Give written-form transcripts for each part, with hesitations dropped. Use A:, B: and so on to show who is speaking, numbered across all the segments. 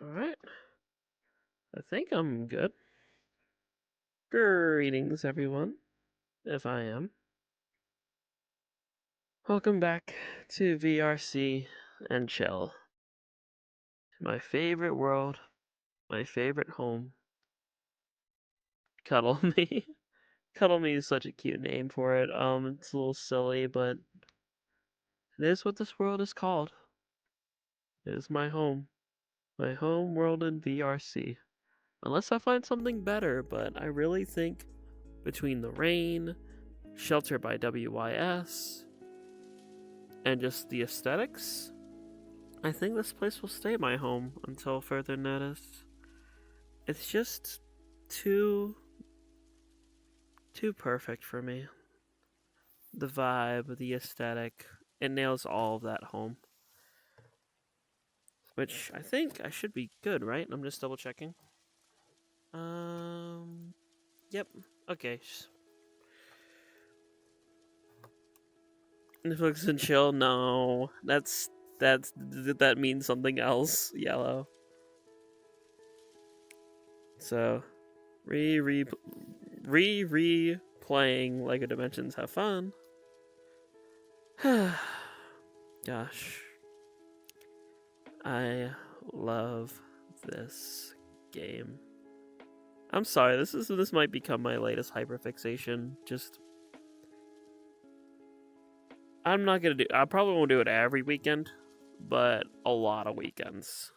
A: Alright, I think I'm good. Greetings, everyone, if I am. Welcome back to VRC and Chill. My favorite world, my favorite home. Cuddle Me. Cuddle Me is such a cute name for it. It's a little silly, but it is what this world is called. It is my home world in VRC. Unless I find something better, but I really think between the rain, Shelter by WYS, and just the aesthetics, I think this place will stay my home until further notice. It's just too perfect for me. The vibe, the aesthetic, it nails all of that home. Which I think I should be good, right? I'm just double checking. Yep. Okay. Netflix and chill? No. That means something else. Yellow. So, playing Lego Dimensions. Have fun. Gosh. I love this game. I'm sorry, this might become my latest hyperfixation. Just I'm not gonna do. I probably won't do it every weekend, but a lot of weekends.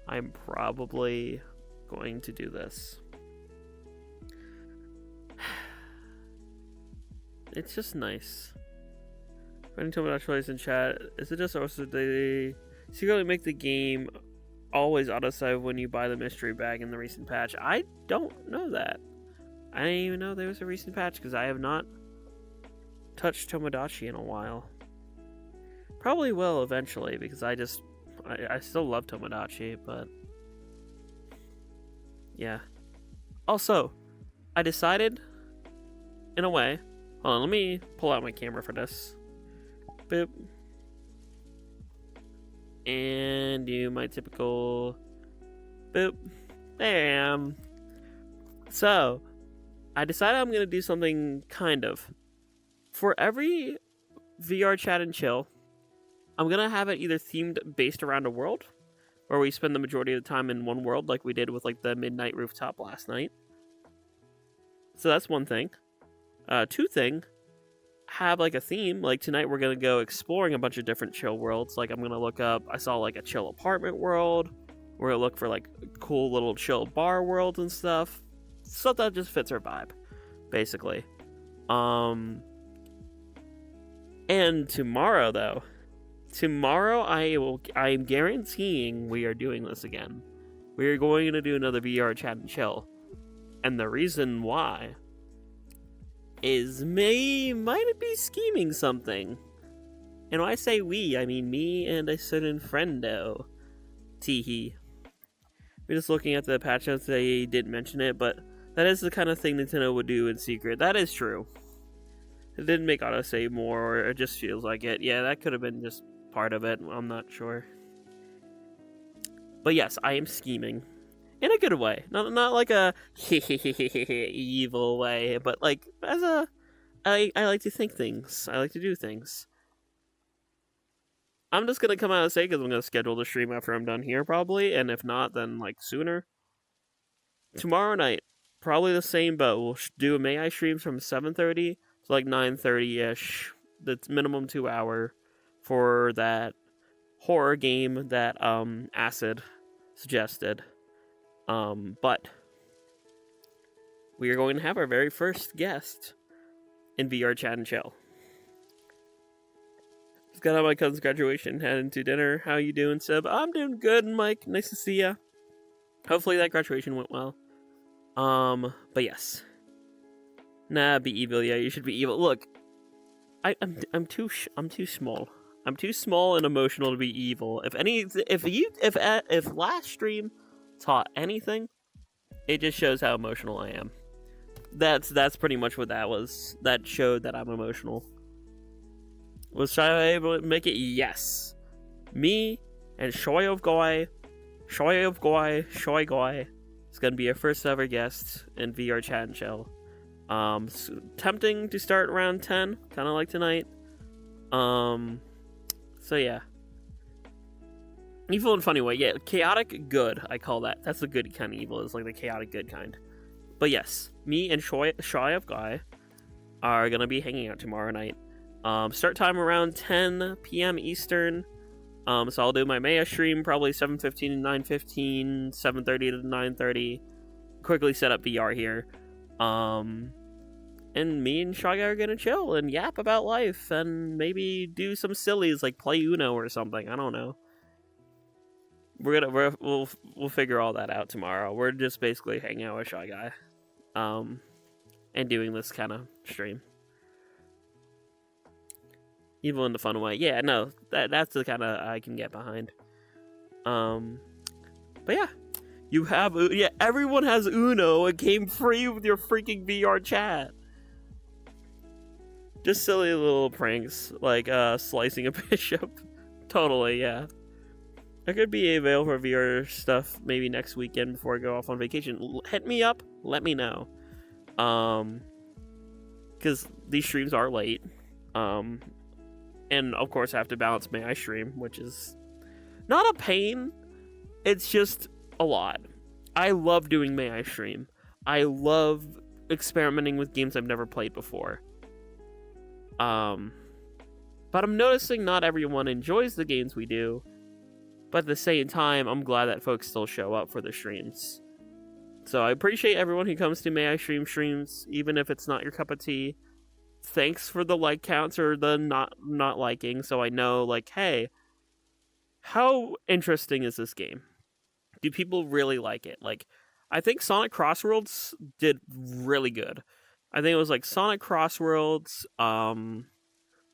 A: I'm probably going to do this. It's just nice. Friend told me about choice in chat. Is it just also they secretly make the game always auto-save when you buy the mystery bag in the recent patch? I don't know that. I didn't even know there was a recent patch because I have not touched Tomodachi in a while. Probably will eventually because I still love Tomodachi, but yeah. Also, I decided, in a way, hold on, let me pull out my camera for this. Boop. And do my typical boop. There I am. So, I decided I'm going to do something kind of. For every VR chat and chill, I'm going to have it either themed based around a world, where we spend the majority of the time in one world like we did with like the Midnight Rooftop last night. So that's one thing. Two thing, have like a theme. Like tonight we're going to go exploring a bunch of different chill worlds. Like I'm going to look up, I saw like a chill apartment world. We're going to look for like cool little chill bar worlds and stuff. Stuff that just fits our vibe, basically. And tomorrow though, I am guaranteeing we are doing this again. We are going to do another VR chat and chill. And the reason why is might be scheming something. And when I say we, I mean me and a certain friendo. Teehee. We're just looking at the patch notes, they did mention it, but that is the kind of thing Nintendo would do in secret. That is true. It didn't make autosave more, or it just feels like it. Yeah, that could have been just part of it. I'm not sure. But yes, I am scheming. In a good way. Not like a evil way, but like as a I like to think things. I like to do things. I'm just gonna come out and say because I'm gonna schedule the stream after I'm done here probably, and if not, then like sooner. Tomorrow night, probably the same boat. We'll do a May I stream from 7:30 to like 9:30 ish. That's minimum 2 hour for that horror game that Acid suggested. But we are going to have our very first guest in VR chat and chill. Just got out of my cousin's graduation, heading to dinner. How you doing, Sib? I'm doing good, Mike. Nice to see ya. Hopefully that graduation went well. But yes. Nah, be evil. Yeah, you should be evil. Look, I'm too small. I'm too small and emotional to be evil. If last stream taught anything, it just shows how emotional I am. That's pretty much what that was. That showed that I'm emotional. Was I able to make it? Yes. Me and Shoyov Goy Jackogień is gonna be our first ever guest in VR Chat and Chill. Tempting to start around 10, kind of like tonight. So yeah. Evil in a funny way, yeah. Chaotic good, I call that. That's the good kind of evil, is like the chaotic good kind. But yes, me and Jackogień are gonna be hanging out tomorrow night. Start time around 10 p.m. Eastern. So I'll do my Maya stream probably 7:15 to 9:15, 7:30 to 9:30. Quickly set up VR here. And me and Jackogień are gonna chill and yap about life and maybe do some sillies like play Uno or something. I don't know. We'll figure all that out tomorrow. We're just basically hanging out with Jackogień, and doing this kind of stream. Evil in the fun way. Yeah, no, that's the kind of I can get behind. But yeah, everyone has Uno. It came free with your freaking VR chat. Just silly little pranks like slicing a bishop. Totally, yeah. I could be available for VR stuff maybe next weekend before I go off on vacation. Hit me up. Let me know. Because these streams are late. And of course I have to balance my stream, which is not a pain. It's just a lot. I love doing my stream. I love experimenting with games I've never played before. But I'm noticing not everyone enjoys the games we do. But at the same time, I'm glad that folks still show up for the streams. So I appreciate everyone who comes to May I Stream streams, even if it's not your cup of tea. Thanks for the like counts or the not liking, so I know, like, hey, how interesting is this game? Do people really like it? Like, I think Sonic Crossworlds did really good. I think it was like Sonic Crossworlds.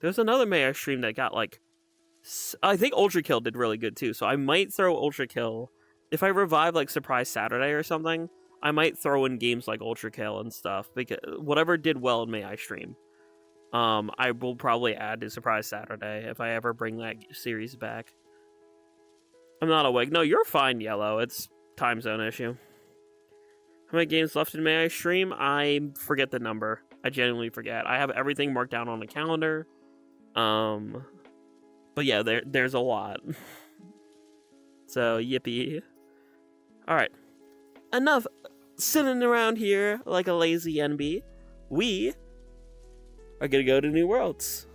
A: There's another May I Stream that got like, I think Ultra Kill did really good too. So I might throw Ultra Kill if I revive like Surprise Saturday or something. I might throw in games like Ultra Kill and stuff because whatever did well in May I Stream. I will probably add to Surprise Saturday if I ever bring that series back. I'm not awake. No, you're fine, Yellow. It's time zone issue. How many games left in May I Stream? I forget the number. I genuinely forget. I have everything marked down on the calendar. But yeah, there's a lot. So, yippee. Alright. Enough sitting around here like a lazy NB. We are gonna go to New Worlds.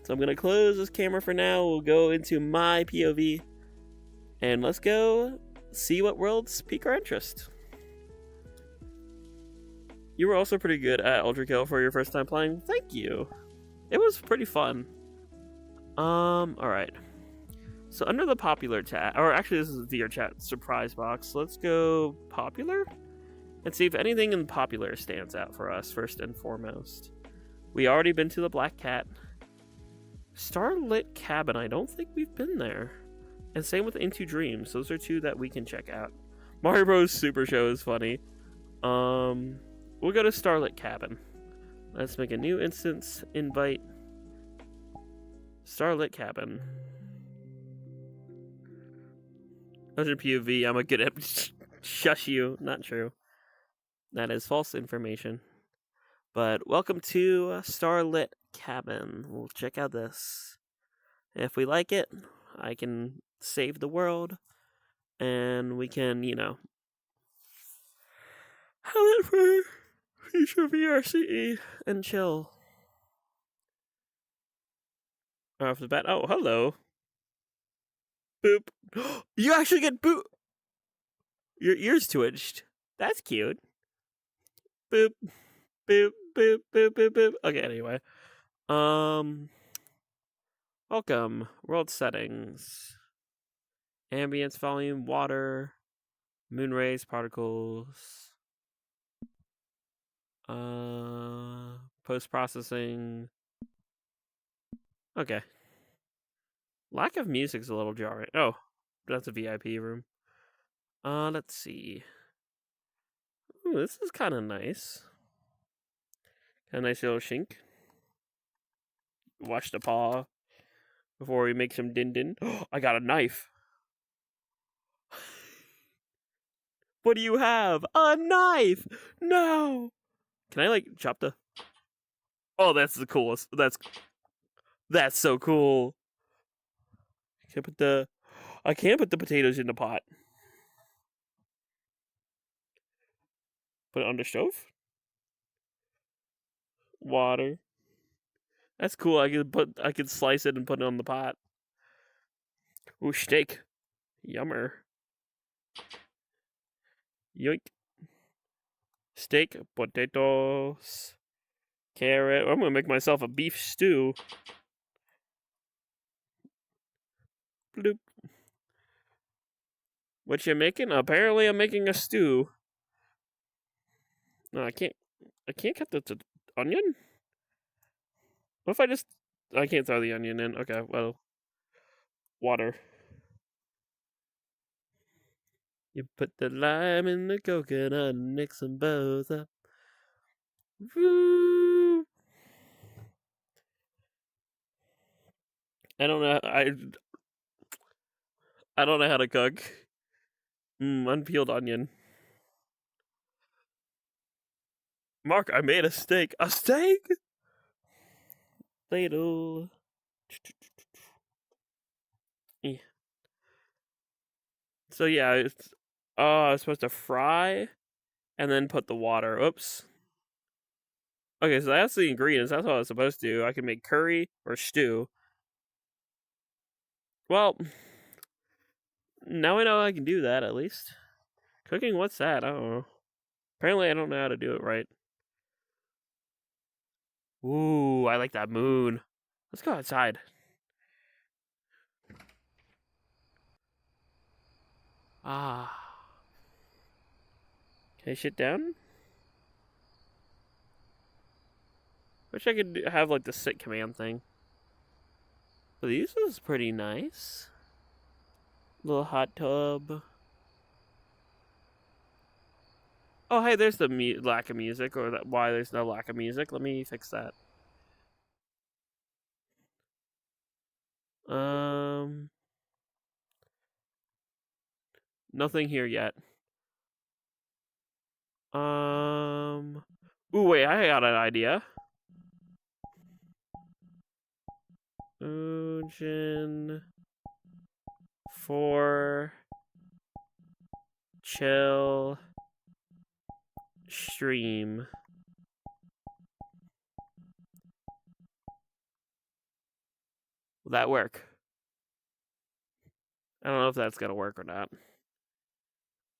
A: So I'm gonna close this camera for now. We'll go into my POV. And let's go see what worlds pique our interest. You were also pretty good at Ultra Kill for your first time playing. Thank you. It was pretty fun. Alright. So under the popular tab, or actually this is VR chat surprise box. Let's go popular and see if anything in popular stands out for us first and foremost. We already been to the Black Cat. Starlit Cabin, I don't think we've been there. And same with Into Dreams. Those are two that we can check out. Mario Bros. Super Show is funny. We'll go to Starlit Cabin. Let's make a new instance invite. Starlit Cabin. Under POV, I'm a good at shush you. Not true. That is false information. But welcome to Starlit Cabin. We'll check out this. If we like it, I can save the world. And we can, you know, have it for future VRCE and chill. Right off the bat. Oh, hello. Boop. You actually get boop. Your ears twitched. That's cute. Boop. Boop. Boop. Boop. Boop. Boop. Okay, anyway. Welcome. World settings. Ambience, volume, water, moon rays, particles. Post-processing. Okay. Lack of music's a little jarring. Oh, that's a VIP room. Let's see. Ooh, this is kind of nice. Kind of nice little shink. Wash the paw before we make some din din. Oh, I got a knife. What do you have? A knife! No! Can I, like, chop the... Oh, that's the coolest. That's so cool. I can't put the potatoes in the pot. Put it on the stove? Water. That's cool. I could slice it and put it on the pot. Ooh, steak. Yummer. Yoink. Steak, potatoes, carrot. I'm gonna make myself a beef stew. Bloop. What you making? Apparently I'm making a stew. No, I can't cut the onion? What if I can't throw the onion in. Okay, well, water. You put the lime in the coconut and mix them both up. Woo! I don't know how to cook. Unpeeled onion. Mark, I made a steak. A steak? Ladle. So yeah, I was supposed to fry and then put the water. Oops. Okay, so that's the ingredients. That's what I was supposed to do. I can make curry or stew. Well, now I know I can do that at least. Cooking, what's that? I don't know. Apparently I don't know how to do it right. Ooh, I like that moon. Let's go outside. Ah. Can I sit down? Wish I could have like the sit command thing. But these is pretty nice. Little hot tub. Oh, hey, there's the lack of music, or why there's no lack of music. Let me fix that. Nothing here yet. Ooh, wait, I got an idea. Ujin for chill stream. Will that work? I don't know if that's gonna work or not.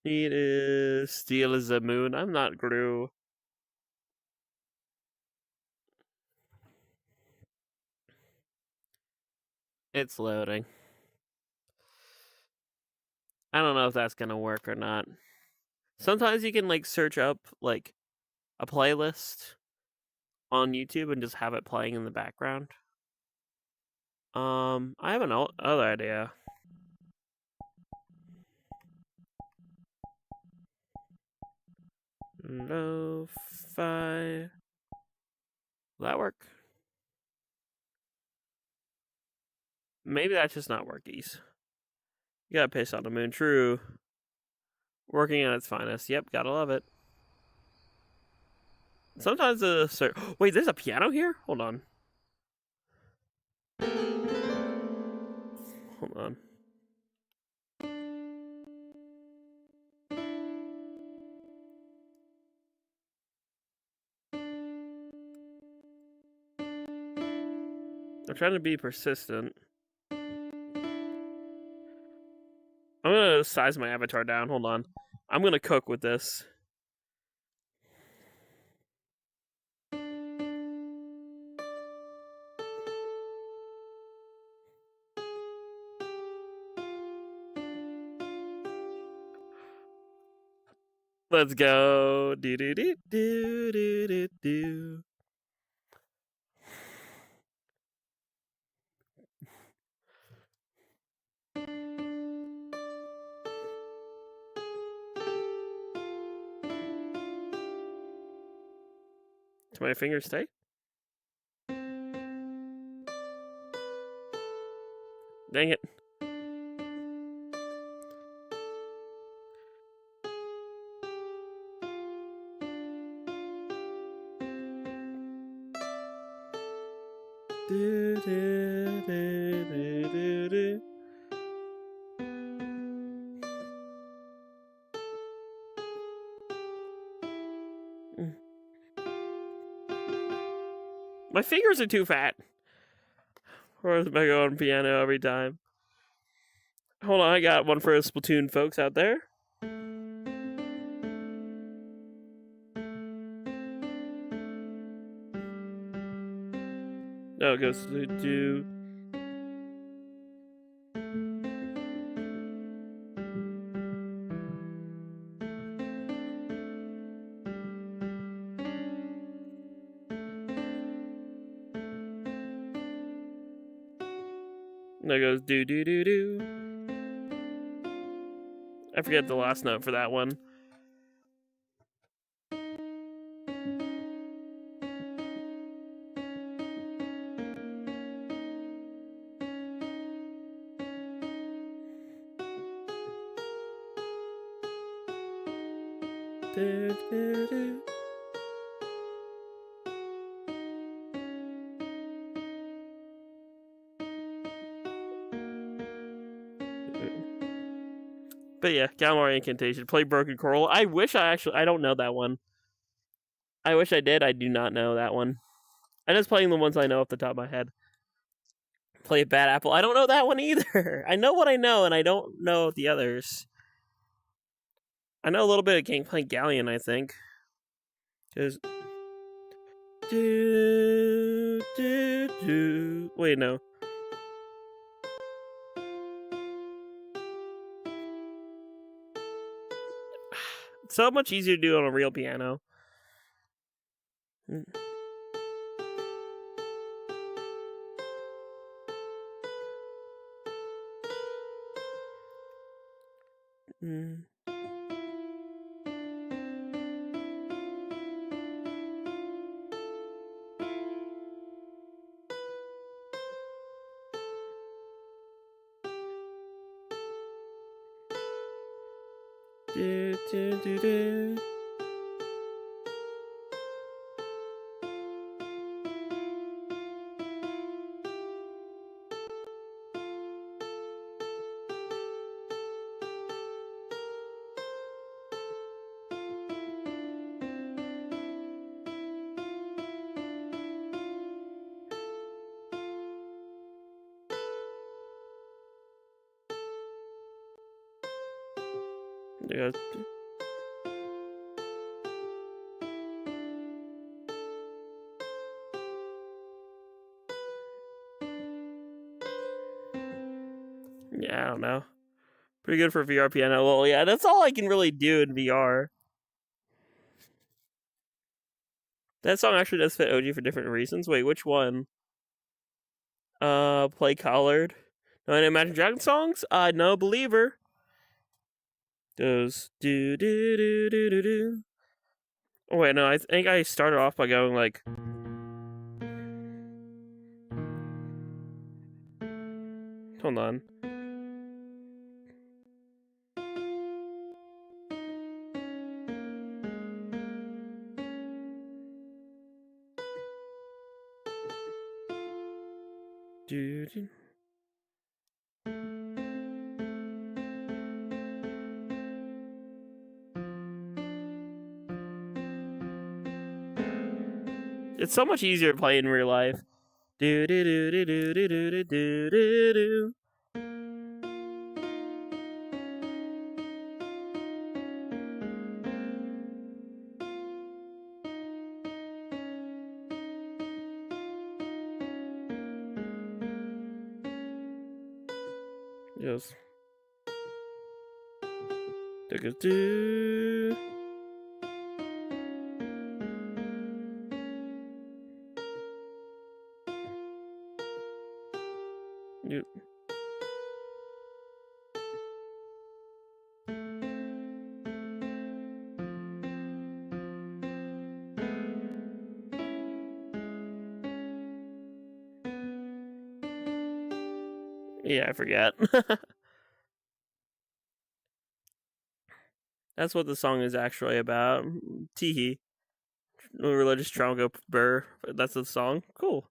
A: It is steel as the moon. I'm not Gru. It's loading. I don't know if that's gonna work or not. Sometimes you can like search up like a playlist on YouTube and just have it playing in the background. I have another idea. Lo-fi. Will that work? Maybe that's just not workies. You gotta piss on the moon. True. Working at its finest. Yep, gotta love it. Sometimes wait, there's a piano here? Hold on. Hold on. I'm trying to be persistent. I'm gonna size my avatar down. Hold on. I'm gonna cook with this. Let's go. Do do do do do do do. Can my fingers stay? Dang it. My fingers are too fat. Or the Mega on piano every time. Hold on, I got one for Splatoon folks out there. No, it goes to do. No, it goes do do do do. I forget the last note for that one. Do, do, do. But yeah, Galmar Incantation. Play Broken Coral. I wish I don't know that one. I wish I did. I do not know that one. I'm just playing the ones I know off the top of my head. Play Bad Apple. I don't know that one either. I know what I know, and I don't know the others. I know a little bit of Gangplank Galleon, I think. Because. Do, do, do. Wait, no. It's so much easier to do on a real piano. Do, do, do, do. There goes. Yeah, I don't know. Pretty good for VR piano. Well, yeah, that's all I can really do in VR. That song actually does fit OG for different reasons. Wait, which one? Play Collared. No, I Imagine Dragon songs? No, Believer. Those do do do do do do. Oh wait, no, I think I started off by going like. Hold on. Do, do. It's so much easier to play in real life. Do do do do do do do do do do. Yes. Do. You. Yeah, I forget. That's what the song is actually about. Teehee. Religious Trongo Burr. That's the song. Cool.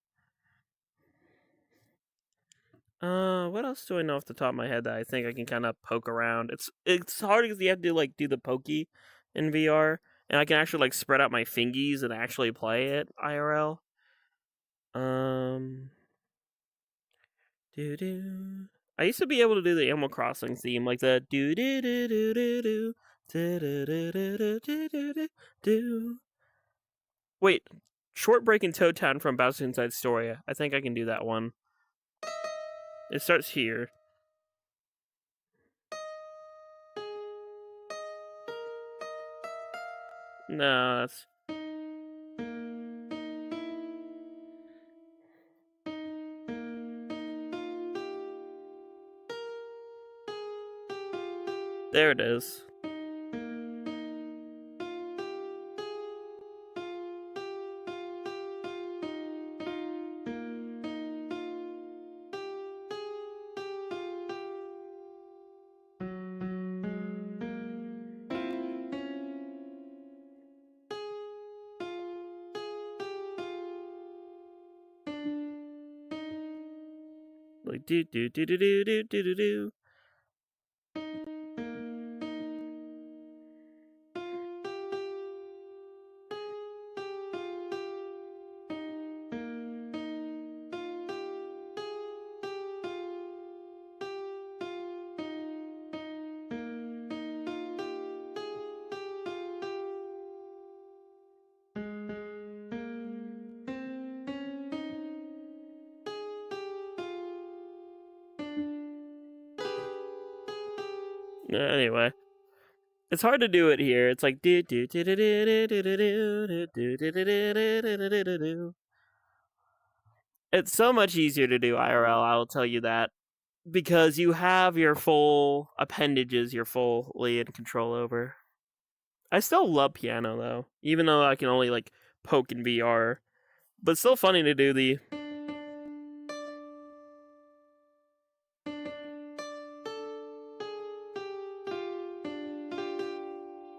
A: What else do I know off the top of my head that I think I can kind of poke around? It's hard because you have to like do the pokey in VR, and I can actually like spread out my fingies and actually play it IRL. Do do. I used to be able to do the Animal Crossing theme, like the do do do do do do do do do do do do do. Wait, Short Break in Toad Town from Bowser's Inside Story. I think I can do that one. It starts here. No, that's. There it is. Like do do do do do do do do do. Anyway, it's hard to do it here. It's like do do do do do do do do do do do do do do. It's so much easier to do IRL. I will tell you that, because you have your full appendages, you're fully in control over. I still love piano though, even though I can only like poke in VR, but still funny to do the.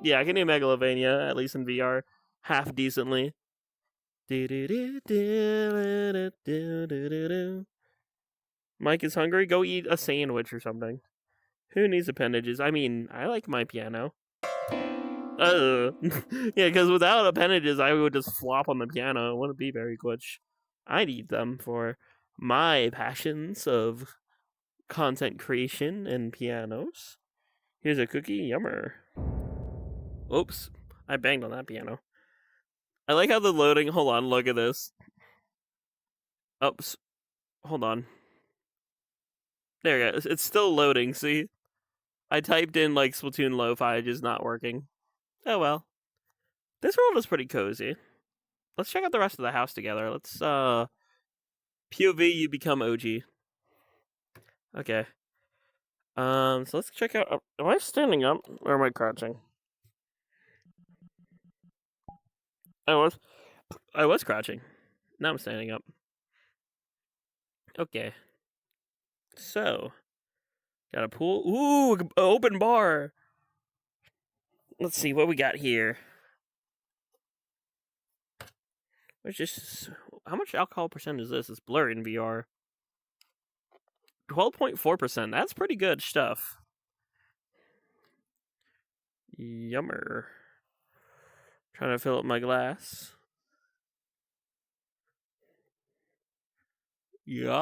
A: Yeah, I can do Megalovania, at least in VR, half decently. Mike is hungry? Go eat a sandwich or something. Who needs appendages? I mean, I like my piano. Yeah, because without appendages, I would just flop on the piano. It wouldn't be very good. I need them for my passions of content creation and pianos. Here's a cookie. Yummer. Oops. I banged on that piano. I like how the loading. Hold on. Look at this. Oops. Hold on. There it is. It's still loading. See? I typed in like Splatoon Lo-Fi, just not working. Oh well. This world is pretty cozy. Let's check out the rest of the house together. Let's POV, you become OG. Okay. So let's check out. Am I standing up or am I crouching? I was crouching. Now I'm standing up. Okay. So, got a pool. Ooh, open bar. Let's see what we got here. It's just, how much alcohol percent is this? It's blurry in VR. 12.4%. That's pretty good stuff. Yummer. Trying to fill up my glass. Yeah.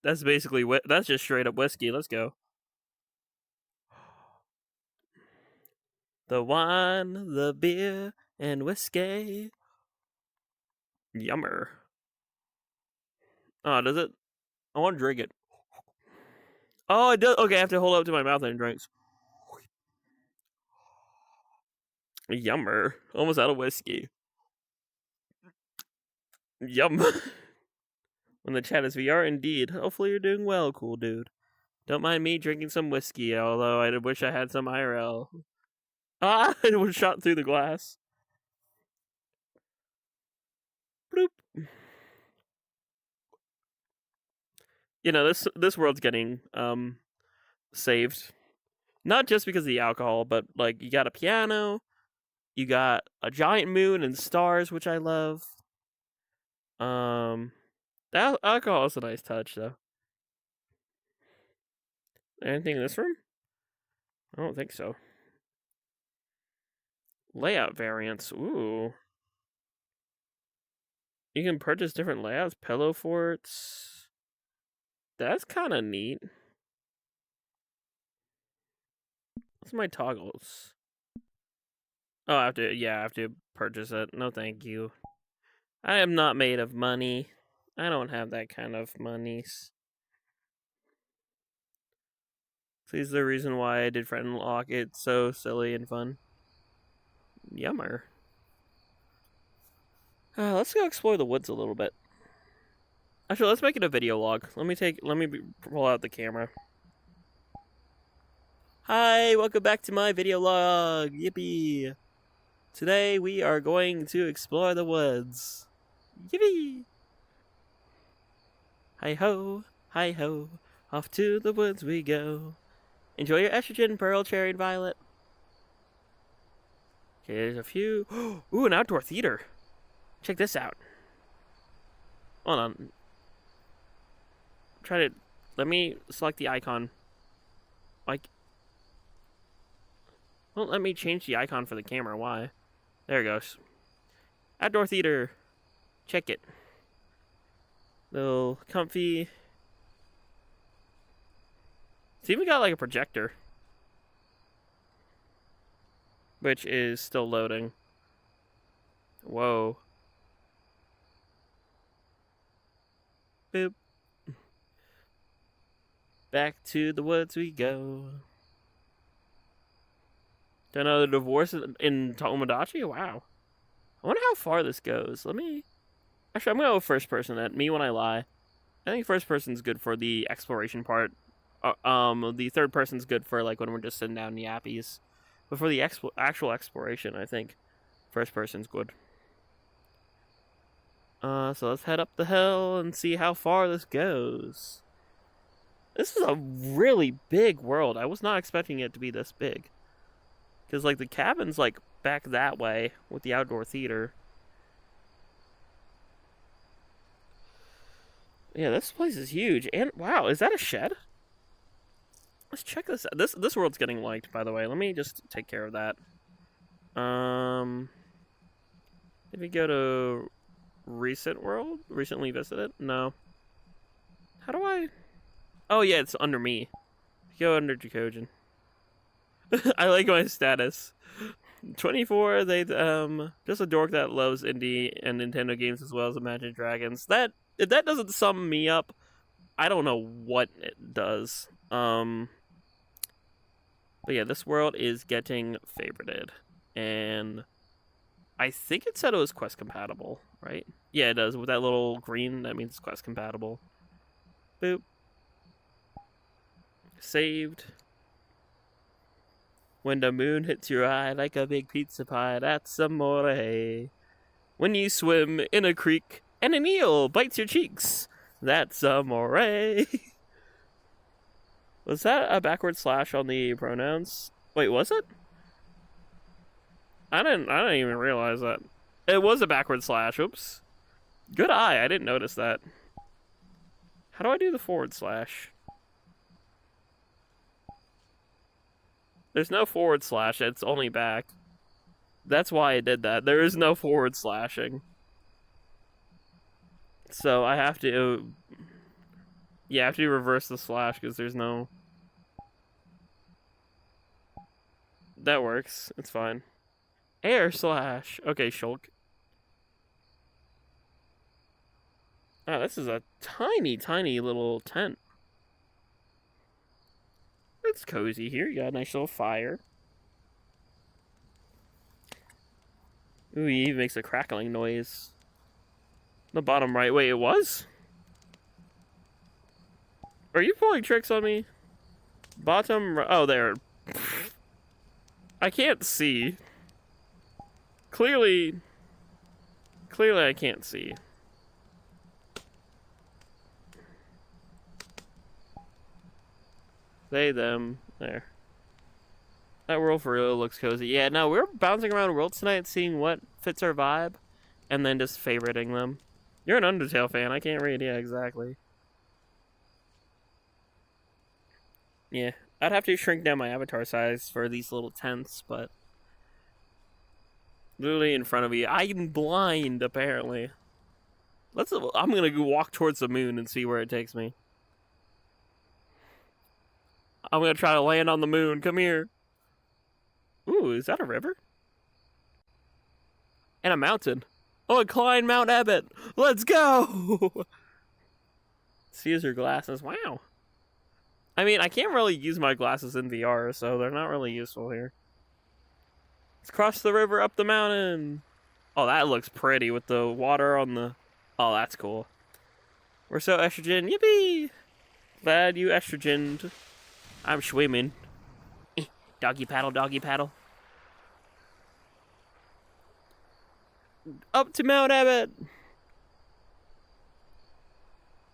A: That's basically that's just straight up whiskey. Let's go. The wine, the beer, and whiskey. Yummer. Oh, does it? I want to drink it. Oh, it does. Okay, I have to hold it up to my mouth and it drinks. Yummer. Almost out of whiskey. Yum. When the chat is VR, indeed. Hopefully you're doing well, cool dude. Don't mind me drinking some whiskey, although I wish I had some IRL. Ah, it was shot through the glass. Bloop. You know, this world's getting saved. Not just because of the alcohol, but like you got a piano, you got a giant moon and stars, which I love. That alcohol is a nice touch, though. Anything in this room? I don't think so. Layout variants. Ooh. You can purchase different layouts. Pillow forts. That's kind of neat. What's my toggles? Oh, I have to purchase it. No, thank you. I am not made of money. I don't have that kind of monies. Please, the reason why I did friend lock. It's so silly and fun. Yummer. Let's go explore the woods a little bit. Actually, let's make it a video log. Let me roll out the camera. Hi, welcome back to my video log. Yippee! Today we are going to explore the woods. Yippee! Hi ho, off to the woods we go. Enjoy your estrogen, pearl, cherry, and violet. Okay, there's a few. Ooh, an outdoor theater. Check this out. Hold on. Let me select the icon. Like, won't let me change the icon for the camera. Why? There it goes. Outdoor theater. Check it. Little comfy. It's even got like a projector, which is still loading. Whoa. Boop. Back to the woods we go. Done another divorce in Tomodachi? Wow. I wonder how far this goes. Actually, I'm gonna go first person at me when I lie. I think first person's good for the exploration part. The third person's good for like when we're just sitting down in the yappies. But for the actual exploration, I think first person's good. So let's head up the hill and see how far this goes. This is a really big world. I was not expecting it to be this big. Because, like, the cabin's, like, back that way with the outdoor theater. Yeah, this place is huge. And, wow, is that a shed? Let's check this out. This world's getting liked, by the way. Let me just take care of that. Did we go to recent world? Recently visited? No. How do I... Oh, yeah, it's under me. Go under Jackogień. I like my status. 24, just a dork that loves indie and Nintendo games as well as Imagine Dragons. If that doesn't sum me up, I don't know what it does. But yeah, this world is getting favorited. And I think it said it was quest compatible, right? Yeah, it does. With that little green, that means it's quest compatible. Boop. Saved. When the moon hits your eye like a big pizza pie, that's amore. When you swim in a creek and an eel bites your cheeks, that's amore. Was that a backward slash on the pronouns? Wait, was it? I didn't even realize that. It was a backward slash. Oops. Good eye. I didn't notice that. How do I do the forward slash? There's no forward slash, it's only back. That's why I did that. There is no forward slashing. So I have to... Yeah, I have to reverse the slash because there's no... That works. It's fine. Air slash. Okay, shulk. Oh, this is a tiny, tiny little tent. It's cozy here. You got a nice little fire. Ooh, he even makes a crackling noise. The bottom right. Wait, it was? Are you pulling tricks on me? Bottom right. Oh, there. I can't see. Clearly I can't see. They, them. There. That world for real looks cozy. Yeah, no, we're bouncing around worlds tonight, seeing what fits our vibe, and then just favoriting them. You're an Undertale fan. I can't read. Yeah, exactly. Yeah. I'd have to shrink down my avatar size for these little tents, but literally in front of me, I'm blind apparently. I'm gonna go walk towards the moon and see where it takes me. I'm gonna try to land on the moon. Come here. Ooh, is that a river? And a mountain. Oh, climb Mount Abbott. Let's go. Use your glasses. Wow. I mean, I can't really use my glasses in VR, so they're not really useful here. Let's cross the river up the mountain. Oh, that looks pretty with the water on the... Oh, that's cool. We're so estrogen. Yippee! Glad you estrogened. I'm swimming. Doggy paddle, doggy paddle. Up to Mount Abbott.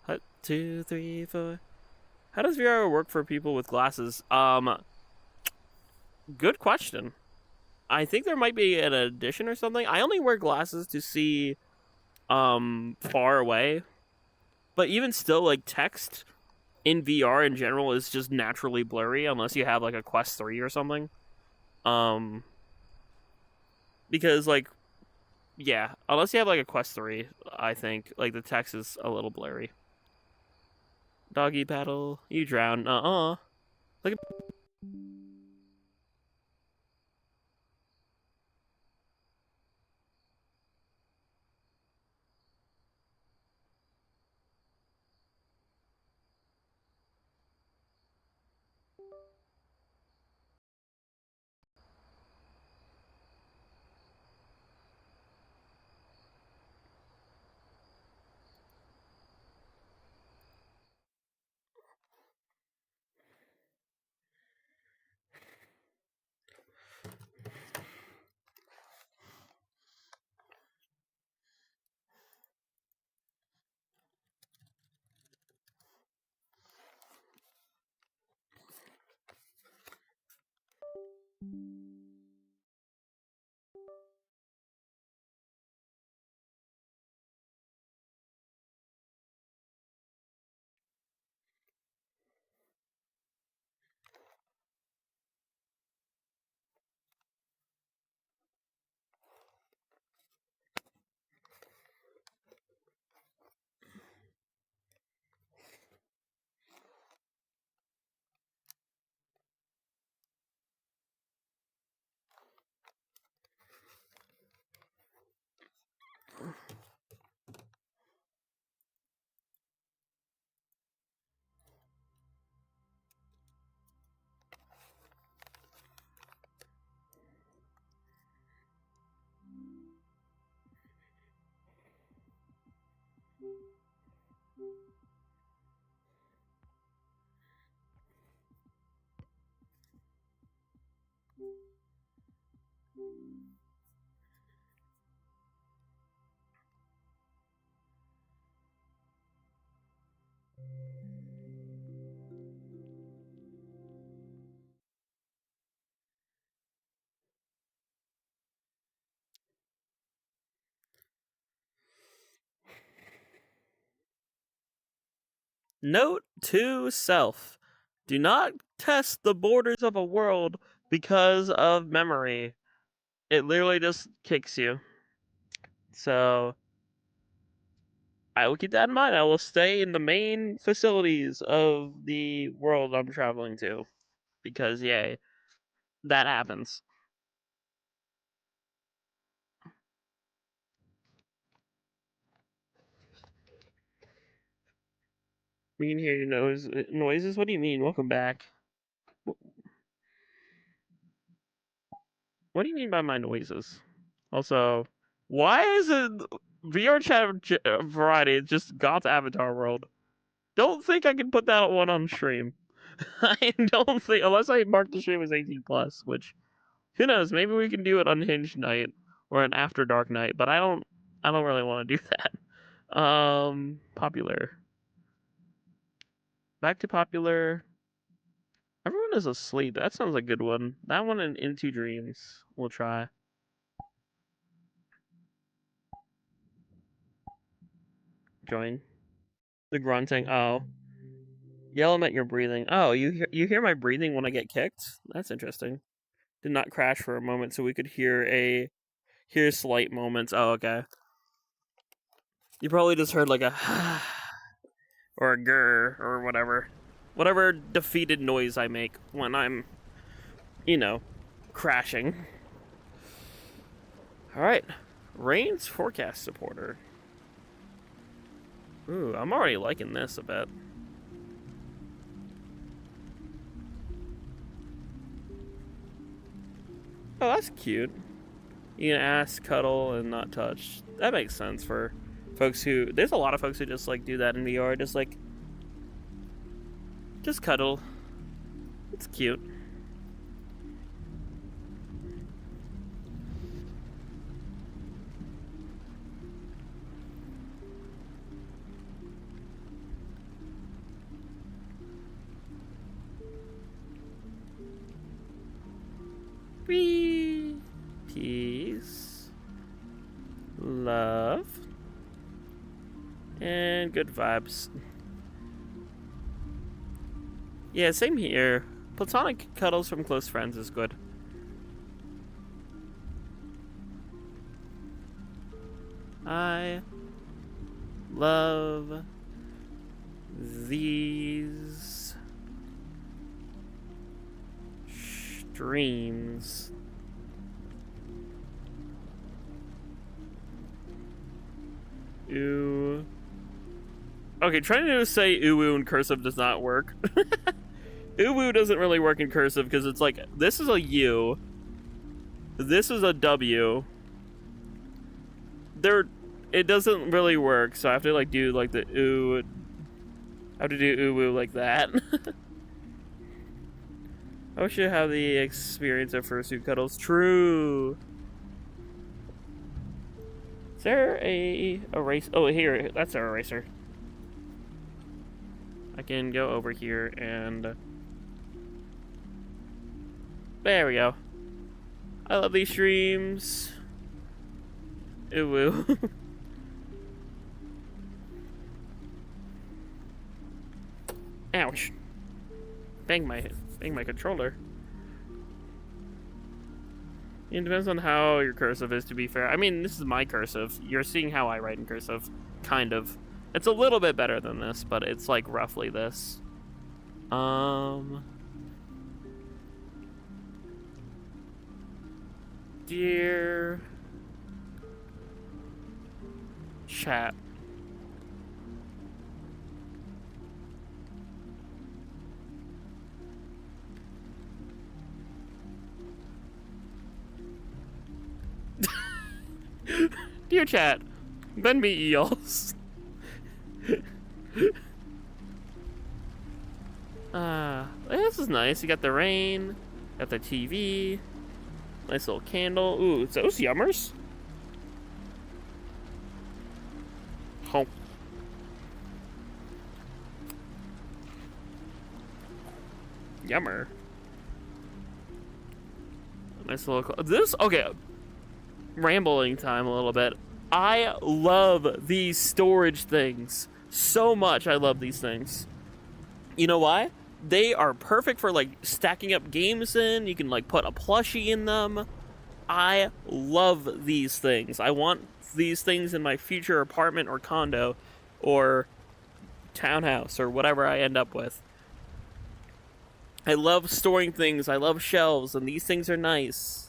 A: 1, 2, 3, 4. How does VR work for people with glasses? Good question. I think there might be an addition or something. I only wear glasses to see far away. But even still, like, text in VR in general is just naturally blurry unless you have like a Quest 3 or something. Because like, yeah, unless you have like a Quest 3, I think like the text is a little blurry. Doggy paddle, you drown. Look at... Note to self: do not test the borders of a world because of memory. It literally just kicks you. So I will keep that in mind. I will stay in the main facilities of the world I'm traveling to. Because, yay, that happens. We can hear your noises? What do you mean? Welcome back. What do you mean by my noises? Also, why is it VR chat variety just God's Avatar World? Don't think I can put that one on stream. I don't think, unless I mark the stream as 18 plus, which who knows? Maybe we can do an unhinged night or an after dark night, but I don't really want to do that. Popular. Back to popular. Everyone is asleep. That sounds like a good one. That one and Into Dreams. We'll try. Join. The grunting. Oh. Yell at your breathing. Oh, you hear my breathing when I get kicked? That's interesting. Did not crash for a moment, so we could hear slight moments. Oh, okay. You probably just heard like a or a grrr or whatever defeated noise I make when I'm, crashing. All right, rain's forecast supporter. Ooh, I'm already liking this a bit. Oh, that's cute. You can ask, cuddle, and not touch. That makes sense for folks who... There's a lot of folks who just, like, do that in the yard. Just cuddle. It's cute. Peace, love, and good vibes. Yeah, same here. Platonic cuddles from close friends is good. I love these streams. Ooh. Okay, trying to say ooh in cursive does not work. Ooh doesn't really work in cursive because it's like, this is a U. This is a W. It doesn't really work, so I have to like do like the ooh. I have to do ooh like that. I wish you have the experience of fursuit cuddles. True. Is there a eraser? Oh, here, that's our eraser. I can go over here and... There we go. I love these streams. Ooh woo. Ouch. Bang my controller. It depends on how your cursive is, to be fair. I mean, this is my cursive. You're seeing how I write in cursive. Kind of. It's a little bit better than this, but it's like roughly this. Dear chat. Dear chat, lend me eels. This is nice. You got the rain, got the TV, nice little candle. Ooh, it's those yummers. Oh. Yummer. Nice little... Okay. Rambling time a little bit. I love these storage things so much. I love these things. You know why? They are perfect for like stacking up games in. You can like put a plushie in them. I love these things. I want these things in my future apartment or condo or townhouse or whatever I end up with. I love storing things. I love shelves, and these things are nice.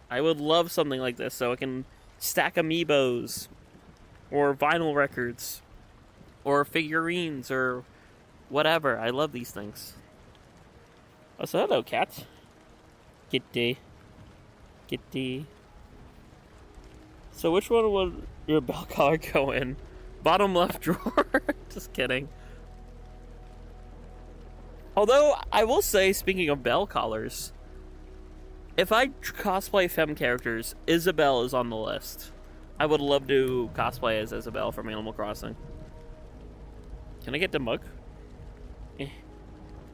A: I would love something like this so I can stack amiibos or vinyl records or figurines or whatever. I love these things. Oh, so hello, cat. Kitty. Kitty. So which one would your bell collar go in? Bottom left drawer? Just kidding. Although, I will say, speaking of bell collars, if I cosplay femme characters, Isabelle is on the list. I would love to cosplay as Isabelle from Animal Crossing. Can I get the mug?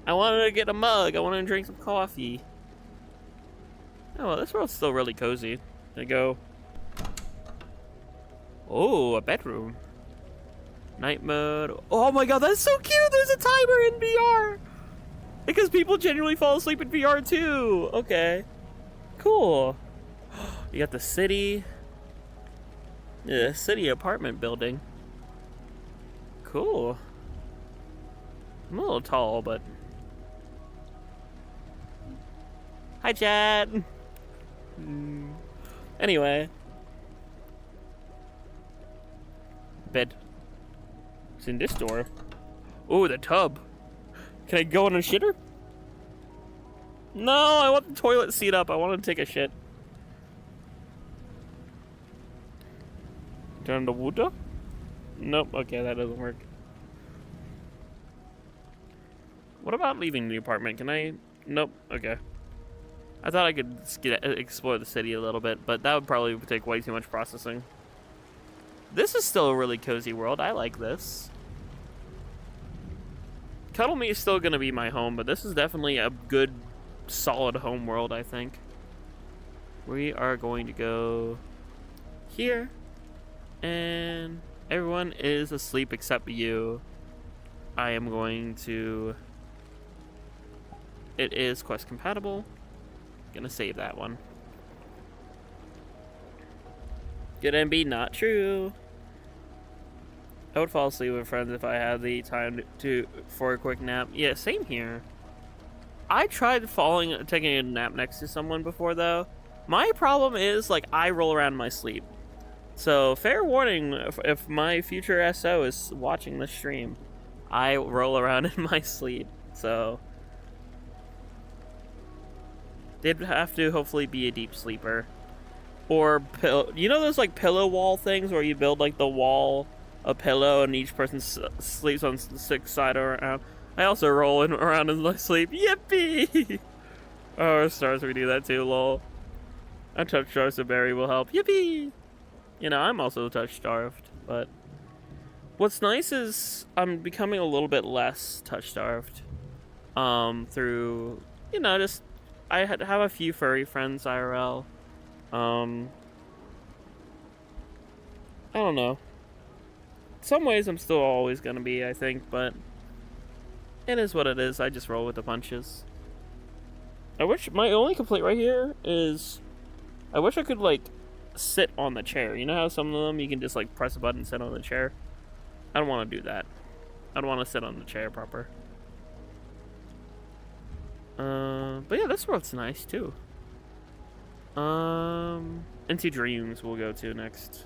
A: I wanted to get a mug. I wanted to drink some coffee. Oh, well, this world's still really cozy. There you go. Oh, a bedroom. Night mode. Oh my god, that's so cute! There's a timer in VR! Because people genuinely fall asleep in VR too! Okay. Cool. You got the city. Yeah, city apartment building. Cool. I'm a little tall, but... Hi, Chad! Anyway. Bed. It's in this door. Ooh, the tub. Can I go on a shitter? No, I want the toilet seat up. I want to take a shit. Turn the water? Nope. Okay, that doesn't work. What about leaving the apartment? Can I? Nope. Okay. I thought I could explore the city a little bit, but that would probably take way too much processing. This is still a really cozy world. I like this. Cuddle Me is still going to be my home, but this is definitely a good, solid home world, I think. We are going to go here. And everyone is asleep except you. I am going to... It is quest compatible. Gonna save that one. Gonna be not true. I would fall asleep with friends if I had the time for a quick nap. Yeah, same here. I tried taking a nap next to someone before though. My problem is like I roll around in my sleep. So fair warning if my future SO is watching the stream. I roll around in my sleep. So they'd have to hopefully be a deep sleeper. Or you know those like pillow wall things where you build like the wall a pillow and each person sleeps on the six side around. I also roll around in my sleep. Yippee! Oh, stars, we do that too, lol. A touch starved, so Barry will help. Yippee! You know, I'm also touch starved, but what's nice is I'm becoming a little bit less touch starved. Through, you know, just I have a few furry friends IRL. I don't know. In some ways I'm still always gonna be, I think, but it is what it is. I just roll with the punches. I wish my only complaint right here is I wish I could like sit on the chair. You know how some of them you can just like press a button and sit on the chair? I don't want to do that. I don't want to sit on the chair proper. But yeah, this world's nice too. Into Dreams we'll go to next.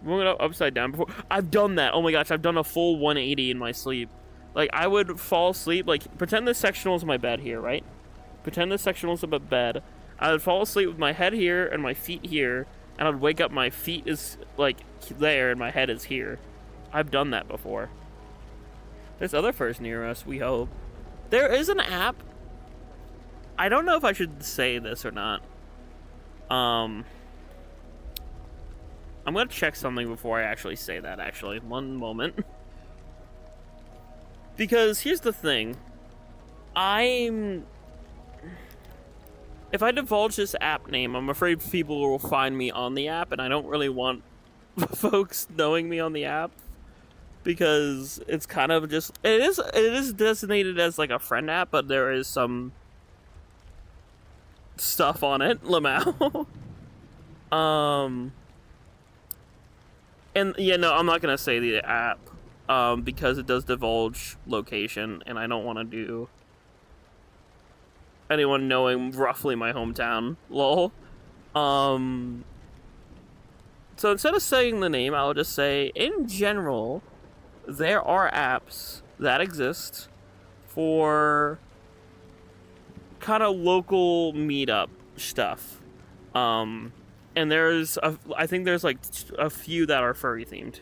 A: We'll go upside down before. I've done that. Oh my gosh, I've done a full 180 in my sleep. Like, I would fall asleep, like, pretend this sectional is my bed here, right? Pretend this sectional is my bed. I would fall asleep with my head here and my feet here, and I'd wake up, my feet is, like, there, and my head is here. I've done that before. There's other furs near us, we hope. There is an app. I don't know if I should say this or not. I'm gonna check something before I actually say that, actually. One moment. Because here's the thing. If I divulge this app name, I'm afraid people will find me on the app, and I don't really want folks knowing me on the app. Because it's kind of just... It is designated as like a friend app, but there is some stuff on it, Lamau. And yeah, no, I'm not gonna say the app, because it does divulge location, and I don't want to do anyone knowing roughly my hometown. Lol. So instead of saying the name, I'll just say, in general, there are apps that exist for kind of local meetup stuff. And I think there's like a few that are furry themed.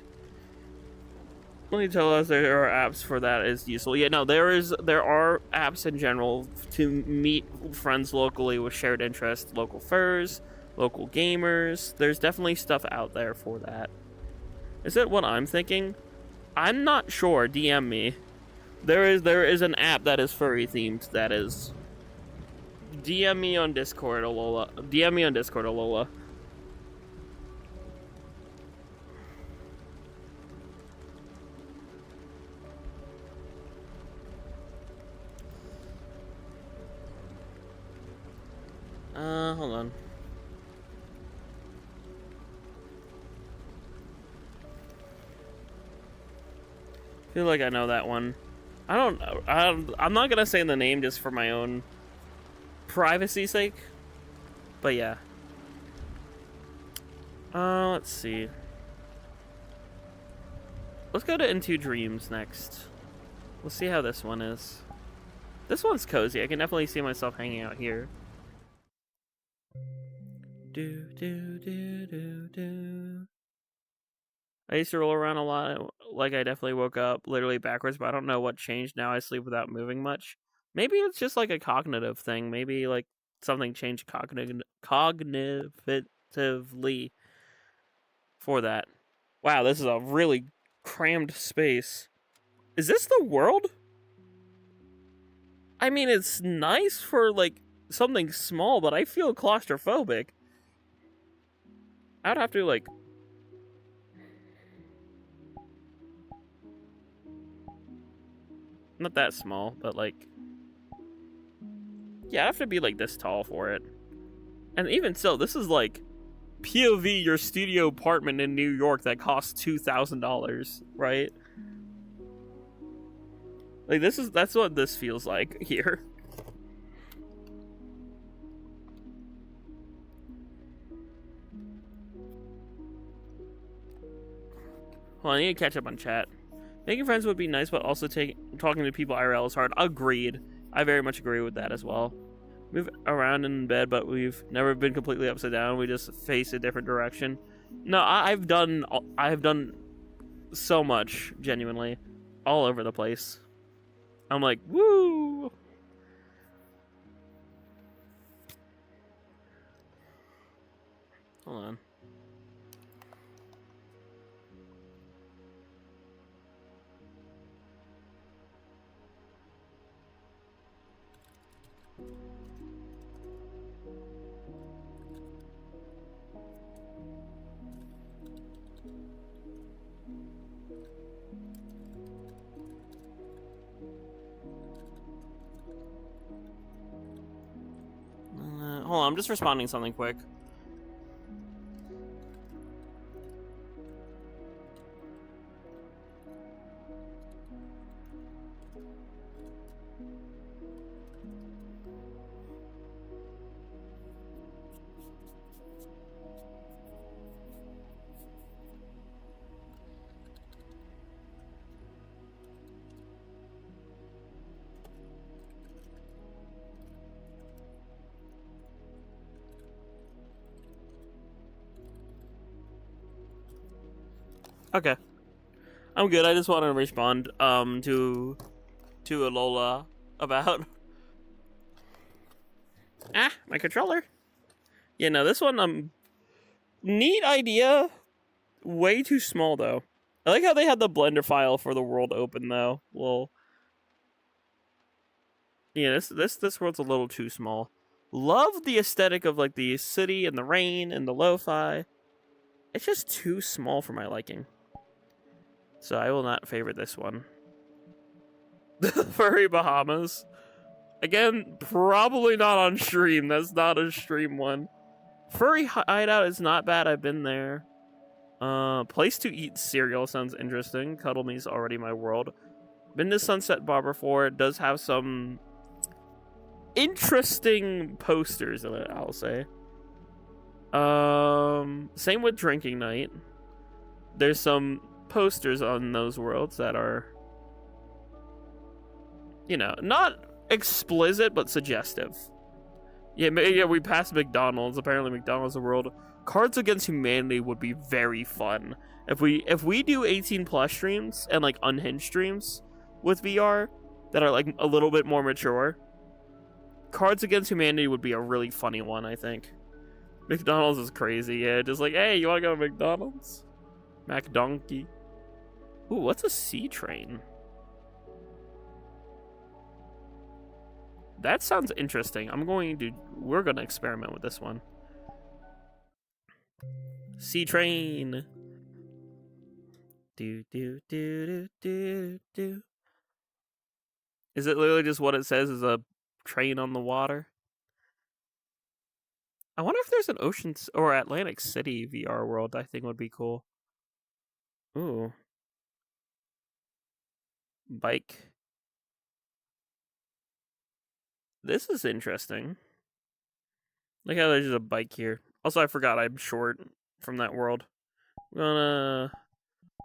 A: Let me tell us there are apps for that is useful. Yeah, no, there are apps in general to meet friends locally with shared interests, local furs, local gamers. There's definitely stuff out there for that. Is it what I'm thinking? I'm not sure. DM me. There is an app that is furry themed that is. DM me on Discord, Alola. DM me on Discord, Alola. hold on. I feel like I know that one. I don't know. I'm not gonna say the name just for my own privacy's sake. But yeah. Let's see. Let's go to Into Dreams next. Let's see how this one is. This one's cozy. I can definitely see myself hanging out here. Do do do do do. I used to roll around a lot. Like, I definitely woke up literally backwards, but I don't know what changed. Now I sleep without moving much. Maybe it's just like a cognitive thing. Maybe like something changed cognitively for that. Wow, this is a really crammed space. Is this the world? I mean, it's nice for like something small, but I feel claustrophobic. I'd have to like... Not that small, but like... Yeah, I have to be like this tall for it. And even so, this is like POV your studio apartment in New York that costs $2,000, right? Like that's what this feels like here. Well, I need to catch up on chat. Making friends would be nice, but also talking to people IRL is hard. Agreed. I very much agree with that as well. Move around in bed, but we've never been completely upside down. We just face a different direction. No, I've done so much, genuinely, all over the place. I'm like, woo! Hold on. Hold on, I'm just responding to something quick. Okay. I'm good. I just want to respond to Alola about my controller. Yeah, no, this one neat idea. Way too small though. I like how they had the Blender file for the world open though. Well, yeah, this world's a little too small. Love the aesthetic of like the city and the rain and the lo-fi. It's just too small for my liking. So I will not favorite this one. Furry Bahamas. Again, probably not on stream. That's not a stream one. Furry Hideout is not bad. I've been there. Place to eat cereal sounds interesting. Cuddle Me's already my world. Been to Sunset Bar before. It does have some interesting posters in it, I'll say. Same with Drinking Night. There's some posters on those worlds that are, you know, not explicit but suggestive. Yeah, we passed McDonald's. Apparently McDonald's a world. Cards Against Humanity would be very fun if we do 18+ streams and like unhinged streams with VR that are like a little bit more mature. Cards Against Humanity would be a really funny one, I think. McDonald's is crazy. Yeah, just like, hey, you want to go to McDonald's? MacDonkey. Ooh, what's a sea train? That sounds interesting. We're gonna experiment with this one. Sea train. Do do do do do do. Is it literally just what it says is a train on the water? I wonder if there's an Ocean or Atlantic City VR world. I think would be cool. Ooh, bike. This is interesting. Look how there's just a bike here. Also, I forgot I'm short from that world. I'm gonna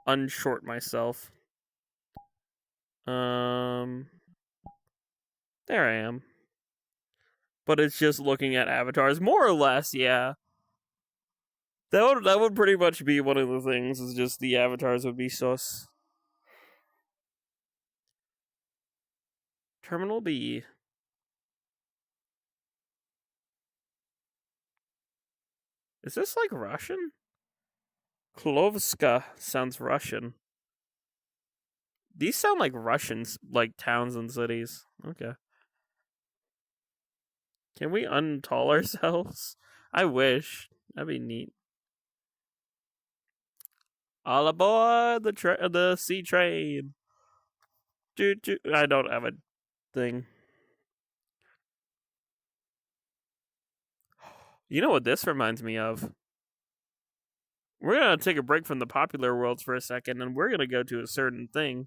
A: unshort myself. There I am. But it's just looking at avatars, more or less, yeah. That would pretty much be one of the things, is just the avatars would be sus. Terminal B. Is this like Russian? Klovska sounds Russian. These sound like Russians, like towns and cities. Okay. Can we untall ourselves? I wish. That'd be neat. All aboard the sea train. I don't have a thing. You know what this reminds me of? We're gonna take a break from the popular worlds for a second, and we're gonna go to a certain thing,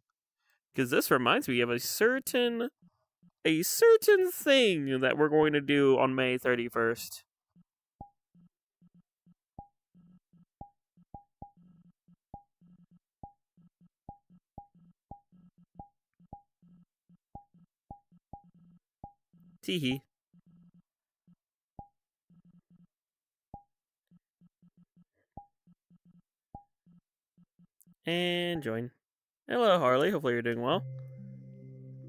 A: because this reminds me of a certain thing that we're going to do on May 31st. Teehee. And join. Hello, Harley. Hopefully you're doing well.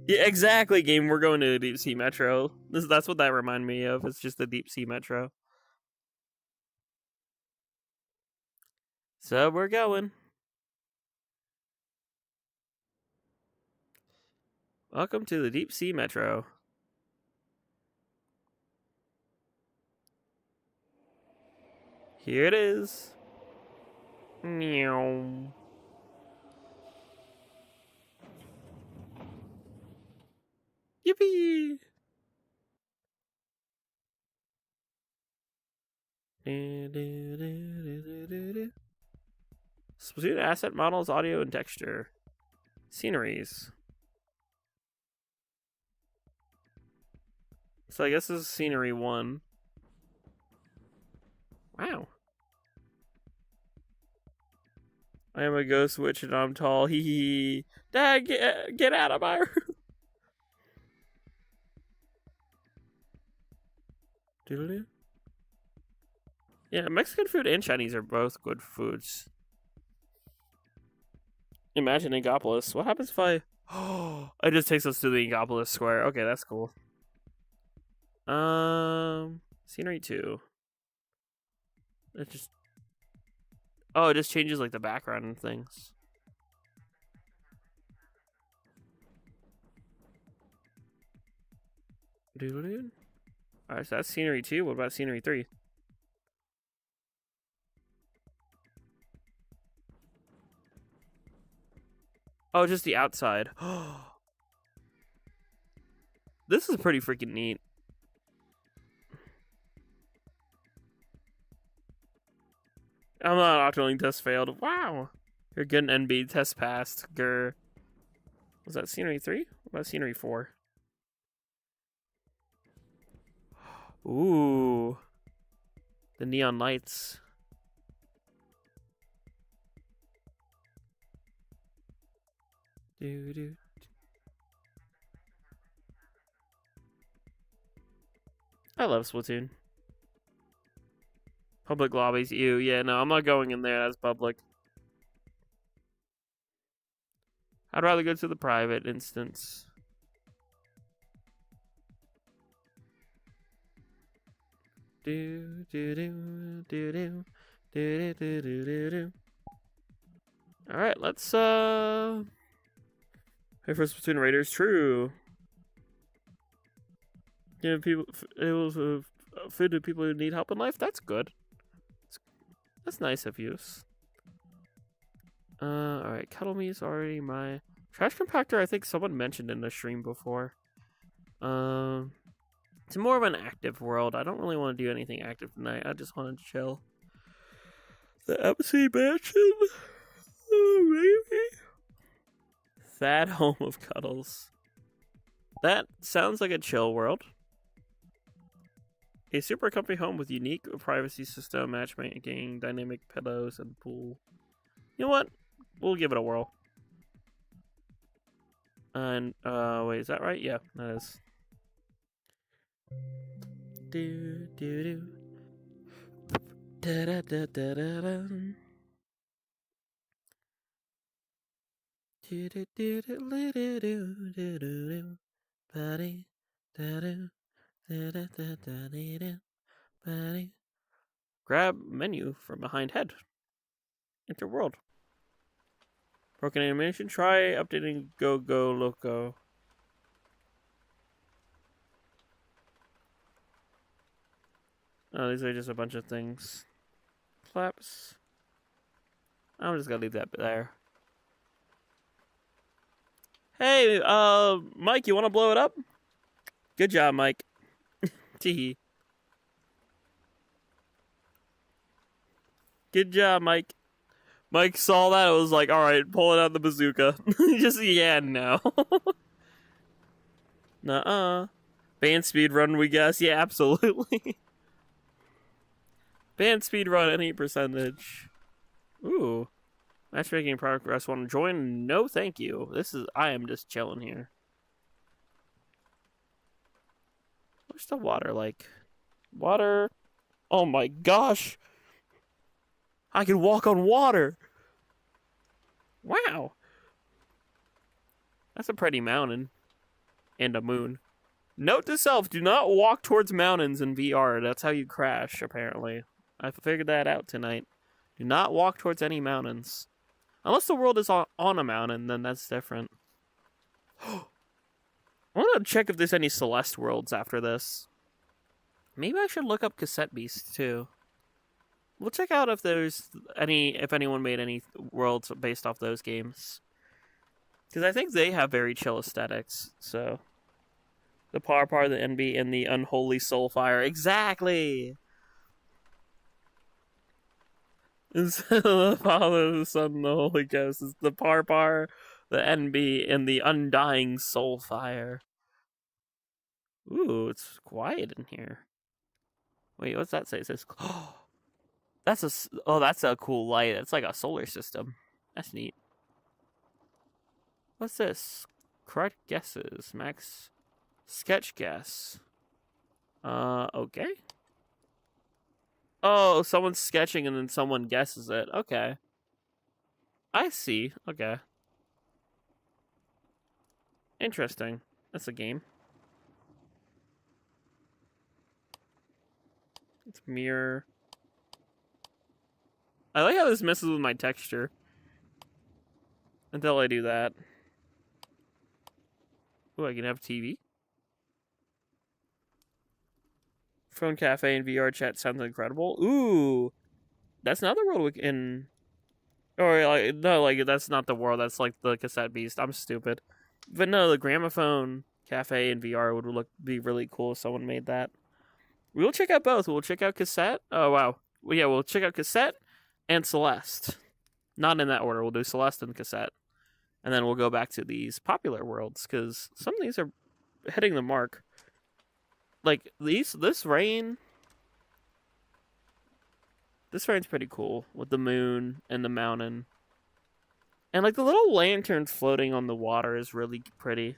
A: Yeah, exactly, game. We're going to the Deep Sea Metro. That's what that reminded me of. It's just the Deep Sea Metro. So we're going. Welcome to the Deep Sea Metro. Here it is. Meow. Yippee! Splatoon asset models, audio, and texture. Sceneries. So I guess this is scenery 1. Wow. I am a ghost witch and I'm tall. Hee hee. Dad, get out of my room. Doodle-doo. Yeah, Mexican food and Chinese are both good foods. Imagine Ingopolis. What happens if I... Oh, it just takes us to the Ingopolis Square. Okay, that's cool. Scenery 2. It just... Oh, it just changes, like, the background and things. Doodle-doo. Alright, so that's scenery 2. What about scenery 3? Oh, just the outside. This is pretty freaking neat. I'm not octoling test failed. Wow. You're good an NB test passed. Grr. Was that scenery 3? What about scenery 4? Ooh. The neon lights. Doo-doo. I love Splatoon. Public lobbies, ew. Yeah, no, I'm not going in there. That's public. I'd rather go to the private instance. Do do do do do do do do do do. All right, let's pay for Splatoon Raiders. True. Give people food to people who need help in life. That's good. That's nice of you. All right, Cuddle Me is already my trash compactor. I think someone mentioned in the stream before. It's more of an active world. I don't really want to do anything active tonight. I just want to chill. The Embassy Mansion? Maybe? Sad Home of Cuddles. That sounds like a chill world. A super comfy home with unique privacy system, matchmaking, dynamic pillows, and pool. You know what? We'll give it a whirl. And, wait, is that right? Yeah, that is. Do, do, do. Da, da, da, da, da, da. Do, do, do, do, do, do, do, do, do. Buddy, da, do. Grab menu from behind head. Enter world. Broken animation. Try updating Go Go Loco. Oh, these are just a bunch of things. Claps. I'm just gonna leave that there. Hey, Mike, you want to blow it up? Good job, Mike. Teehee. Good job, Mike. Mike saw that. It was like, all right, pull it out the bazooka. Just yeah, no. Nuh-uh. Band speed run, we guess. Yeah, absolutely. Band speed run, any percentage. Ooh. Matchmaking progress. Want to join? No, thank you. I am just chilling here. What's the water like? Water. Oh my gosh. I can walk on water. Wow. That's a pretty mountain. And a moon. Note to self, do not walk towards mountains in VR. That's how you crash, apparently. I figured that out tonight. Do not walk towards any mountains. Unless the world is on a mountain, then that's different. I want to check if there's any Celeste worlds after this. Maybe I should look up Cassette Beast, too. We'll check out if anyone made any worlds based off those games. Because I think they have very chill aesthetics, so... The Par, the NB, and the Unholy Soulfire. Exactly! Instead of the Father, the Son, and the Holy Ghost, it's the Par, the NB, and the Undying Soulfire. Ooh, it's quiet in here. Wait, what's that say? It says... that's a cool light. It's like a solar system. That's neat. What's this? Correct guesses. Max sketch guess. Okay. Oh, someone's sketching and then someone guesses it. Okay. I see. Okay. Interesting. That's a game. It's mirror. I like how this messes with my texture. Until I do that. Ooh, I can have TV. Phone cafe and VR chat sounds incredible. Ooh. That's not the world we can... Or, like, no, like, that's not the world. That's, like, the Cassette Beast. I'm stupid. But no, the gramophone cafe and VR would be really cool if someone made that. We'll check out both. We'll check out Cassette. Oh, wow. Well, yeah, we'll check out Cassette and Celeste. Not in that order. We'll do Celeste and Cassette. And then we'll go back to these popular worlds, because some of these are hitting the mark. Like, this rain... This rain's pretty cool, with the moon and the mountain. And, like, the little lanterns floating on the water is really pretty.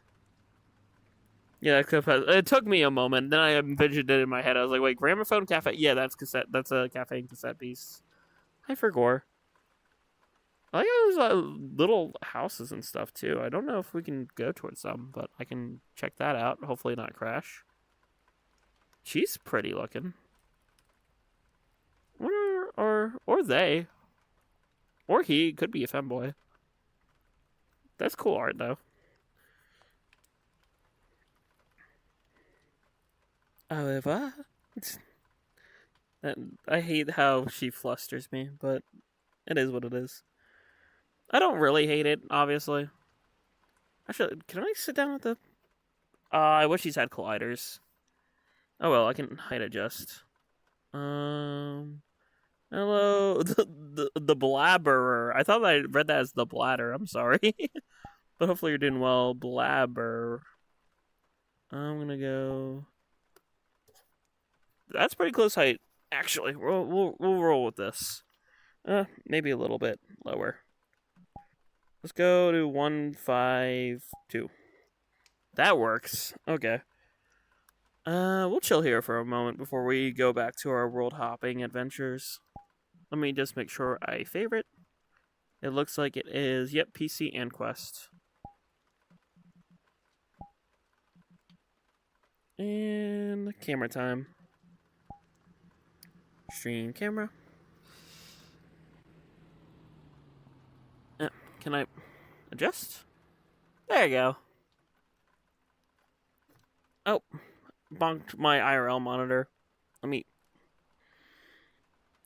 A: Yeah, it took me a moment. Then I envisioned it in my head. I was like, wait, gramophone cafe? Yeah, that's Cassette. That's a cafe and Cassette Beast. Hi, Fergor. I like those little houses and stuff, too. I don't know if we can go towards them, but I can check that out. Hopefully not crash. She's pretty looking. Or they. Or he. Could be a femboy. That's cool art, though. However... I hate how she flusters me, but it is what it is. I don't really hate it, obviously. Actually, can I sit down with the... I wish he's had colliders. Oh well, I can height adjust. Hello, the blabberer. I thought I read that as the bladder. I'm sorry, but hopefully you're doing well, blabber. I'm gonna go. That's pretty close height, actually. We'll roll with this. Maybe a little bit lower. Let's go to 152. That works. Okay. We'll chill here for a moment before we go back to our world hopping adventures. Let me just make sure I favorite. It looks like it is, yep, PC and Quest. And camera time. Stream camera. Can I adjust? There you go. Oh, bonked my IRL monitor. Let me.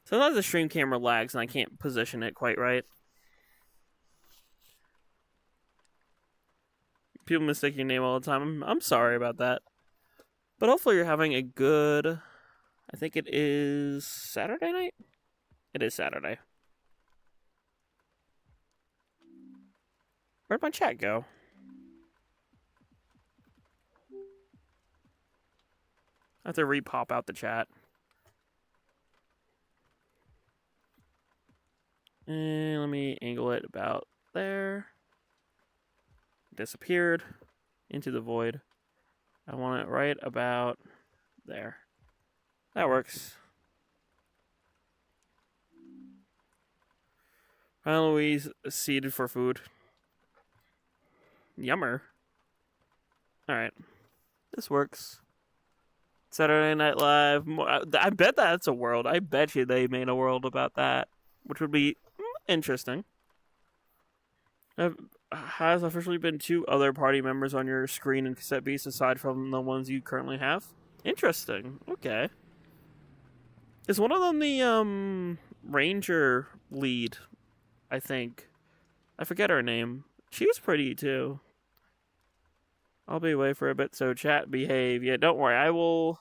A: Sometimes the stream camera lags and I can't position it quite right. People mistake your name all the time. I'm sorry about that. But hopefully you're having a good. I think it is Saturday night? It is Saturday. Where'd my chat go? I have to re-pop out the chat. And let me angle it about there. Disappeared into the void. I want it right about there. That works. Hi, Louise, seated for food. Yummer. Alright. This works. Saturday Night Live. I bet that's a world. I bet you they made a world about that, which would be interesting. Has officially been 2 other party members on your screen and cassette beast aside from the ones you currently have. Interesting. Okay. Is one of them the ranger lead? I think. I forget her name. She was pretty too. I'll be away for a bit, so chat behave. Yeah, don't worry. I will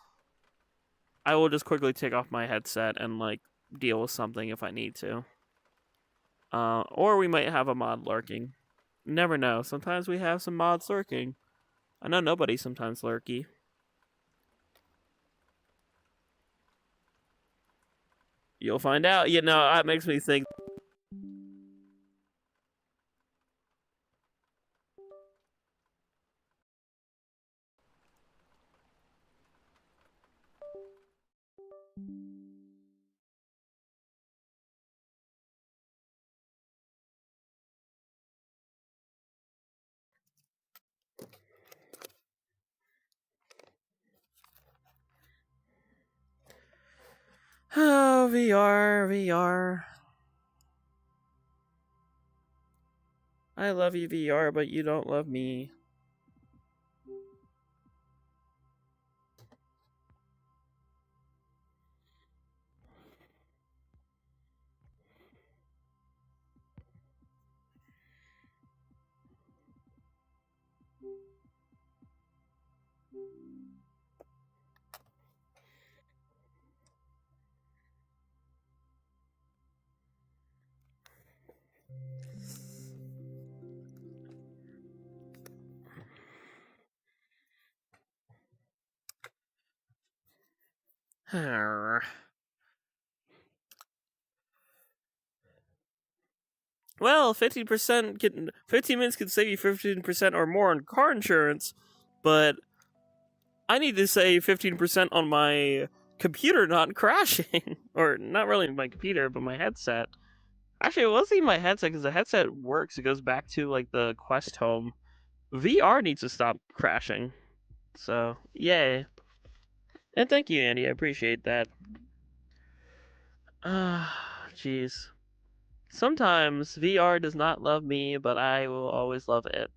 A: just quickly take off my headset and like deal with something if I need to. Or we might have a mod lurking. Never know. Sometimes we have some mods lurking. I know nobody's sometimes lurky. You'll find out. You know, that makes me think. Oh, VR, VR. I love you, VR, but you don't love me. Well, 15 minutes can save you 15% or more on car insurance, but I need to save 15% on my computer not crashing. Or not really my computer, but my headset. Actually, it wasn't even my headset, because the headset works. It goes back to like the Quest Home. VR needs to stop crashing. So, yay. And thank you, Andy. I appreciate that. Jeez. Sometimes VR does not love me, but I will always love it.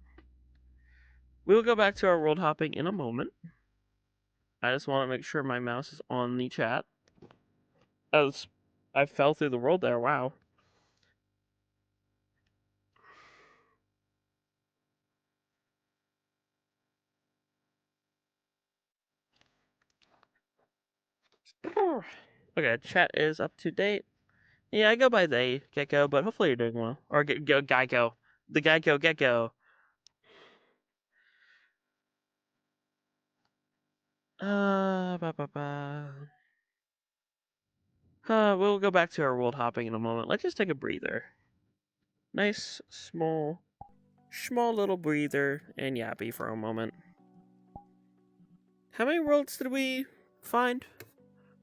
A: We will go back to our world hopping in a moment. I just want to make sure my mouse is on the chat. As I fell through the world there, wow. Okay, chat is up to date. Yeah, I go by they, Gecko, but hopefully you're doing well. Or Geico. The Geico Gecko. Ba ba ba. We'll go back to our world hopping in a moment. Let's just take a breather. Nice, small little breather and yappy for a moment. How many worlds did we find?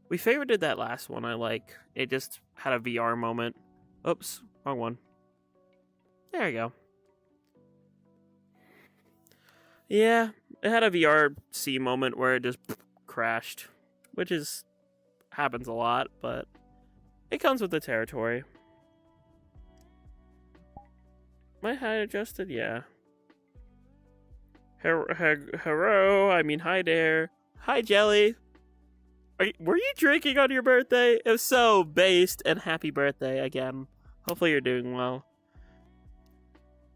A: We favorited that last one, I like. It just had a VR moment. Oops, wrong one. There you go. Yeah, it had a VRC moment where it just crashed, which happens a lot, but it comes with the territory. My height adjusted? Yeah. Hello, I mean hi there. Hi Jelly. Were you drinking on your birthday? If so, based and happy birthday again. Hopefully you're doing well.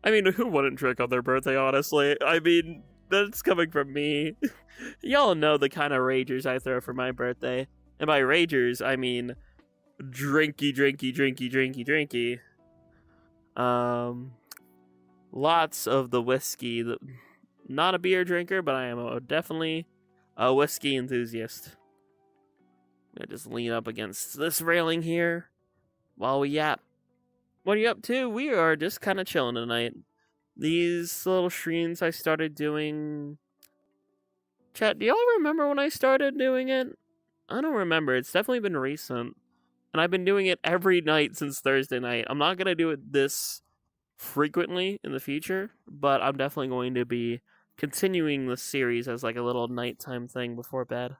A: I mean, who wouldn't drink on their birthday, honestly? I mean, that's coming from me. Y'all know the kind of ragers I throw for my birthday. And by ragers, I mean drinky. Lots of the whiskey. Not a beer drinker, but I am definitely a whiskey enthusiast. I just lean up against this railing here while we yap. What are you up to? We are just kind of chilling tonight. These little streams I started doing. Chat, do y'all remember when I started doing it? I don't remember. It's definitely been recent. And I've been doing it every night since Thursday night. I'm not going to do it this frequently in the future, but I'm definitely going to be continuing the series as like a little nighttime thing before bed.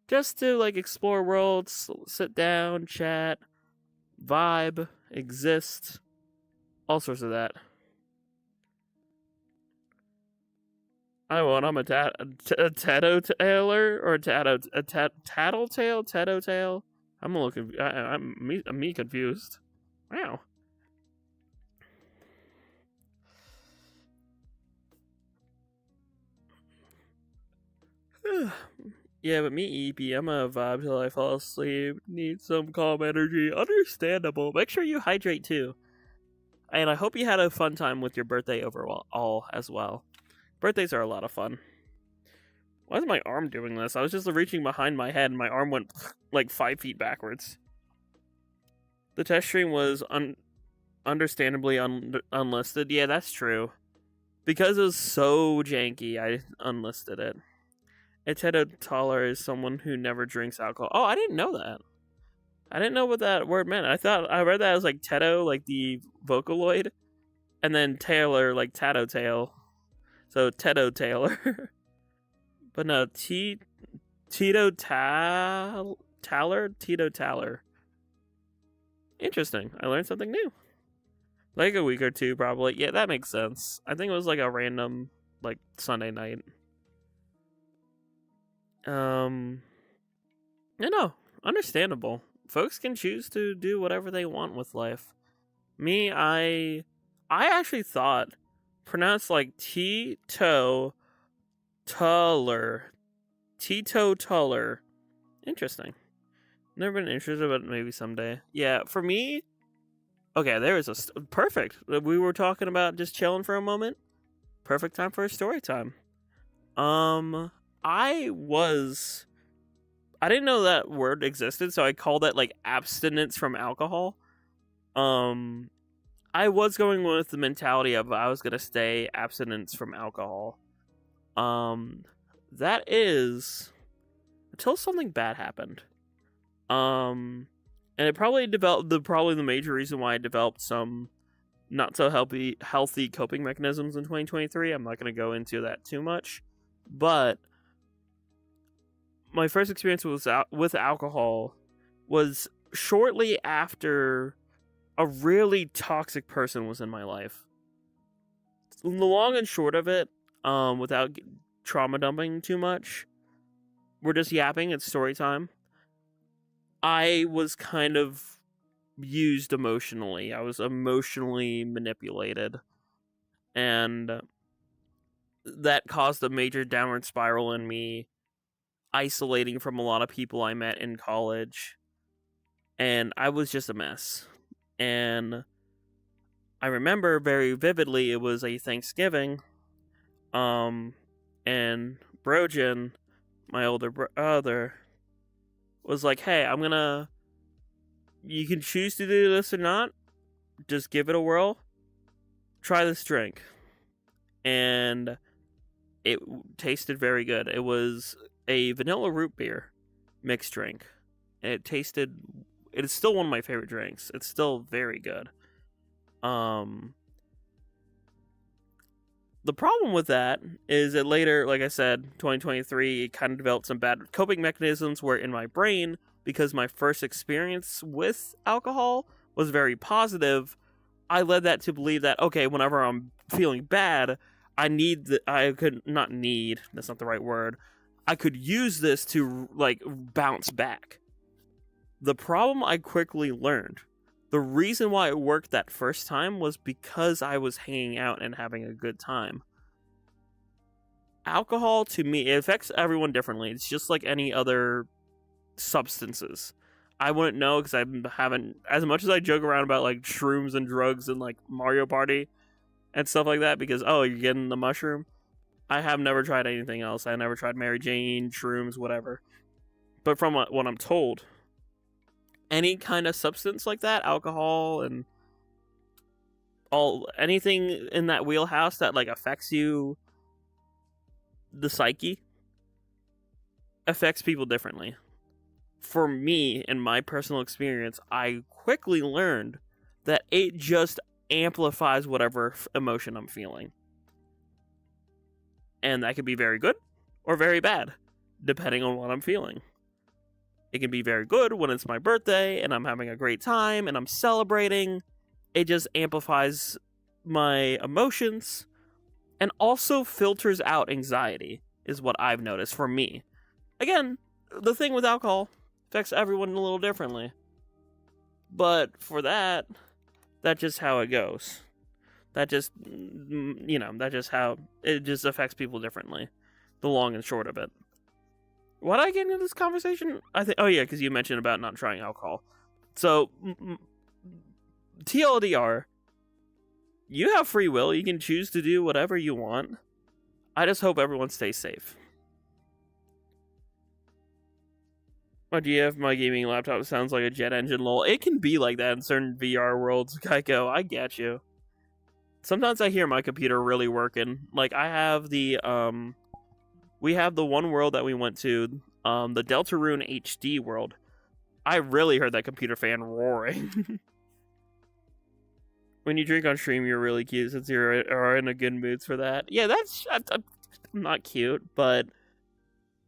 A: Just to like explore worlds, sit down, chat, vibe, exist, all sorts of that. I won't. I'm a tattletailer or tattletale. I'm a little I'm me confused. Wow. Yeah, but me, EP, I'm a vibe till I fall asleep. Need some calm energy. Understandable. Make sure you hydrate too. And I hope you had a fun time with your birthday overall as well. Birthdays are a lot of fun. Why is my arm doing this? I was just reaching behind my head and my arm went like 5 feet backwards. The test stream was understandably unlisted. Yeah, that's true. Because it was so janky, I unlisted it. A teetotaler is someone who never drinks alcohol. Oh, I didn't know that. I didn't know what that word meant. I read that as like Teto, like the Vocaloid, and then Taylor, like tattletale. So teetotaler. But no, teetotaler. Interesting. I learned something new. Like a week or two, probably. Yeah, that makes sense. I think it was like a random, like, Sunday night. No, understandable. Folks can choose to do whatever they want with life. Me, I actually thought pronounced like teetotaler. Interesting. Never been interested, but maybe someday. Yeah, for me, okay, there is perfect. We were talking about just chilling for a moment. Perfect time for a story time. I didn't know that word existed, so I called it like abstinence from alcohol. I was going with the mentality of I was gonna stay abstinence from alcohol. That is until something bad happened. And it probably developed the major reason why I developed some not so healthy coping mechanisms in 2023. I'm not gonna go into that too much, but my first experience with alcohol was shortly after a really toxic person was in my life. The long and short of it, without trauma dumping too much, we're just yapping. It's story time. I was kind of used emotionally. I was emotionally manipulated. And that caused a major downward spiral in me isolating from a lot of people I met in college, and I was just a mess. And I remember very vividly it was a Thanksgiving, and Brojan, my older brother, was like, "Hey, you can choose to do this or not. Just give it a whirl. Try this drink." And it tasted very good. It was a vanilla root beer mixed drink. It is still one of my favorite drinks. It's still very good. The problem with that is that later, like I said, 2023, it kind of developed some bad coping mechanisms where in my brain, because my first experience with alcohol was very positive, I led that to believe that, okay, whenever I'm feeling bad, I could not need, that's not the right word, I could use this to, like, bounce back. The problem I quickly learned, the reason why it worked that first time was because I was hanging out and having a good time. Alcohol, to me, it affects everyone differently. It's just like any other substances. I wouldn't know because I haven't, as much as I joke around about like shrooms and drugs and like Mario Party and stuff like that, because you're getting the mushroom. I have never tried anything else. I never tried Mary Jane, shrooms, whatever. But from what I'm told, any kind of substance like that, alcohol and anything in that wheelhouse that like affects you, the psyche, affects people differently. For me, in my personal experience, I quickly learned that it just amplifies whatever emotion I'm feeling. And that could be very good or very bad, depending on what I'm feeling. It can be very good when it's my birthday and I'm having a great time and I'm celebrating. It just amplifies my emotions and also filters out anxiety, is what I've noticed for me. Again, the thing with alcohol affects everyone a little differently. But for that's just how it goes. That's just how it just affects people differently. The long and short of it. Why did I get into this conversation? Because you mentioned about not trying alcohol. So, TLDR, you have free will. You can choose to do whatever you want. I just hope everyone stays safe. Oh, do you have my gaming laptop? Sounds like a jet engine, lol. It can be like that in certain VR worlds, Geico. I get you. Sometimes I hear my computer really working. Like, I have we have the one world that we went to, the Deltarune HD world. I really heard that computer fan roaring. When you drink on stream, you're really cute since you are in a good mood for that. Yeah, I'm not cute, but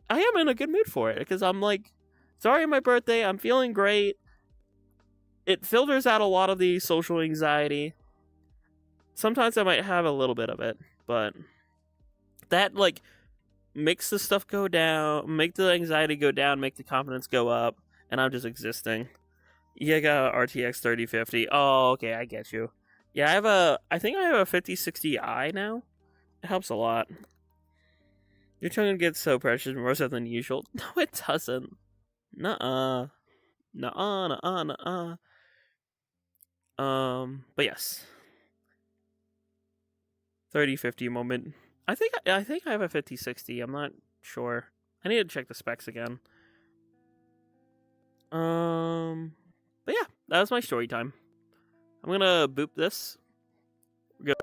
A: I am in a good mood for it because I'm like, sorry, my birthday, I'm feeling great. It filters out a lot of the social anxiety. Sometimes I might have a little bit of it, but that, like, makes the stuff go down, make the anxiety go down, make the confidence go up, and I'm just existing. Yeah, I got RTX 3050. Oh, okay, I get you. Yeah, I think I have a 5060i now. It helps a lot. Your tongue gets so precious more so than usual. No, it doesn't. Nuh-uh. Nuh-uh, nuh-uh, nuh-uh. But yes. 3050 moment. I think I have a 5060. I'm not sure. I need to check the specs again. But yeah, that was my story time. I'm gonna boop this. Go.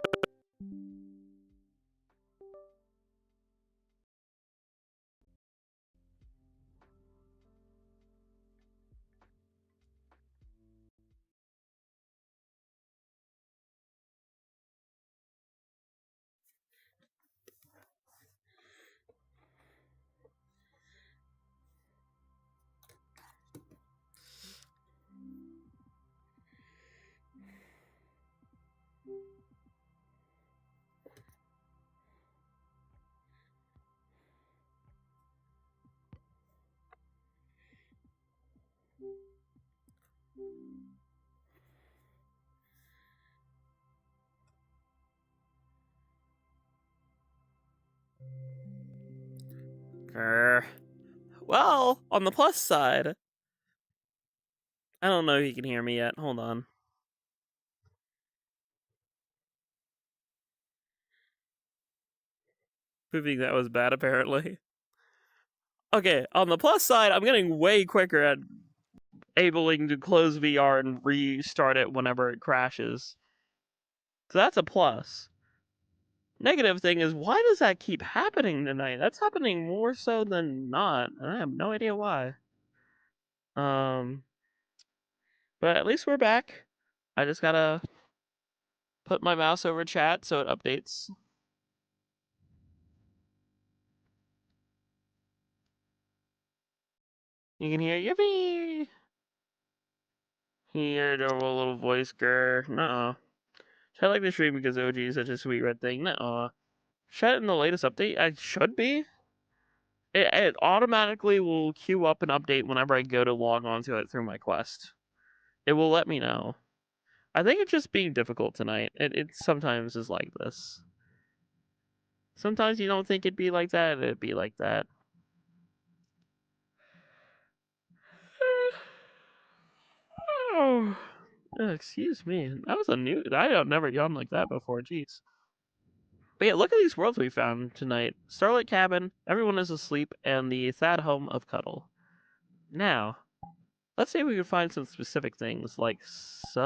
A: Grrr. Well, on the plus side, I don't know if you can hear me yet. Hold on. Proving that was bad, apparently. Okay, on the plus side, I'm getting way quicker at able to close VR and restart it whenever it crashes. So that's a plus. Negative thing is, why does that keep happening tonight? That's happening more so than not, and I have no idea why. But at least we're back. I just gotta put my mouse over chat so it updates. You can hear yippee! Hear the little voice grrr. Nuh-uh. I like the stream because OG is such a sweet red thing. Nuh-uh. Should in the latest update? I should be. It automatically will queue up an update whenever I go to log onto it through my Quest. It will let me know. I think it's just being difficult tonight. It sometimes is like this. Sometimes you don't think it'd be like that, it'd be like that. Oh, excuse me. That was a new. I have never yawned like that before. Jeez. But yeah, look at these worlds we found tonight. Starlight Cabin, everyone is asleep, and the sad home of Cuddle. Now, let's see if we can find some specific things like Celeste.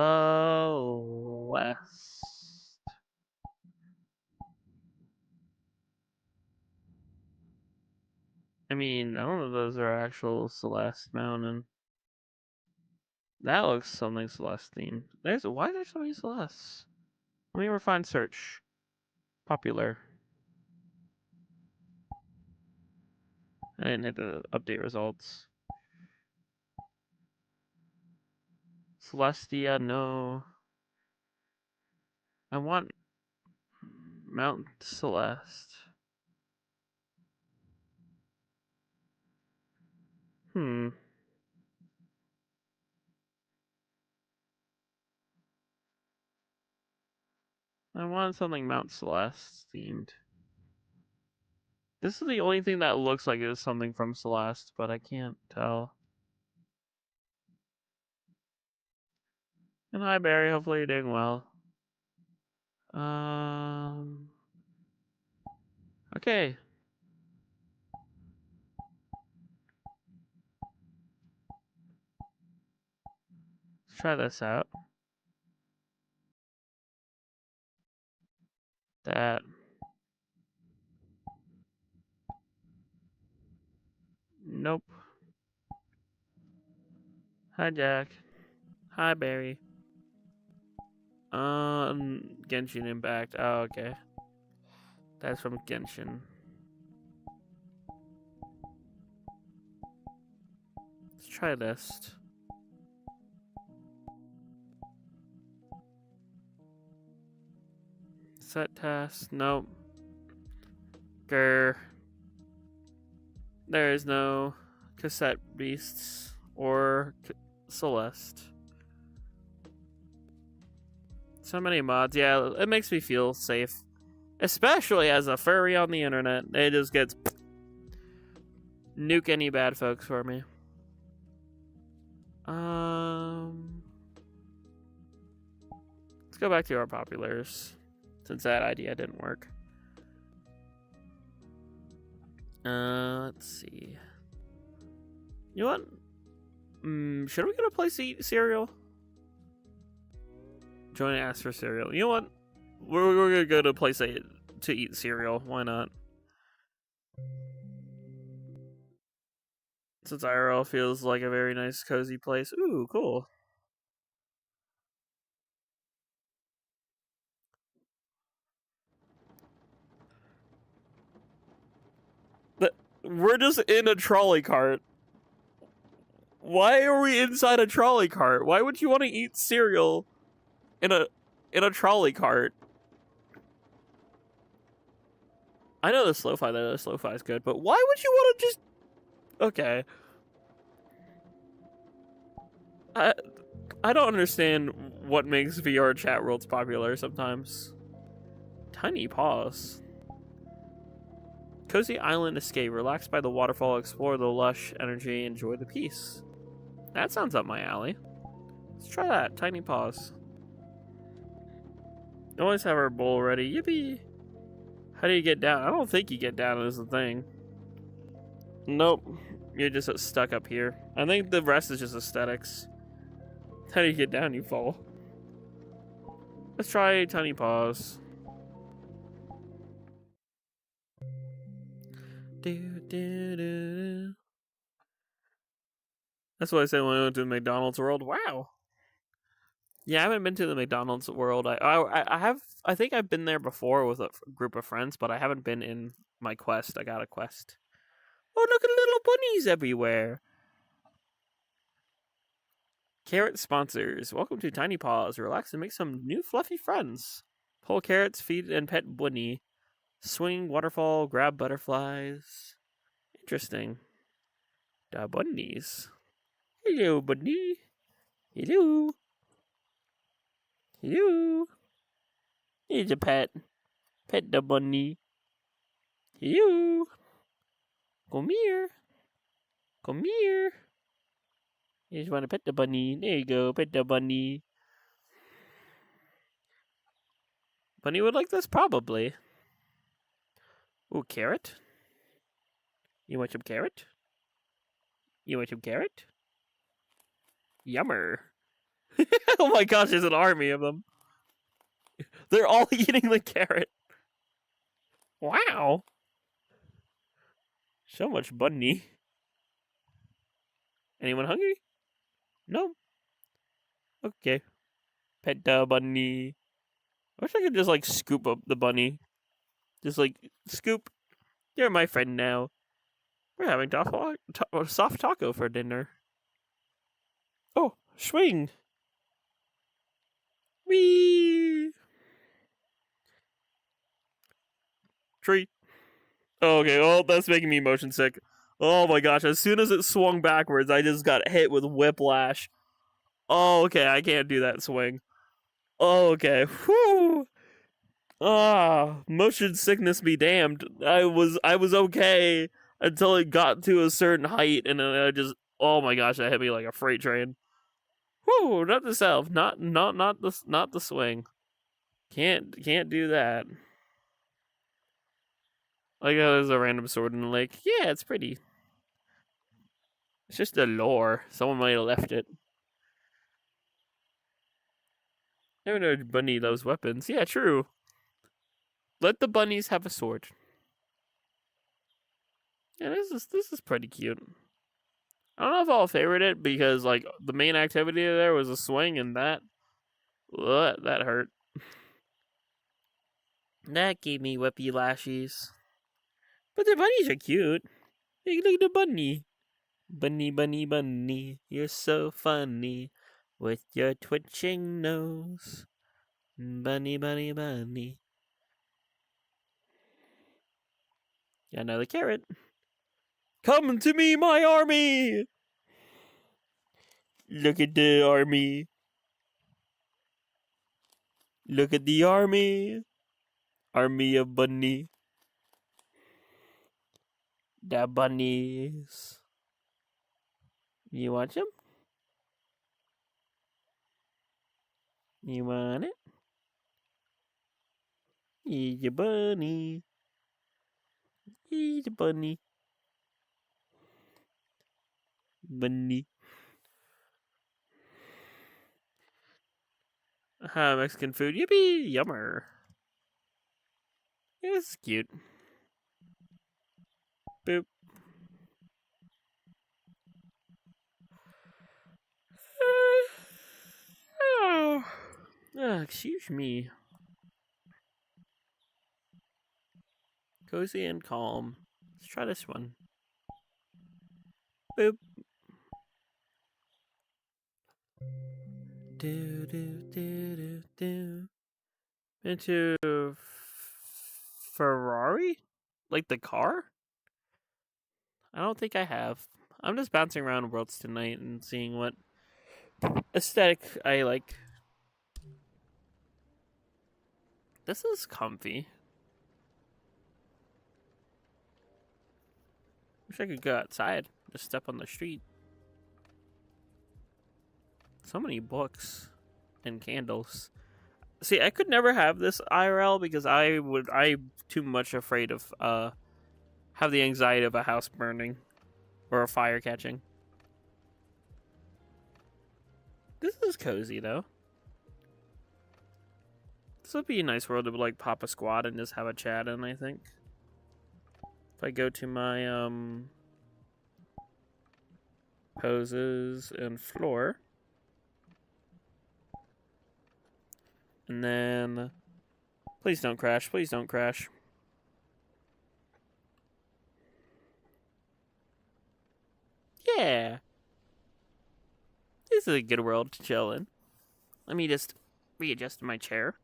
A: I mean, I don't know if those are actual Celeste Mountain. That looks something Celeste themed. Why are there so many Celestes? Let me refine search. Popular. I didn't hit the update results. Celestia, no. I want Mount Celeste. I want something Mount Celeste themed. This is the only thing that looks like it's something from Celeste, but I can't tell. And hi Barry, hopefully you're doing well. Okay. Let's try this out. That. Nope. Hi Jack. Hi Barry. Genshin Impact. Oh, okay. That's from Genshin. Let's try this. Set task. Nope. Grrr. There is no cassette beasts or Celeste. So many mods. Yeah, it makes me feel safe. Especially as a furry on the internet. It just gets nuke any bad folks for me. Let's go back to our populars. Since that idea didn't work. Let's see. You know what? Should we go to place to eat cereal? Join and ask for cereal. You know what? We're gonna go to a place to eat cereal. Why not? Since IRL feels like a very nice, cozy place. Ooh, cool. We're just in a trolley cart. Why are we inside a trolley cart? Why would you want to eat cereal in a trolley cart? I know the slow-fi, the slow-fi is good, but why would you want to just... Okay. I don't understand what makes VR chat worlds popular sometimes. Tiny paws. Cozy island escape. Relax by the waterfall. Explore the lush energy. Enjoy the peace. That sounds up my alley. Let's try that. Tiny paws. Always have our bowl ready. Yippee! How do you get down? I don't think you get down is the thing. Nope. You're just stuck up here. I think the rest is just aesthetics. How do you get down? You fall. Let's try tiny paws. That's what I said when I went to the McDonald's world. Wow. Yeah, I haven't been to the McDonald's world. I think I've been there before with a group of friends, but I haven't been in my quest. I got a quest. Oh, look at little bunnies everywhere. Carrot sponsors. Welcome to Tiny Paws. Relax and make some new fluffy friends. Pull carrots, feed and pet bunny. Swing, waterfall, grab butterflies. Interesting. Da bunnies. Hello, bunny. Hello. Hello. Here's a pet. Pet the bunny. Hello. Come here. Come here. You just want to pet the bunny. There you go. Pet the bunny. Bunny would like this? Probably. Ooh, carrot? You want some carrot? You want some carrot? Yummer. Oh my gosh, there's an army of them. They're all eating the carrot. Wow. So much bunny. Anyone hungry? No. Okay. Pet the bunny. I wish I could just like scoop up the bunny. Just like scoop. You're my friend now. We're having soft taco for dinner. Oh, swing. Whee! Tree. Oh, okay, well, that's making me motion sick. Oh my gosh, as soon as it swung backwards, I just got hit with whiplash. Oh, okay, I can't do that swing. Oh, okay. Whew. Ah, motion sickness be damned. I was okay until it got to a certain height, and then I just, oh my gosh, that hit me like a freight train. Whoo, not the self, not the swing. Can't do that. Like, there's a random sword in the lake. Yeah, it's pretty. It's just a lore. Someone might have left it. Never know bunny loves weapons. Yeah, true. Let the bunnies have a sword. Yeah, this is pretty cute. I don't know if I'll favorite it because like the main activity there was a swing and that hurt. That gave me whippy lashies. But the bunnies are cute. Hey, look at the bunny. Bunny, bunny, bunny, you're so funny with your twitching nose. Bunny, bunny, bunny. Got another carrot. Come to me, my army! Look at the army. Look at the army. Army of bunny. The bunnies. You want them? You want it? He's a bunny. He's a bunny. Bunny. Mexican food. Yippee! Yummer. Yeah, this is cute. Boop. Excuse me. Cozy and calm. Let's try this one. Boop. Do do do do do. Into Ferrari? Like the car? I don't think I have. I'm just bouncing around worlds tonight and seeing what aesthetic I like. This is comfy. Wish I could go outside. Just step on the street. So many books and candles. See, I could never have this IRL because I'm too much afraid of have the anxiety of a house burning or a fire catching. This is cozy though. This would be a nice world to like pop a squad and just have a chat in, I think. If I go to my poses and floor. And then please don't crash, please don't crash. Yeah. This is a good world to chill in. Let me just readjust my chair.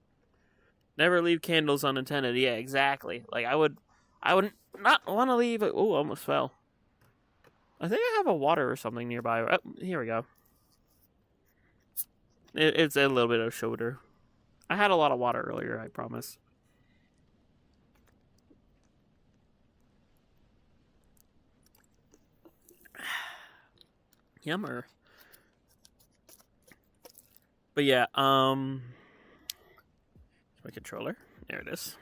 A: Never leave candles unattended. Yeah, exactly. Like I would not want to leave. Oh, almost fell. I think I have a water or something nearby. Oh, here we go. It's a little bit of shoulder. I had a lot of water earlier, I promise. Yummer. But yeah, my controller. There it is.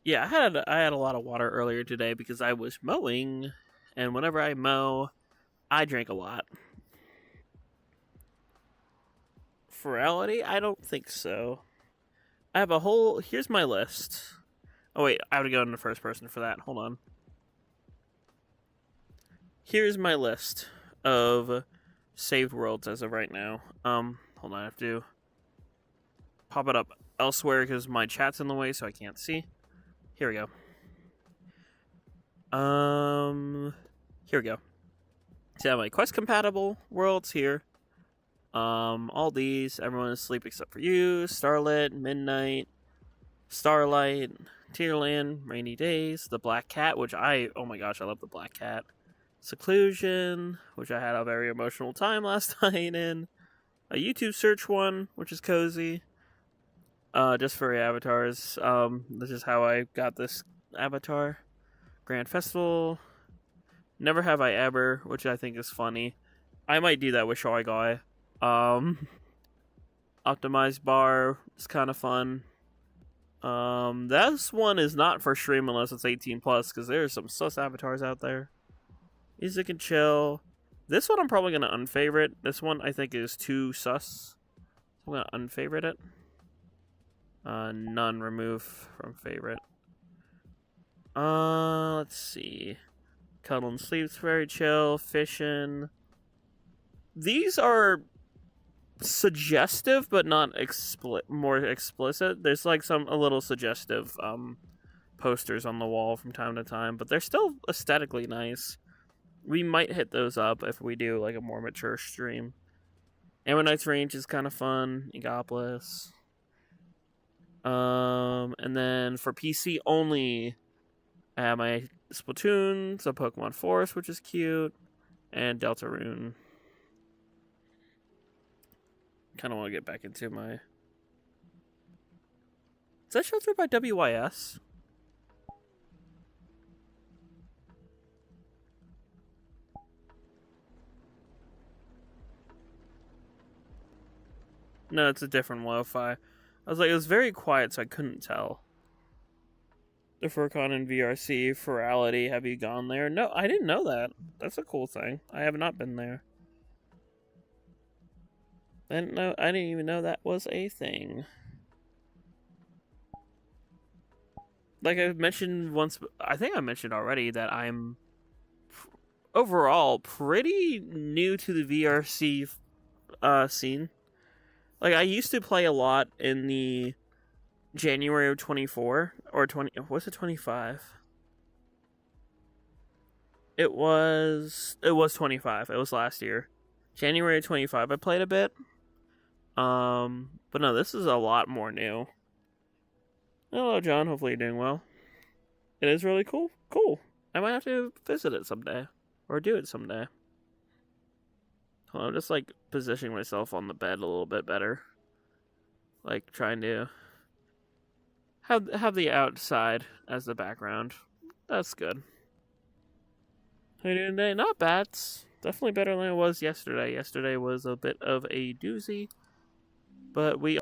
A: Yeah, I had a lot of water earlier today because I was mowing, and whenever I mow, I drink a lot. Ferality? I don't think so. I have a whole... Here's my list. Oh wait, I have to go into first person for that. Hold on. Here's my list of saved worlds as of right now. Hold on, I have to pop it up elsewhere because my chat's in the way, so I can't see. Here we go. Here we go. So I have my quest compatible worlds here. All these, everyone is asleep except for you. Starlit, Midnight, Starlight, Tierland, Rainy Days, the Black Cat, which oh my gosh, I love the Black Cat. Seclusion, which I had a very emotional time last night in. A YouTube search one, which is cozy. Just for avatars. This is how I got this avatar. Grand Festival. Never Have I Ever, which I think is funny. I might do that with Shy Guy. Optimized Bar is kind of fun. This one is not for stream unless it's 18 plus, because there's some sus avatars out there. Music and chill. This one I'm probably gonna unfavorite. This one I think is too sus. I'm gonna unfavorite it. None remove from favorite. Let's see. Cuddle and Sleep's very chill. Fishing. These are suggestive, but not more explicit. There's like a little suggestive posters on the wall from time to time, but they're still aesthetically nice. We might hit those up if we do like a more mature stream. Ammonite's Range is kind of fun. Egopolis. And then for PC only, I have my Splatoons, a Pokemon Forest, which is cute, and Deltarune. Kind of want to get back into my... Is that sheltered by WYS? No, it's a different lo-fi. I was like, it was very quiet, so I couldn't tell. The Furcon and VRC, Ferality, have you gone there? No, I didn't know that. That's a cool thing. I have not been there. I didn't even know that was a thing. Like I mentioned once, I think I mentioned already that I'm overall pretty new to the VRC scene. Like I used to play a lot in the January of 24 or 20. Was it 25? It was 25. It was last year. January 25 I played a bit. But no, this is a lot more new. Hello, John. Hopefully you're doing well. It is really cool. Cool. I might have to visit it someday. Or do it someday. I'm just, like, positioning myself on the bed a little bit better. Like, trying to have the outside as the background. That's good. How you doing today? Not bad. It's definitely better than it was yesterday. Yesterday was a bit of a doozy, but we.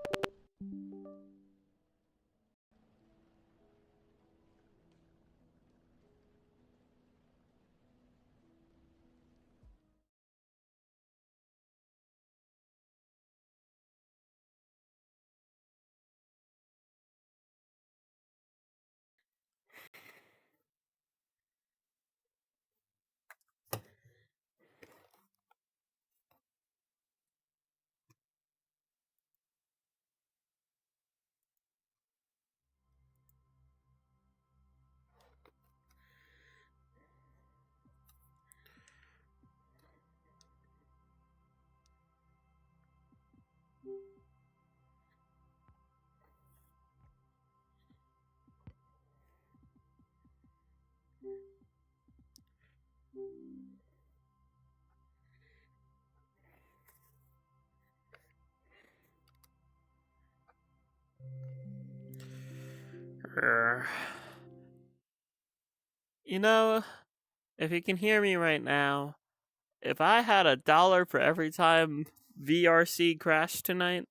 A: You know, if you can hear me right now, if I had $1 for every time VRC crashed tonight.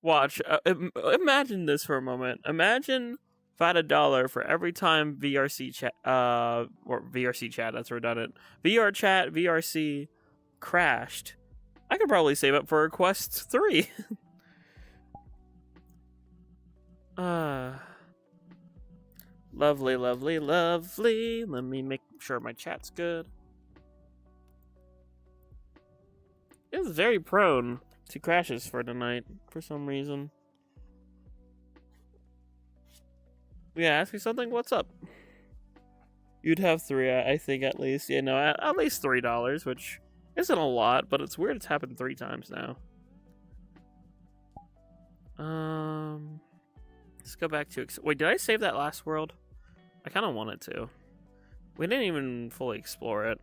A: Watch. Imagine this for a moment. Imagine if I had $1 for every time VRC chat, or VRC chat. That's redundant. VR chat, VRC crashed. I could probably save up for Quest 3. Lovely, lovely, lovely. Let me make sure my chat's good. It's very prone to crashes for tonight, for some reason. Yeah, ask me something? What's up? You'd have 3, I think, at least. You know, at least $3, which isn't a lot, but it's weird it's happened 3 times now. Let's go back to... Wait, did I save that last world? I kind of wanted to. We didn't even fully explore it.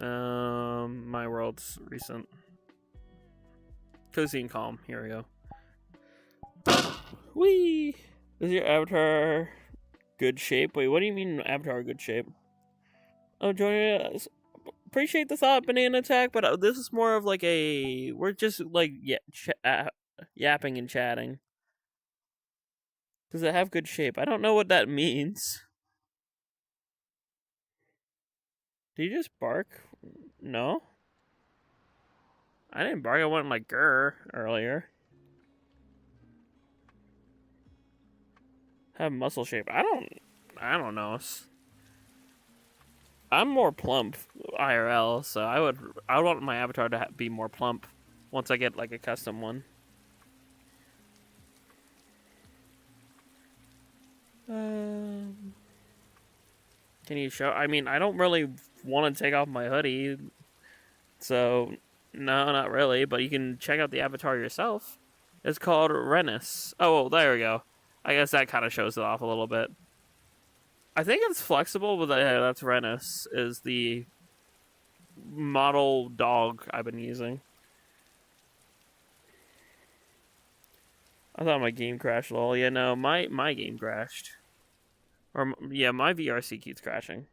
A: My world's recent. Cozy and calm. Here we go. Whee! Is your avatar good shape? Wait, what do you mean avatar good shape? Oh, joining us. Appreciate the thought, Banana Attack, but this is more of like a... We're just like yapping and chatting. Does it have good shape? I don't know what that means. Did you just bark? No? I didn't bark. I went like grrr earlier. Have muscle shape. I don't know. I'm more plump IRL, so I would want my avatar to be more plump once I get like a custom one. Can you show? I mean, I don't really want to take off my hoodie, so no, not really. But you can check out the avatar yourself. It's called Renus. Oh, well, there we go. I guess that kind of shows it off a little bit. I think it's flexible, but yeah, that's Renus, is the model dog I've been using. I thought my game crashed, lol. Yeah, no, my game crashed. Or, yeah, my VRC keeps crashing.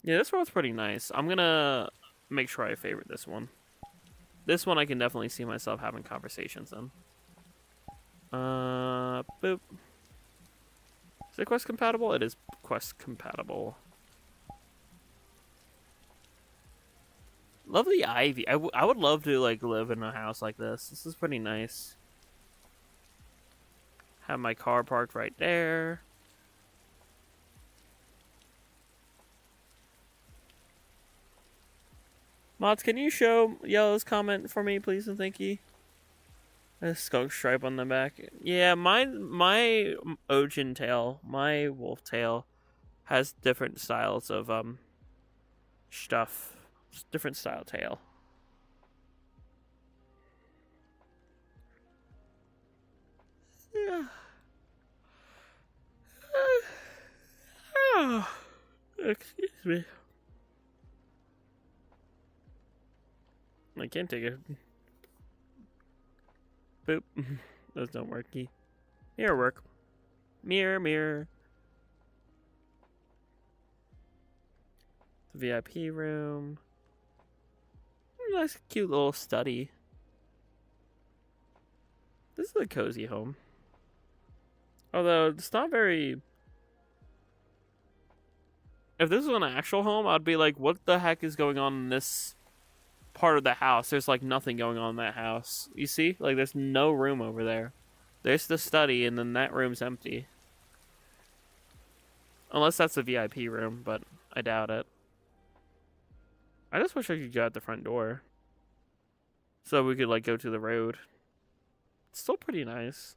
A: Yeah, this world's pretty nice. I'm gonna make sure I favorite this one. This one I can definitely see myself having conversations in. Boop. Is it Quest compatible? It is Quest compatible. Lovely ivy. I would love to like live in a house like this. This is pretty nice. Have my car parked right there. Mods, can you show Yellow's comment for me, please, and thank you? A skunk stripe on the back. Yeah, my Ojin tail, my wolf tail, has different styles of stuff. Different style tail. Yeah. Excuse me. I can't take it. Boop. Those don't work. Mirror work. Mirror, mirror. The VIP room. Nice, cute little study. This is a cozy home. Although, it's not very... If this was an actual home, I'd be like, what the heck is going on in this part of the house? There's, like, nothing going on in that house. You see? Like, there's no room over there. There's the study, and then that room's empty. Unless that's the VIP room, but I doubt it. I just wish I could go out the front door. So we could, like, go to the road. It's still pretty nice.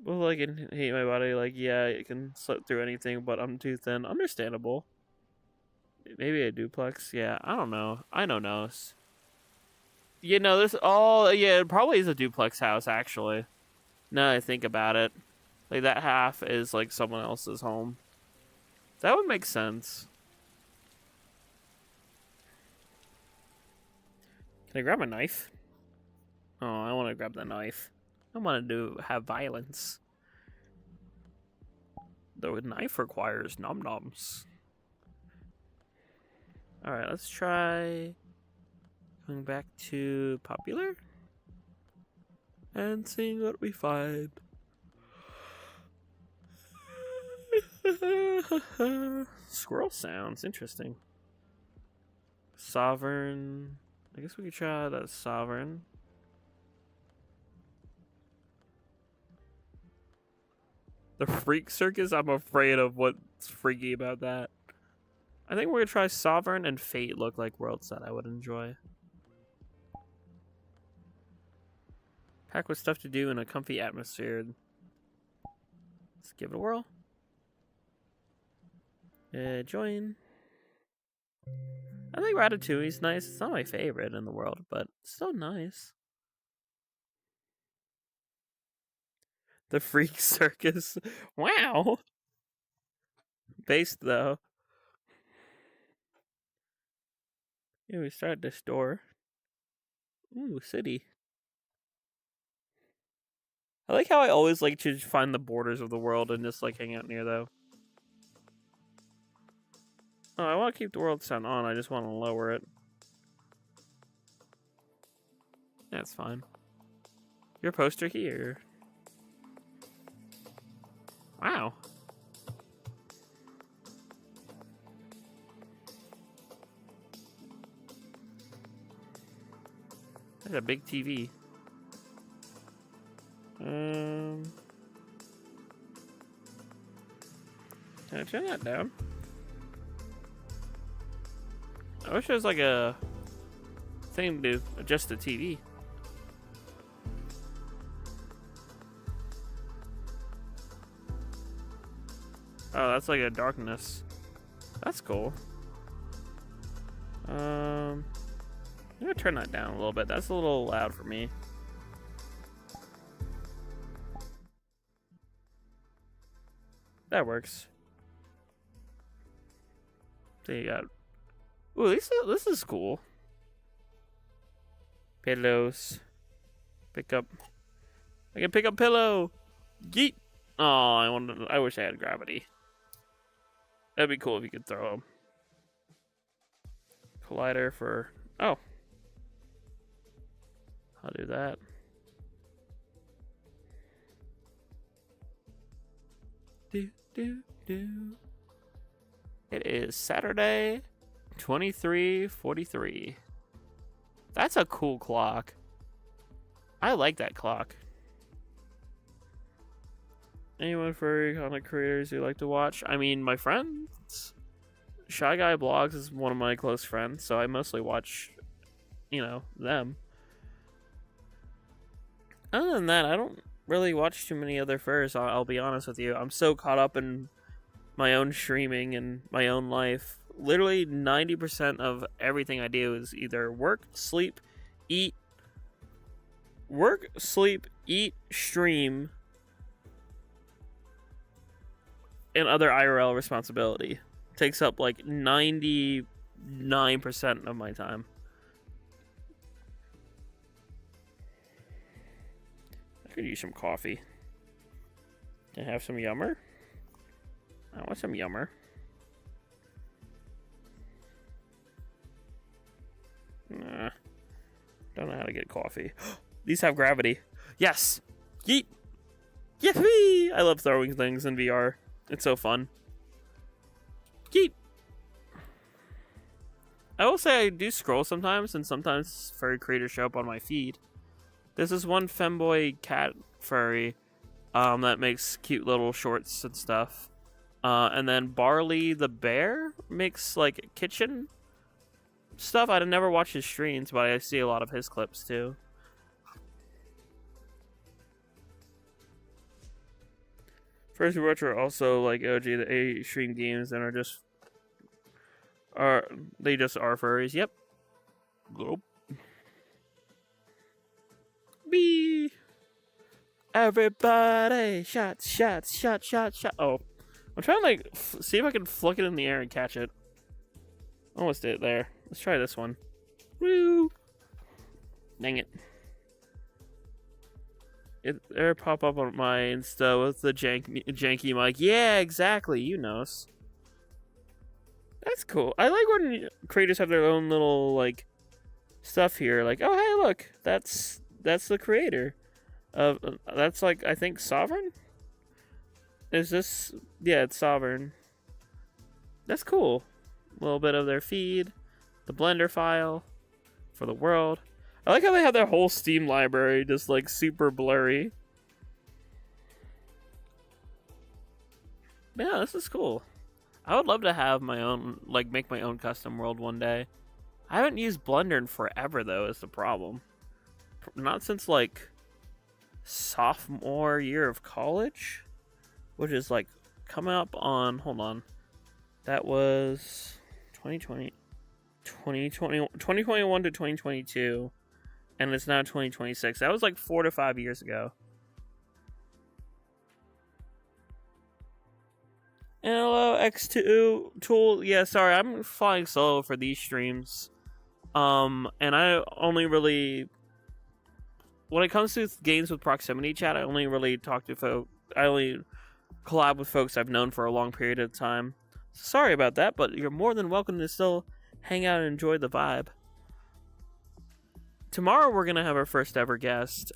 A: Well, like, I hate my body, like, yeah, it can slip through anything, but I'm too thin. Understandable. Maybe a duplex? Yeah, I don't know. I don't know. You know, this, oh, yeah, it probably is a duplex house, actually. Now that I think about it. Like, that half is, like, someone else's home. That would make sense. Can I grab a knife? Oh, I want to grab the knife. I want to have violence. The knife requires nom-noms. Alright, let's try going back to popular and seeing what we find. Squirrel sounds interesting. Sovereign. I guess we could try that sovereign. The freak circus? I'm afraid of what's freaky about that. I think we're gonna try sovereign and fate look like worlds that I would enjoy. Packed with stuff to do in a comfy atmosphere. Let's give it a whirl. Join. I think Ratatouille's nice. It's not my favorite in the world, but still nice. The freak circus. Wow. Based though. Yeah, we start this door. Ooh, city. I like how I always like to find the borders of the world and just like hang out near though. Oh, I want to keep the world sound on. I just want to lower it. That's fine. Your poster here. Wow. That's a big TV. Can I turn that down? I wish there was like a thing to adjust the TV. Oh, that's like a darkness. That's cool. I'm gonna turn that down a little bit. That's a little loud for me. That works. So you got. Ooh, this is cool. Pillows. Pick up. I can pick up pillow. Yeet. Oh, I wish I had gravity. That'd be cool if you could throw them. Collider for. Oh. I'll do that. It is Saturday, 23:43. That's a cool clock. I like that clock. Anyone furry content creators you like to watch? I mean, my friends. Shy Guy Blogs is one of my close friends, so I mostly watch, you know, them. Other than that, I don't really watch too many other furs, I'll be honest with you. I'm so caught up in my own streaming and my own life. Literally 90% of everything I do is either work, sleep, eat, stream, and other IRL responsibility. Takes up like 99% of my time. Could use some coffee. Can I have some yummer? I want some yummer. Nah. Don't know how to get coffee. These have gravity. Yes! Yeet! Yippee! I love throwing things in VR. It's so fun. Yeet! I will say I do scroll sometimes, and sometimes furry creators show up on my feed. There's this one femboy cat furry that makes cute little shorts and stuff. And then Barley the bear makes like kitchen stuff. I never watch his streams, but I see a lot of his clips too. First Watch are also like OG the stream games and they just are furries. Yep. Nope. Bee. Everybody, shots, shots, shot, shot, shot. Oh, I'm trying to like see if I can flick it in the air and catch it. Almost did it there. Let's try this one. Woo! Dang it. There pop up on my Insta with the janky mic. Yeah, exactly. You know. That's cool. I like when creators have their own little like stuff here. Like, oh hey, look, that's the creator of that's like I think Sovereign. Is this? Yeah, it's Sovereign. That's cool. A little bit of their feed, the Blender file for the world. I like how they have their whole Steam library just like super blurry. Yeah, this is cool. I would love to have my own, like, make my own custom world one day. I haven't used Blender in forever, though, is the problem. Not since, like, sophomore year of college, which is, like, coming up on, hold on. That was 2021 to 2022, and it's now 2026. That was, like, 4 to 5 years ago. And hello, X2 Tool. Yeah, sorry, I'm flying solo for these streams. And I only really, when it comes to games with proximity chat, I only really talk to I only collab with folks I've known for a long period of time. Sorry about that, but you're more than welcome to still hang out and enjoy the vibe. Tomorrow we're gonna have our first ever guest,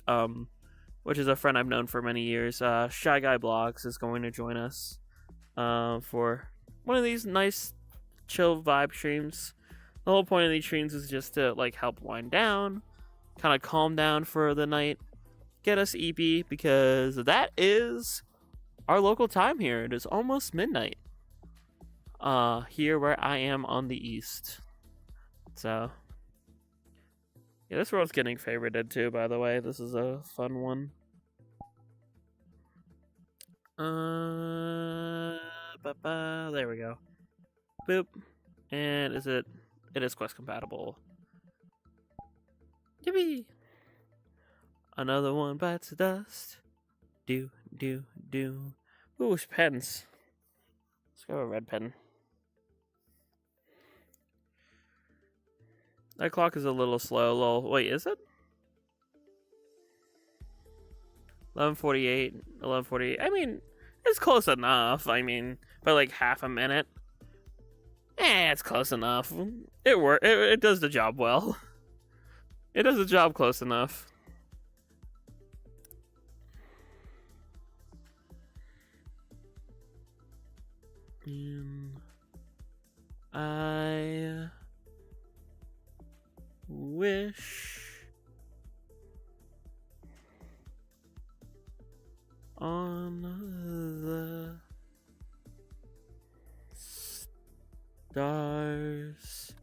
A: which is a friend I've known for many years. Shy Guy Blogs is going to join us. For one of these nice chill vibe streams. The whole point of these streams is just to like help wind down, kind of calm down for the night, get us EP, because that is our local time here. It is almost midnight here where I am on the east. So yeah, this world's getting favorited too, by the way. This is a fun one. There we go. Boop. And is it? It is quest compatible. Yippee! Another one bites the dust. Do. Ooh, pens. Let's go with a red pen. That clock is a little slow. Wait, is it? 11:48. 11:48. I mean, it's close enough. I mean, by like half a minute. It's close enough. It does the job well. It does the job close enough. I wish on the stars.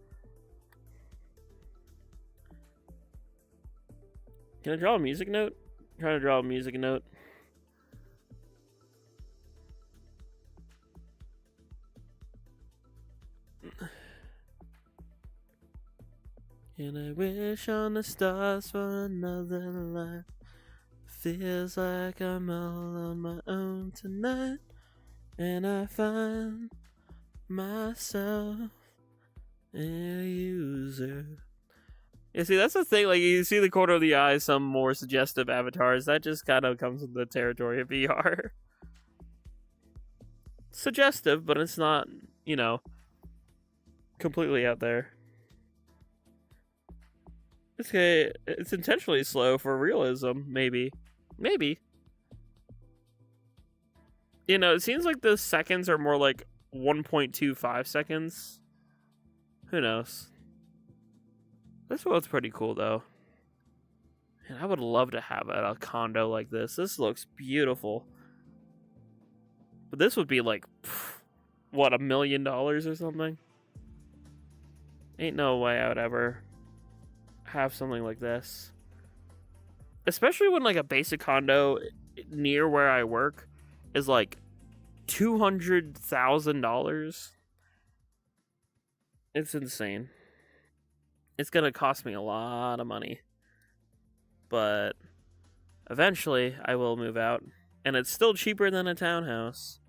A: Can I draw a music note? I'm trying to draw a music note. And I wish on the stars for another life. Feels like I'm all on my own tonight, and I find myself a user. You see, that's the thing. Like, you see the corner of the eye, some more suggestive avatars. That just kind of comes with the territory of VR. Suggestive, but it's not, you know, completely out there. Okay, it's intentionally slow for realism, maybe. Maybe. You know, it seems like the seconds are more like 1.25 seconds. Who knows? This world's pretty cool, though. And I would love to have a condo like this. This looks beautiful. But this would be like, what, $1 million or something? Ain't no way I would ever have something like this. Especially when like a basic condo near where I work is like $200,000. It's insane. It's gonna cost me a lot of money. But eventually I will move out. And it's still cheaper than a townhouse.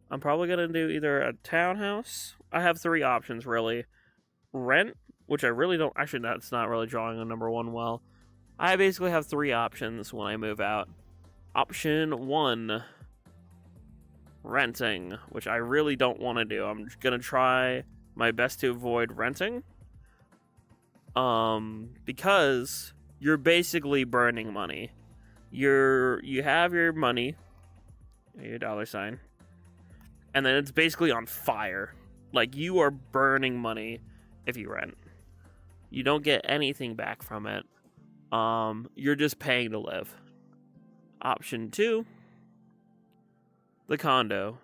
A: I'm probably gonna do either a townhouse. I have 3 options really. Rent, which I really don't, actually that's not really drawing on number 1 well. I basically have 3 options when I move out. Option 1, renting, which I really don't want to do. I'm gonna try my best to avoid renting. Because you're basically burning money. You have your money, your $, and then it's basically on fire. Like, you are burning money if you rent. You don't get anything back from it. You're just paying to live. Option 2, the condo.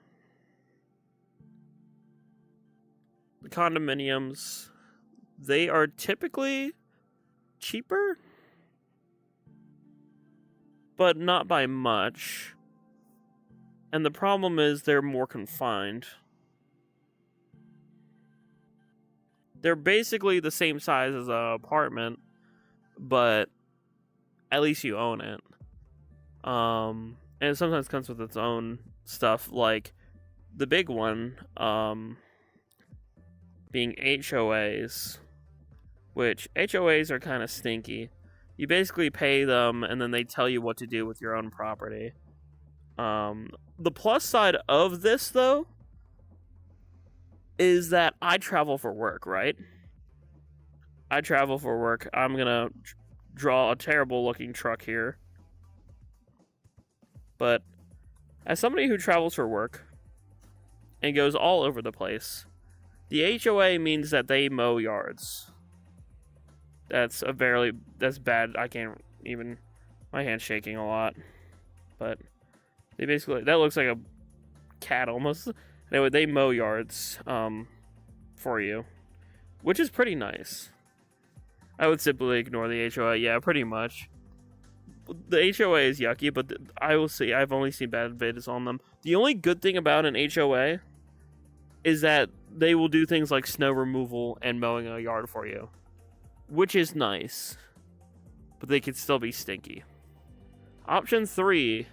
A: The condominiums, they are typically cheaper, but not by much. And the problem is they're more confined. They're basically the same size as an apartment, but at least you own it. And it sometimes comes with its own stuff, like the big one, being HOAs, which HOAs are kind of stinky. You basically pay them, and then they tell you what to do with your own property. The plus side of this, though, is that I travel for work, right? I travel for work. I'm gonna draw a terrible-looking truck here. But as somebody who travels for work and goes all over the place, the HOA means that they mow yards. That's bad. I can't even, my hand's shaking a lot. But they basically, that looks like a cat almost. Anyway, they mow yards for you, which is pretty nice. I would simply ignore the HOA. Yeah, pretty much. The HOA is yucky, but I will see. I've only seen bad videos on them. The only good thing about an HOA is that they will do things like snow removal and mowing a yard for you, which is nice, but they could still be stinky. Option 3,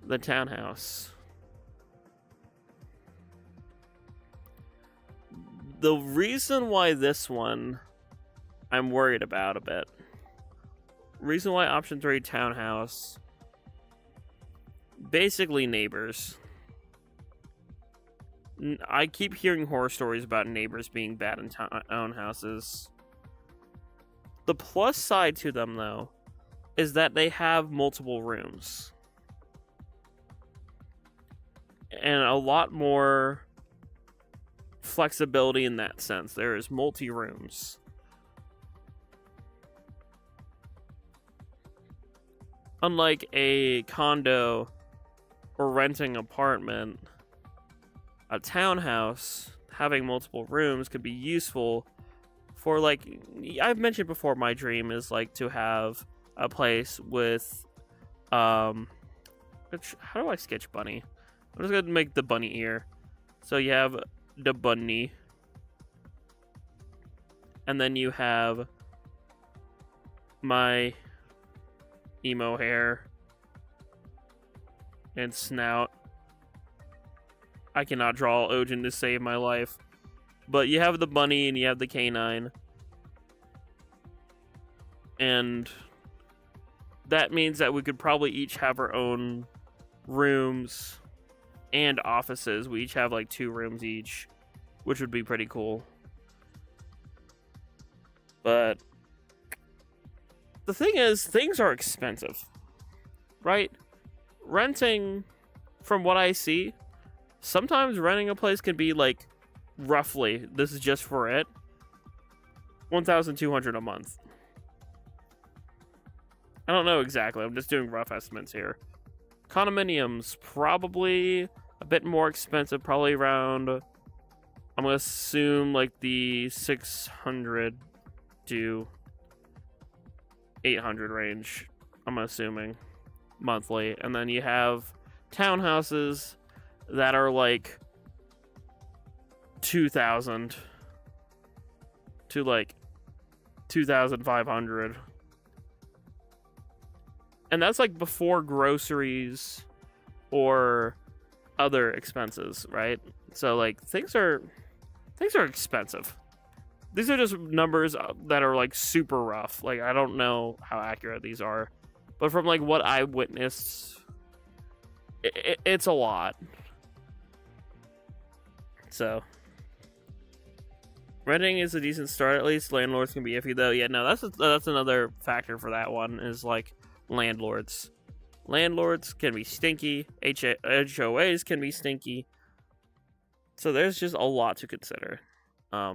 A: the townhouse. The reason why this one I'm worried about a bit. Reason why option 3, townhouse. Basically neighbors. I keep hearing horror stories about neighbors being bad in townhouses. The plus side to them, though, is that they have multiple rooms. And a lot more flexibility in that sense. There is multi-rooms. Unlike a condo or renting an apartment, a townhouse having multiple rooms could be useful for, like, I've mentioned before, my dream is like to have a place with how do I sketch bunny? I'm just gonna make the bunny ear. So you have the bunny, and then you have my emo hair and snout. I cannot draw Ojin to save my life. But you have the bunny and you have the canine. And that means that we could probably each have our own rooms and offices. We each have like 2 rooms each, which would be pretty cool. But the thing is, things are expensive, right? Renting, from what I see, sometimes renting a place can be like, roughly, this is just for it, $1,200 a month. I don't know exactly, I'm just doing rough estimates here. Condominiums, probably a bit more expensive, probably around, I'm gonna assume like the 600 to 800 range, I'm assuming, monthly. And then you have townhouses that are like 2,000 to like 2,500. And that's like before groceries or other expenses, right? So like things are expensive. These are just numbers that are like super rough. Like I don't know how accurate these are, but from like what I witnessed, it's a lot. So renting is a decent start. At least landlords can be iffy though. Yeah, no, that's another factor for that one is like landlords. Landlords can be stinky. HOAs can be stinky. So there's just a lot to consider. I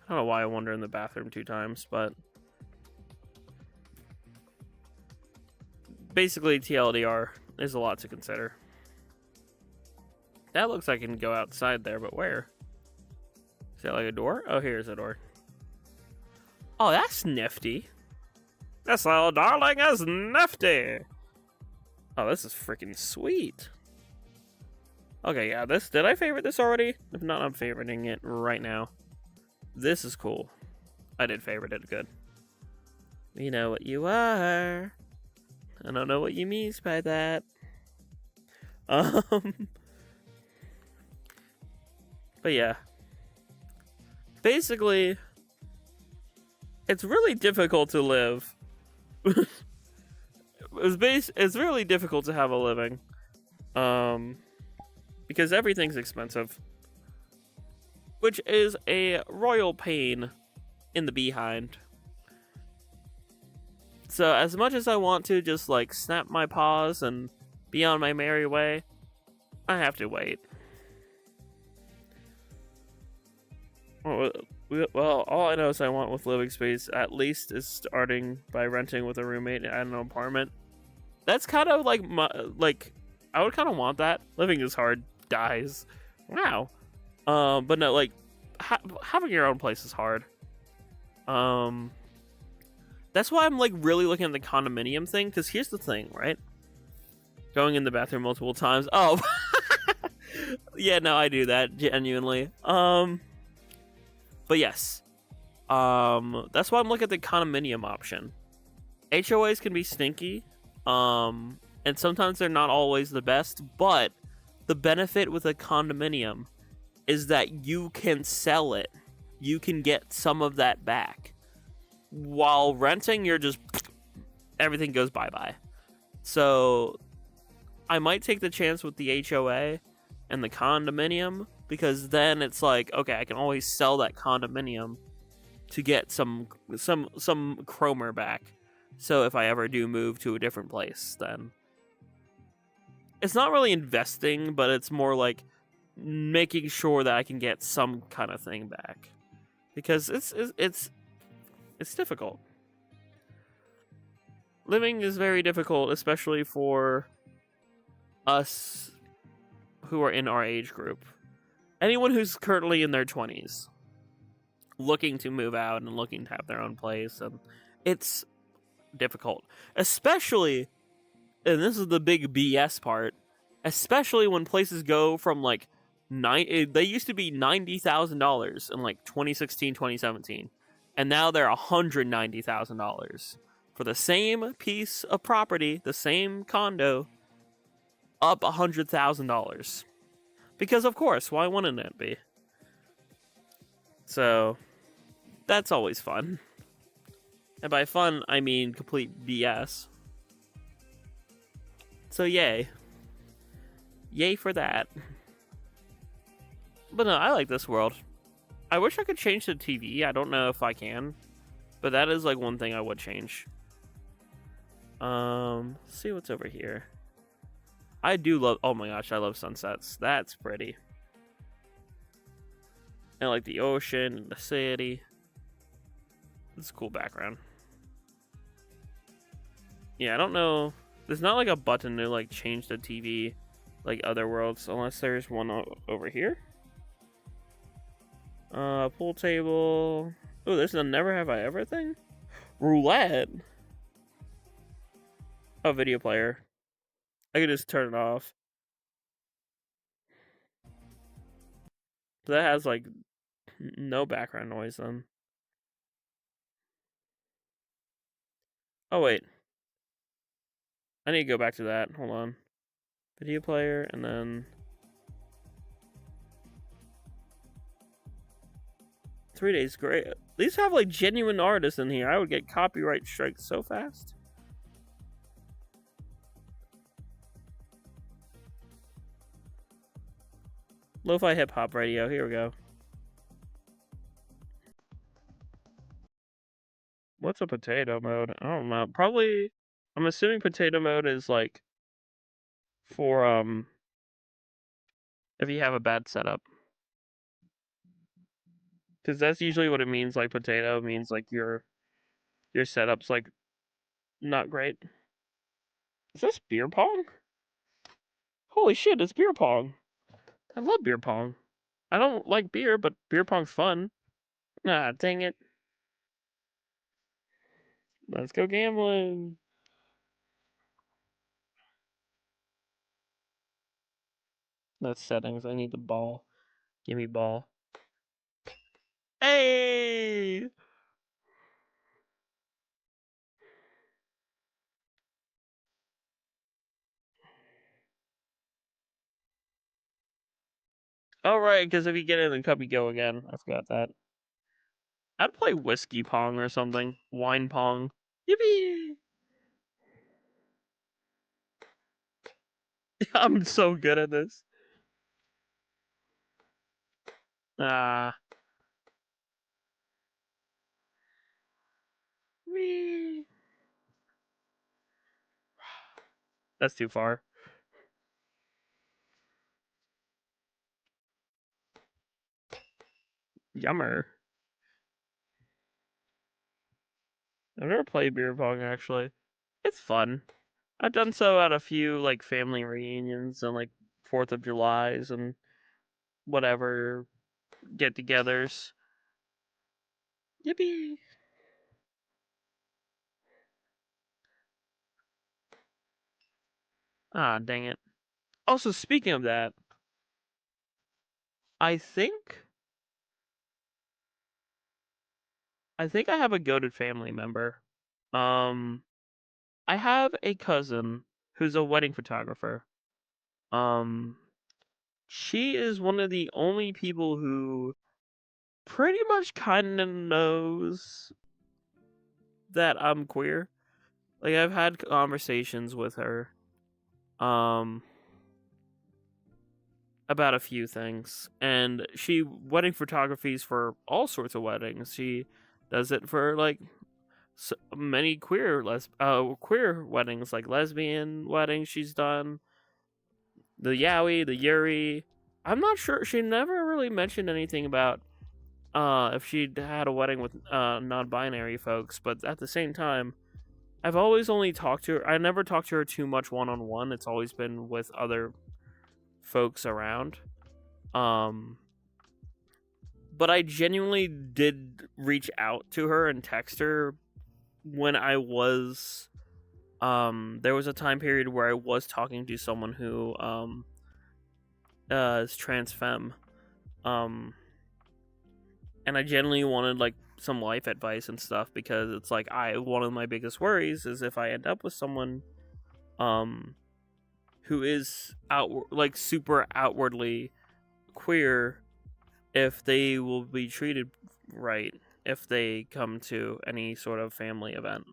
A: don't know why I wander in the bathroom 2 times, but basically TLDR is a lot to consider. That looks like I can go outside there, but where? Is that like a door? Oh, here's a door. Oh, that's nifty. This little darling is nifty. Oh, this is freaking sweet. Okay, yeah, did I favorite this already? If not, I'm favoriting it right now. This is cool. I did favorite it, good. We know what you are. I don't know what you means by that. But yeah. Basically, it's really difficult to live. It's really difficult to have a living. Because everything's expensive. Which is a royal pain in the behind. So as much as I want to just like snap my paws and be on my merry way, I have to wait. Well, all I know is I want with living space at least is starting by renting with a roommate at an apartment. That's kind of like I would kind of want that. Living is hard, dies. Wow. But no, like having your own place is hard. That's why I'm like really looking at the condominium thing. Because here's the thing, right? Going in the bathroom multiple times. Oh, yeah, no, I do that genuinely. But yes, that's why I'm looking at the condominium option. HOAs can be stinky, and sometimes they're not always the best. But the benefit with a condominium is that you can sell it. You can get some of that back. While renting, you're just everything goes bye-bye. So I might take the chance with the HOA and the condominium, because then it's like, okay, I can always sell that condominium to get some chromer back. So if I ever do move to a different place, then it's not really investing, but it's more like making sure that I can get some kind of thing back, because it's difficult. Living is very difficult, especially for us who are in our age group. Anyone who's currently in their 20s, looking to move out and looking to have their own place, and it's difficult. Especially, and this is the big BS part, especially when places go from like they used to be $90,000 in like 2016, 2017, and now they're $190,000 for the same piece of property, the same condo, up $100,000. Because of course, why wouldn't it be? So that's always fun. And by fun, I mean complete BS. So yay. Yay for that. But no, I like this world. I wish I could change the TV. I don't know if I can. But that is like one thing I would change. Let's see what's over here. I do love, oh my gosh, I love sunsets. That's pretty. And like the ocean and the city. It's a cool background. Yeah, I don't know. There's not like a button to like change the TV like other worlds, unless there's one over here. Pool table. Oh, there's a never have I ever thing? Roulette. Oh, video player. I could just turn it off. So that has like no background noise then. Oh wait. I need to go back to that. Hold on. Video player and then 3 days. Great. These have like genuine artists in here. I would get copyright strikes so fast. Lo-fi hip-hop radio. Here we go. What's a potato mode? I don't know. Probably, I'm assuming potato mode is like for if you have a bad setup. Because that's usually what it means. Like potato means like your setup's like not great. Is this beer pong? Holy shit, it's beer pong. I love beer pong. I don't like beer, but beer pong's fun. Ah, dang it. Let's go gambling. That's settings. I need the ball. Give me ball. Hey! Oh, right, because if you get in the cup, you go again. I forgot that. I'd play whiskey pong or something. Wine pong. Yippee! I'm so good at this. Ah. Wee. That's too far. Yummer. I've never played beer pong, actually. It's fun. I've done so at a few, like, family reunions and, like, 4th of Julys and whatever get-togethers. Yippee! Ah, dang it. Also, speaking of that, I think I have a goated family member. Um, I have a cousin who's a wedding photographer. Um, she is one of the only people who pretty much kind of knows that I'm queer. Like, I've had conversations with her, about a few things, and wedding photographies for all sorts of weddings. She does it for like many queer weddings, like lesbian weddings. She's done the yaoi, the yuri. I'm not sure. She never really mentioned anything about if she'd had a wedding with non-binary folks, but at the same time, I've always only talked to her. I never talked to her too much one-on-one. It's always been with other folks around. But I genuinely did reach out to her and text her when I was there was a time period where I was talking to someone who is trans femme. And I genuinely wanted like some life advice and stuff, because it's like one of my biggest worries is if I end up with someone who is super outwardly queer, if they will be treated right. if they come to any sort of family event.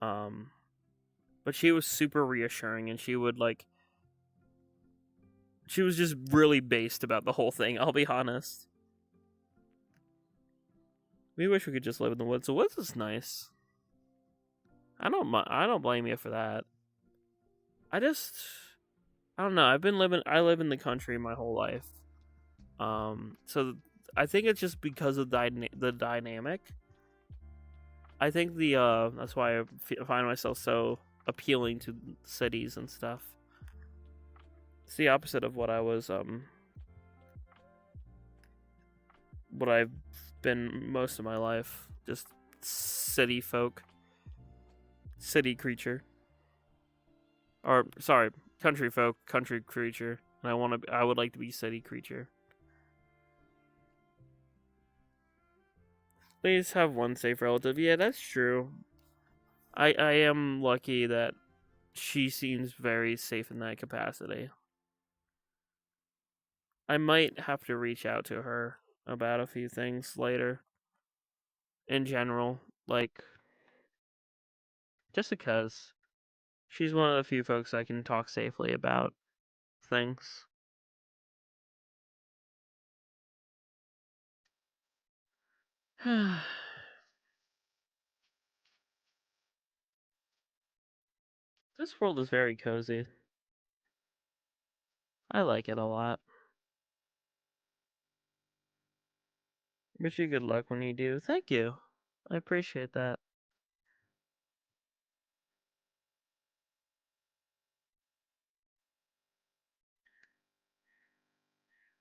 A: But she was super reassuring, and she was just really based about the whole thing, I'll be honest. We wish we could just live in the woods. The woods is nice. I don't blame you for that. I don't know. I live in the country my whole life. So I think it's just because of the dynamic. I think that's why I find myself so appealing to cities and stuff. It's the opposite of what I've been most of my life. Just city folk. City creature. Or, sorry, country folk, country creature. And I would like to be city creature. Please have one safe relative. Yeah, that's true. I am lucky that she seems very safe in that capacity. I might have to reach out to her about a few things later. In general, just because she's one of the few folks I can talk safely about things. This world is very cozy. I like it a lot. Wish you good luck when you do. Thank you. I appreciate that.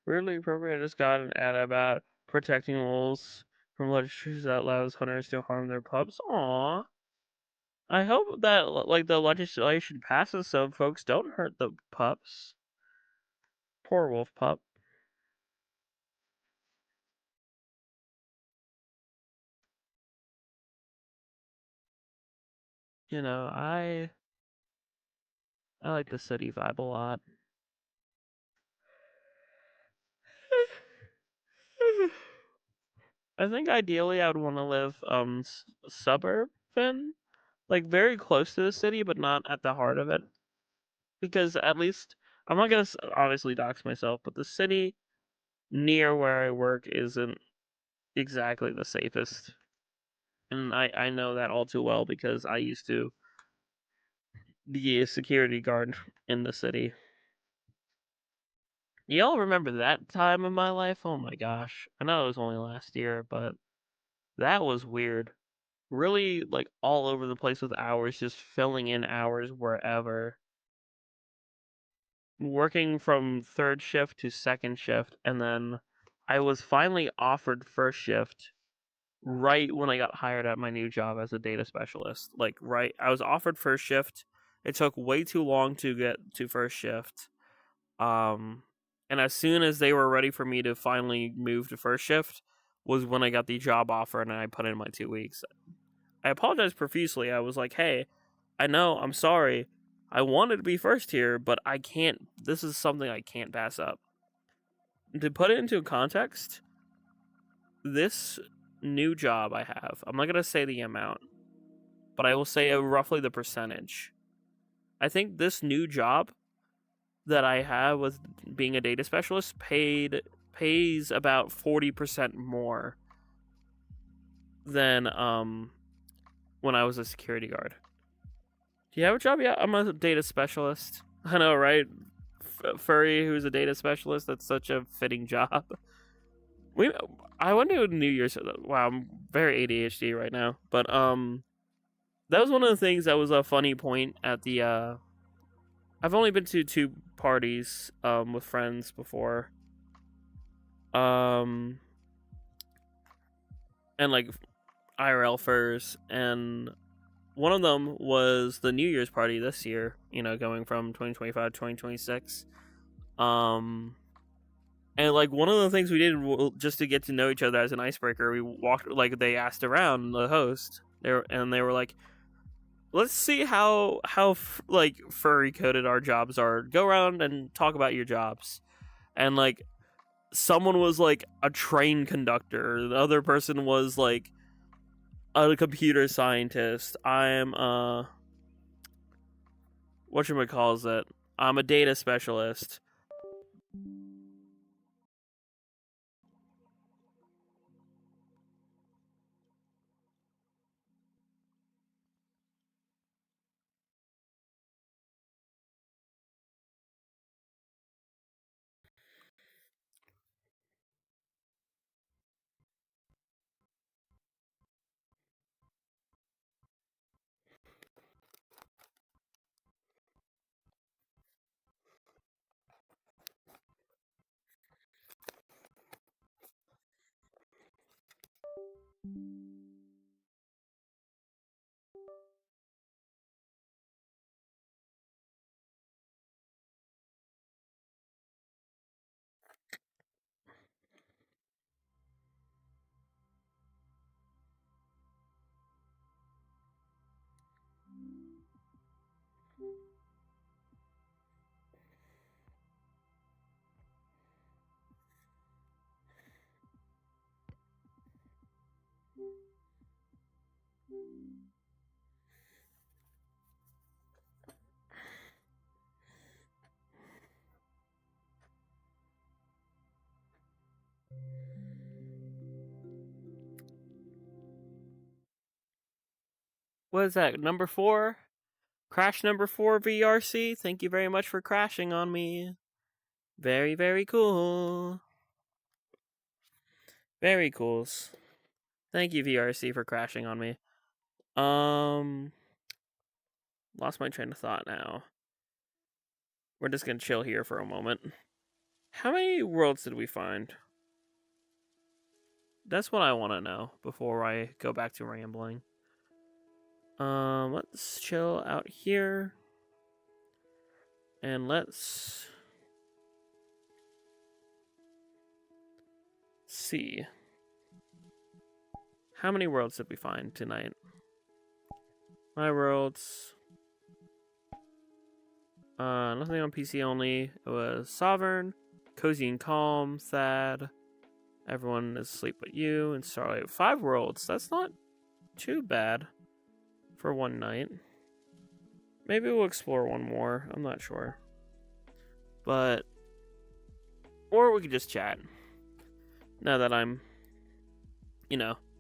A: Weirdly appropriate, I just got an ad about protecting wolves from legislatures that allows hunters to harm their pups. Aww. I hope that the legislation passes so folks don't hurt the pups. Poor wolf pup. You know, I like the city vibe a lot. I think ideally I would want to live suburban, like very close to the city, but not at the heart of it. Because at least I'm not gonna obviously dox myself, but the city near where I work isn't exactly the safest, and I know that all too well because I used to be a security guard in the city. Y'all remember that time of my life? Oh my gosh. I know it was only last year, but that was weird. Really, all over the place with hours, just filling in hours wherever. Working from third shift to second shift, and then I was finally offered first shift right when I got hired at my new job as a data specialist. I was offered first shift. It took way too long to get to first shift. And as soon as they were ready for me to finally move to first shift was when I got the job offer and I put in my 2 weeks. I apologized profusely. I was like, hey, I know, I'm sorry. I wanted to be first here, but I can't. This is something I can't pass up. To put it into context, this new job I have, I'm not going to say the amount, but I will say roughly the percentage. I think this new job that I have with being a data specialist pays about 40% more than when I was a security guard. Do you have a job yet? I'm a data specialist. I know, right? Furry, who's a data specialist. That's such a fitting job. I went to New Year's. Wow, I'm very ADHD right now. But that was one of the things that was a funny point at the. I've only been to 2 parties with friends before. And IRL furs, and one of them was the New Year's party this year, going from 2025 to 2026. And one of the things we did just to get to know each other as an icebreaker, we walked, they asked around the host there, and they were like, let's see how furry coded our jobs are. Go around and talk about your jobs. And someone was like a train conductor. The other person was like a computer scientist. I'm whatchamacalls it? I'm a data specialist. What is that? Number 4? Crash number 4 VRC? Thank you very much for crashing on me. Very, very cool. Very cool. Thank you, VRC, for crashing on me. Lost my train of thought now. We're just gonna chill here for a moment. How many worlds did we find? That's what I want to know before I go back to rambling. Let's chill out here. And let's see. How many worlds did we find tonight? My worlds. Nothing on PC only. It was Sovereign, Cozy and Calm, Thad. Everyone is asleep but you, and Starlight. 5 worlds. That's not too bad for one night. Maybe we'll explore one more. I'm not sure. But... Or we could just chat. Now that I'm,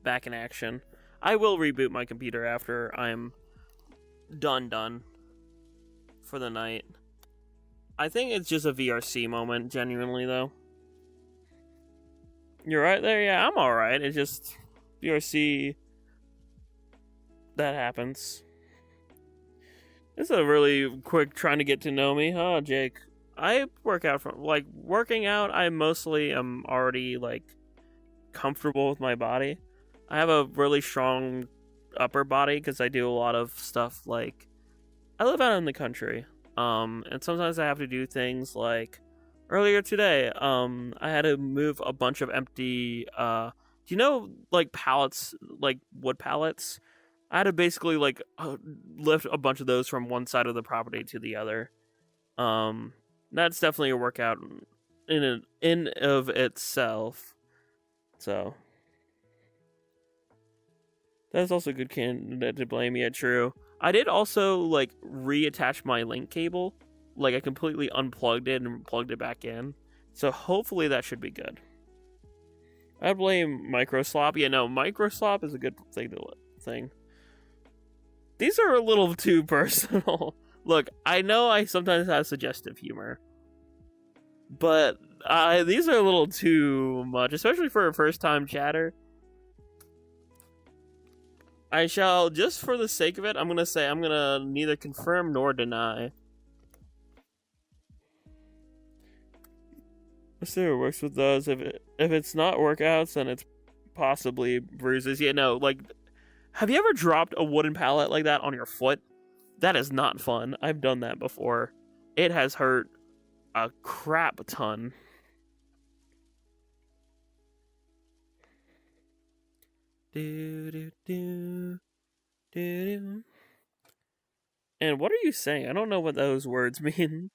A: back in action. I will reboot my computer after I'm done for the night. I think it's just a VRC moment, genuinely, though. You're right there? Yeah, I'm alright. It's just VRC. That happens. This is a really quick trying to get to know me, huh, Jake? I work out working out, I mostly am already, comfortable with my body. I have a really strong upper body because I do a lot of stuff I live out in the country. And sometimes I have to do things earlier today, I had to move a bunch of empty, do you know, pallets, wood pallets? I had to basically, lift a bunch of those from one side of the property to the other. That's definitely a workout in of itself. So, that's also a good candidate to blame. Yeah, true. I did also, reattach my link cable. I completely unplugged it and plugged it back in. So hopefully that should be good. I blame microslop. Yeah, no, microslop is a good thing. These are a little too personal. Look, I know I sometimes have suggestive humor. But these are a little too much, especially for a first-time chatter. I shall, just for the sake of it, I'm gonna neither confirm nor deny. It works with those. If it's not workouts, then it's possibly bruises. Yeah, no, have you ever dropped a wooden pallet like that on your foot? That is not fun. I've done that before. It has hurt a crap ton. And what are you saying? I don't know what those words mean.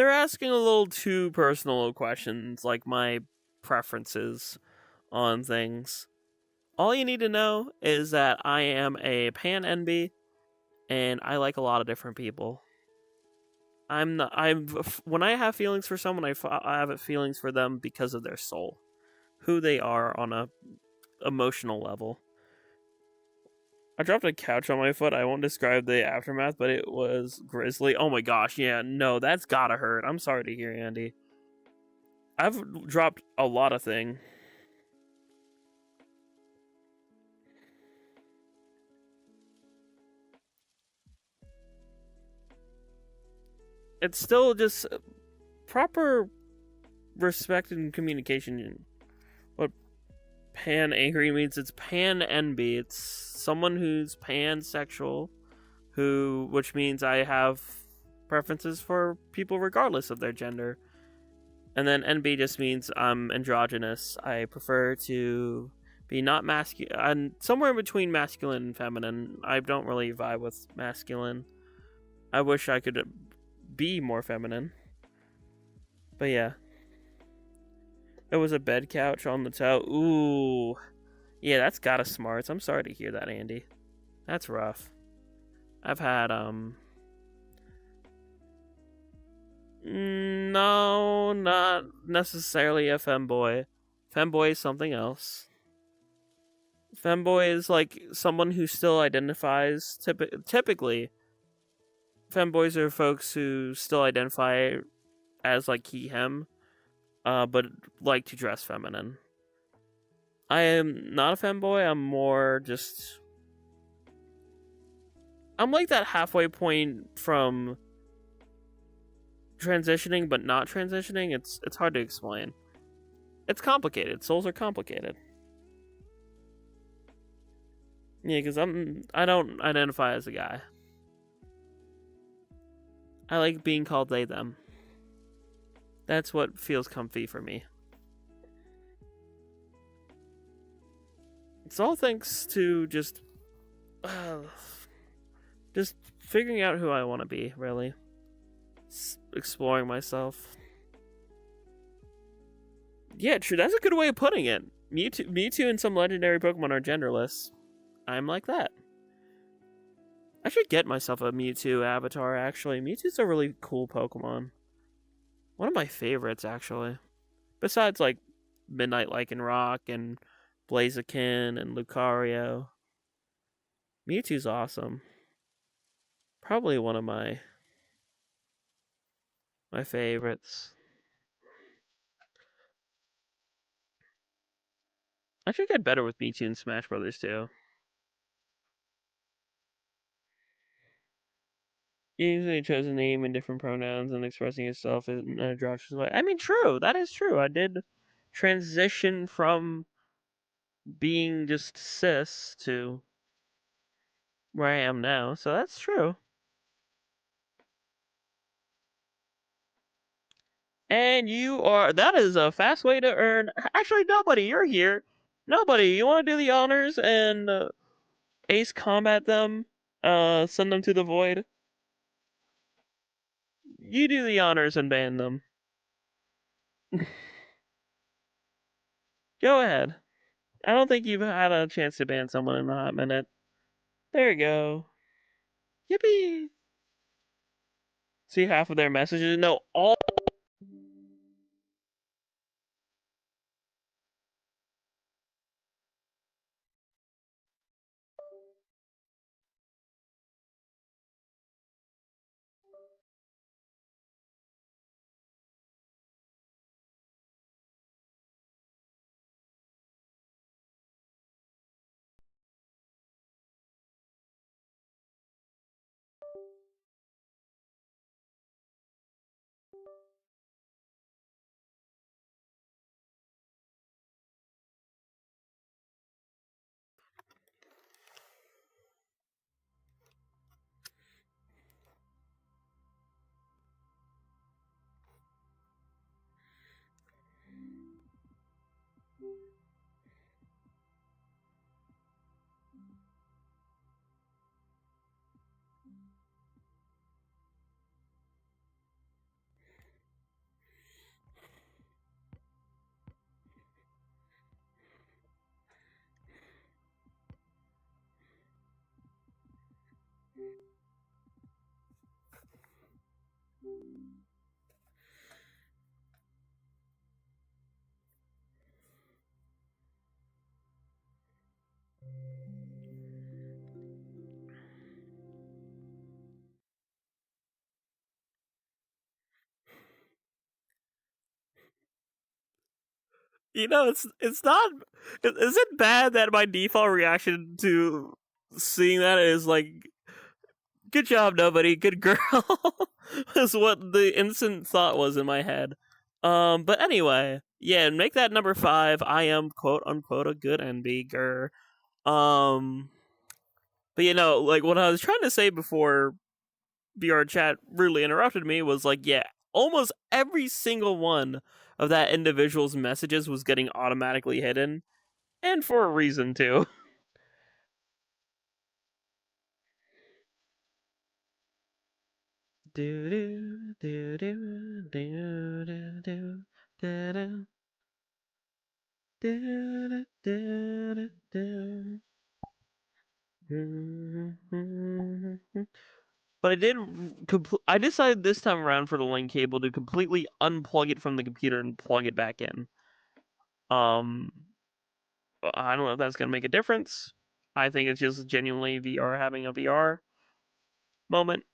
A: they're asking a little too personal questions, like my preferences on things. All you need to know is that I am a pan NB, and I like a lot of different people. I'm not, I'm when I have feelings for someone, I have feelings for them because of their soul, who they are on a emotional level. I dropped a couch on my foot. I won't describe the aftermath, but it was grisly. Oh my gosh, yeah, no, that's gotta hurt. I'm sorry to hear, Andy. I've dropped a lot of things. It's still just proper respect and communication. What pan angry means, it's pan NB. It's someone who's pansexual, which means I have preferences for people regardless of their gender. And then NB just means I'm androgynous. I prefer to be not masculine. I'm somewhere in between masculine and feminine. I don't really vibe with masculine. I wish I could be more feminine. But yeah. It was a bed couch on the toe. Ooh. Yeah, that's gotta smarts. I'm sorry to hear that, Andy. That's rough. I've had, no, not necessarily a femboy. Femboy is something else. Femboy is like someone who still identifies, typically, femboys are folks who still identify as like he, him, but like to dress feminine. I am not a femboy, I'm more just... I'm like that halfway point from transitioning but not transitioning. It's hard to explain. It's complicated. Souls are complicated. Yeah, because I don't identify as a guy. I like being called they, them. That's what feels comfy for me. It's all thanks to just figuring out who I want to be, really. Exploring myself. Yeah, true. That's a good way of putting it. Mewtwo and some legendary Pokemon are genderless. I'm like that. I should get myself a Mewtwo avatar, actually. Mewtwo's a really cool Pokemon. One of my favorites, actually. Besides, like, Midnight Lycanroc and Blaziken and Lucario. Mewtwo's awesome. Probably one of my favorites. I should get better with Mewtwo in Smash Brothers too. Using a chosen name and different pronouns and expressing yourself in an androgynous way. I mean, true. That is true. I did transition from being just cis to where I am now, so that's true. And that is a fast way to earn. Actually, nobody, you're here. Nobody, you want to do the honors and ace combat them? Send them to the void? You do the honors and ban them. Go ahead. I don't think you've had a chance to ban someone in a hot minute. There you go. Yippee! See half of their messages? No, all You know, it's not. Is it bad that my default reaction to seeing that is like, "Good job, nobody. Good girl," is what the instant thought was in my head. But anyway, yeah, make that number 5. I am quote unquote a good NB girl. Um, but you know, like what I was trying to say before VR chat rudely interrupted me was like, yeah, almost every single one of that individual's messages was getting automatically hidden, and for a reason too. Do do do do do do do do do do do do. But I did. I decided this time around for the link cable to completely unplug it from the computer and plug it back in. Um, I don't know if that's gonna make a difference. I think it's just genuinely VR having a VR moment.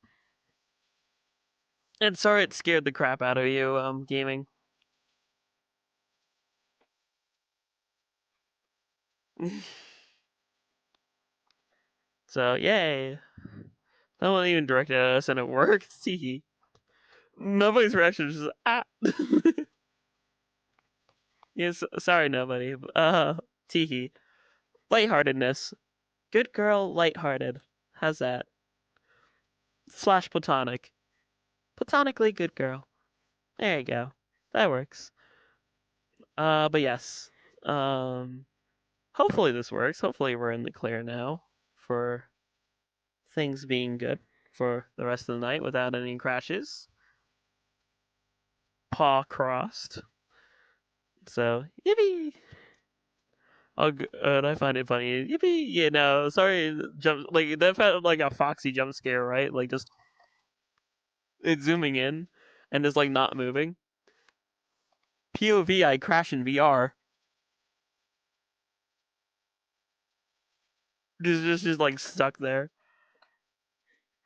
A: And sorry it scared the crap out of you, gaming. So yay. That wasn't even directed at us and it worked. Teehee. Nobody's reaction is just yes, sorry nobody. Teehee. Lightheartedness. Good girl, lighthearted. How's that? Slash platonic. Platonically good girl. There you go. That works. But yes. Um, hopefully this works. Hopefully we're in the clear now for things being good for the rest of the night without any crashes. Paw crossed. So, yippee! Oh, and I find it funny. Yippee! You know, sorry, jump like that felt like a Foxy jump scare, right? Like just it's zooming in and just like not moving. POV, I crash in VR. Just like stuck there.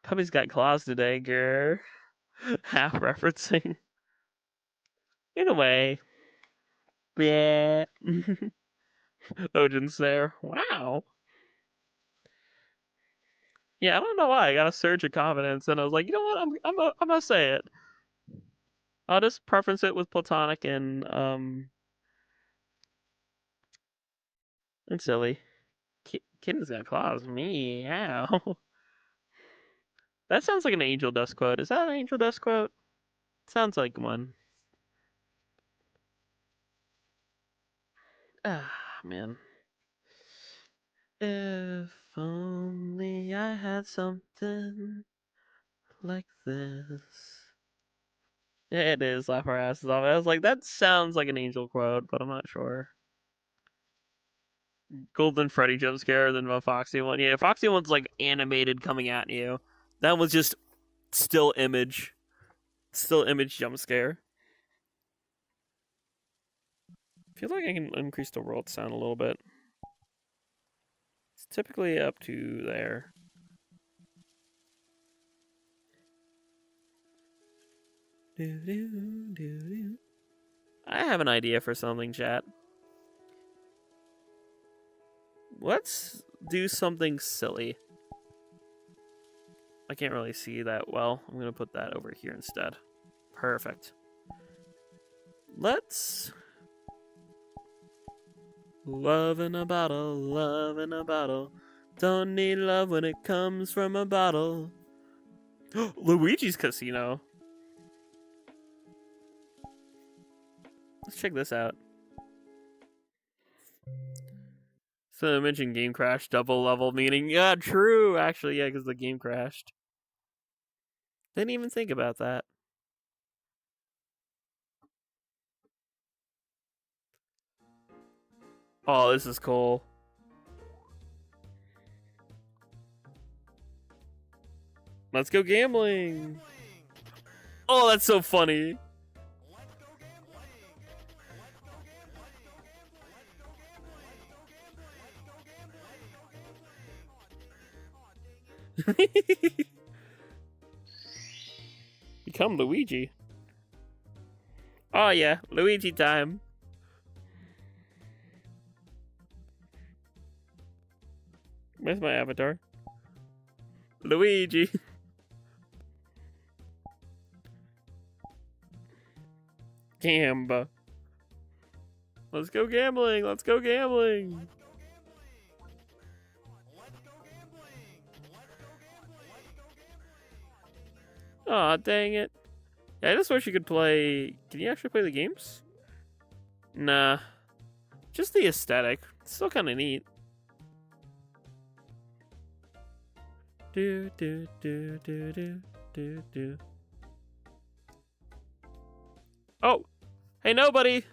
A: Puppy's got claws today, grrr. Half referencing. In a way. Yeah. Odin's there. Wow. Yeah, I don't know why. I got a surge of confidence, and I was like, you know what? I'm gonna say it. I'll just preference it with platonic and silly. Kitten's got claws. Meow. That sounds like an Angel Dust quote. Is that an Angel Dust quote? Sounds like one. Ah, man. If only I had something like this. Yeah, it is. Laugh our asses off. I was like, that sounds like an Angel quote, but I'm not sure. Golden Freddy jump scare than the Foxy one. Yeah, Foxy one's like animated coming at you. That was just still image. Still image jump scare. I feel like I can increase the world sound a little bit. It's typically up to there. I have an idea for something, chat. Let's do something silly. I can't really see that well. I'm gonna put that over here instead. Perfect. Let's... Love in a bottle, love in a bottle. Don't need love when it comes from a bottle. Luigi's Casino. Let's check this out. So I mentioned game crash, double level meaning. Yeah, true. Actually, yeah, because the game crashed. Didn't even think about that. Oh, this is cool. Let's go gambling. Oh, that's so funny. Become Luigi. Oh yeah, Luigi time. Where's my avatar? Luigi. Gamba. Let's go gambling. Let's go gambling. Aw, dang it. Yeah, I just wish you could play... Can you actually play the games? Nah. Just the aesthetic. It's still kind of neat. Do, do, do, do, do, do, do. Oh! Hey, nobody!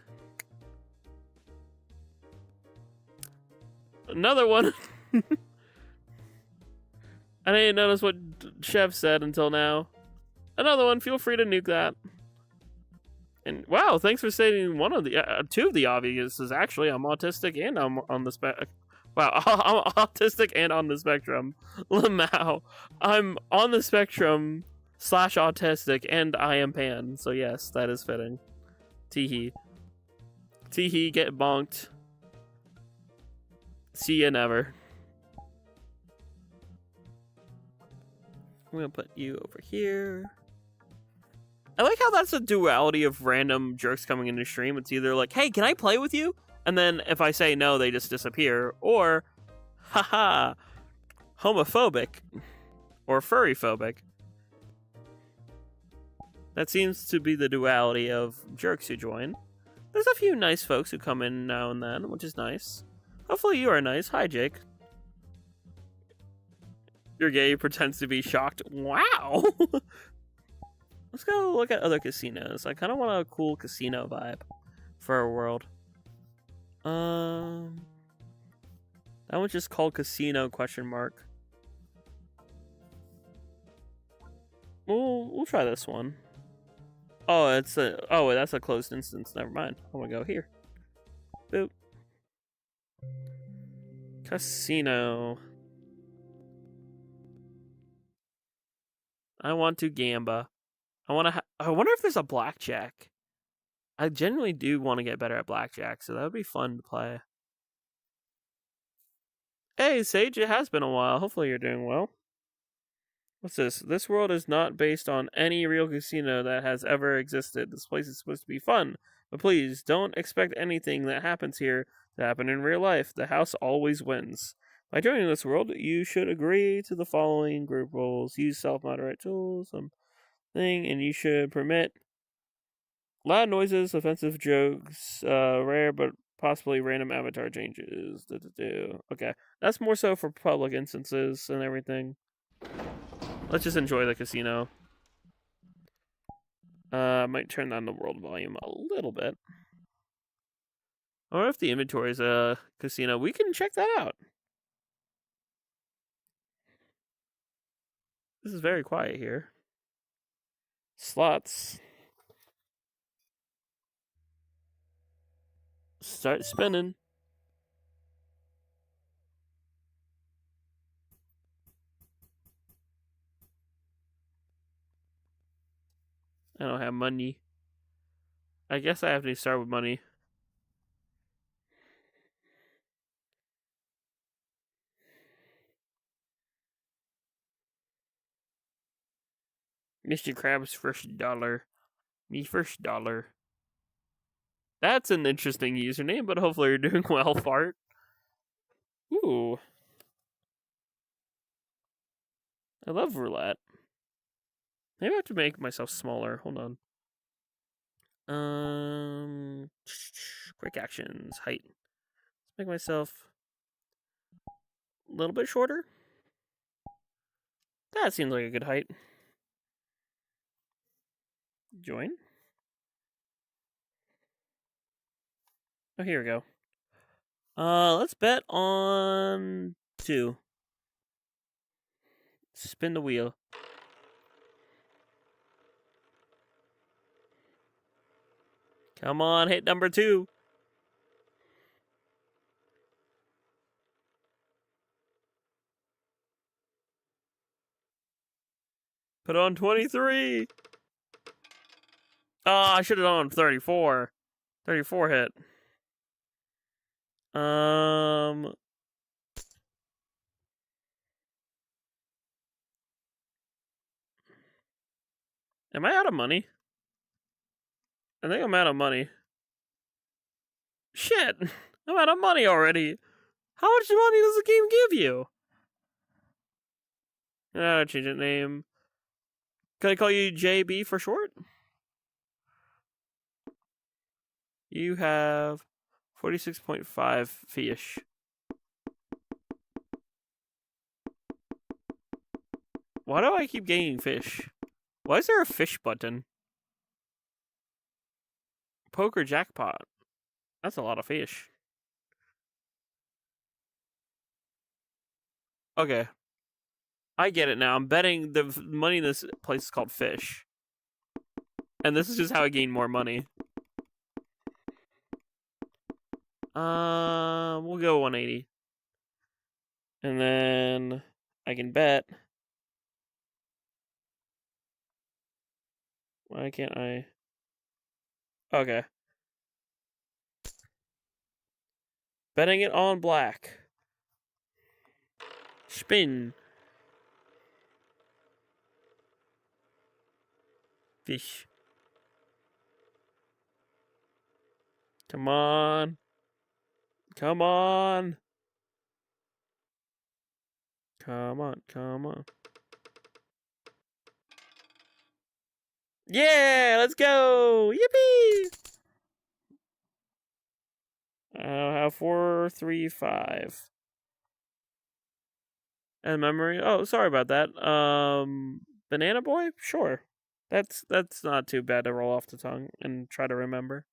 A: Another one! I didn't notice what Chef said until now. Another one, feel free to nuke that. And wow, thanks for stating one of the two of the obviouses. Actually, I'm autistic and I'm on the spec. Wow, I'm autistic and on the spectrum. Lamau, I'm on the spectrum / autistic and I am pan. So yes, that is fitting. Teehee. Teehee, get bonked. See ya never. I'm gonna put you over here. I like how that's a duality of random jerks coming into stream. It's either like, hey, can I play with you? And then if I say no, they just disappear. Or, haha, homophobic. Or furry phobic. That seems to be the duality of jerks who join. There's a few nice folks who come in now and then, which is nice. Hopefully you are nice. Hi, Jake. You're gay, pretends to be shocked. Wow! Let's go look at other casinos. I kind of want a cool casino vibe for our world. That one's just called Casino ? We'll try this one. Oh, it's a that's a closed instance. Never mind. I'm gonna go here. Boop. Casino. I want to gamba. I wonder if there's a blackjack. I genuinely do want to get better at blackjack, so that would be fun to play. Hey, Sage, it has been a while. Hopefully you're doing well. What's this? This world is not based on any real casino that has ever existed. This place is supposed to be fun, but please don't expect anything that happens here to happen in real life. The house always wins. By joining this world, you should agree to the following group rules. Use self-moderate tools, and you should permit loud noises, offensive jokes, rare but possibly random avatar changes. Okay, that's more so for public instances and everything. Let's just enjoy the casino. I might turn down the world volume a little bit. I wonder if the inventory is a casino. We can check that out. This is very quiet here. Slots. Start spinning. I don't have money. I guess I have to start with money. Mr. Krabs first dollar. Me first dollar. That's an interesting username, but hopefully you're doing well, Fart. Ooh. I love roulette. Maybe I have to make myself smaller. Hold on. Quick actions. Height. Let's make myself a little bit shorter. That seems like a good height. Join. Oh, here we go. Let's bet on 2. Spin the wheel. Come on, hit number 2. Put on 23. Oh, I should have done on 34. 34 hit. Am I out of money? I think I'm out of money. Shit! I'm out of money already! How much money does the game give you? I gotta change the name. Can I call you JB for short? You have 46.5 fish. Why do I keep gaining fish? Why is there a fish button? Poker jackpot. That's a lot of fish. Okay. I get it now. I'm betting the money in this place is called fish. And this is just how I gain more money. We'll go 180. And then I can bet. Why can't I? Okay. Betting it on black. Spin. Fish. Come on. Come on. Come on. Come on. Yeah, let's go. Yippee. I'll have 435. And memory. Oh, sorry about that. Banana Boy? Sure. That's not too bad to roll off the tongue and try to remember.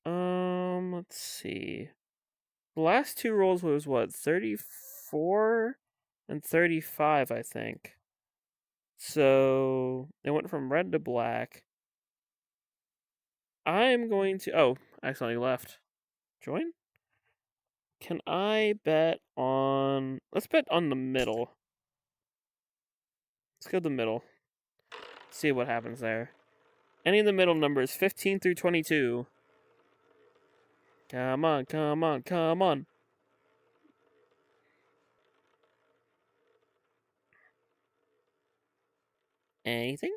A: Let's see. The last two rolls was what, 34 and 35, I think. So it went from red to black. I'm going to I accidentally left. Join? Can I bet on let's bet on the middle. Let's go to the middle. See what happens there. Any of the middle numbers, 15 through 22. Come on, come on, come on. Anything?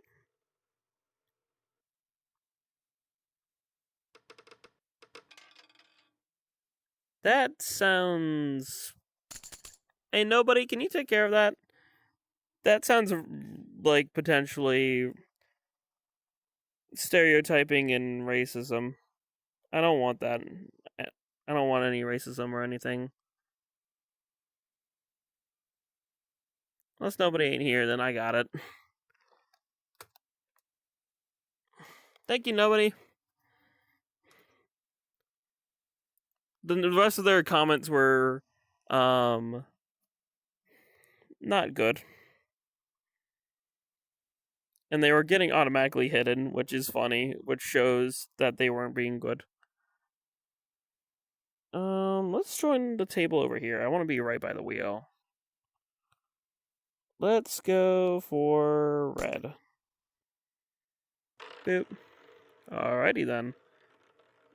A: That sounds... Hey, nobody, can you take care of that? That sounds like potentially stereotyping and racism. I don't want that. I don't want any racism or anything. Unless nobody ain't here, then I got it. Thank you, nobody. The rest of their comments were, not good. And they were getting automatically hidden, which is funny, which shows that they weren't being good. Let's join the table over here. I want to be right by the wheel. Let's go for red. Boop. Alrighty then.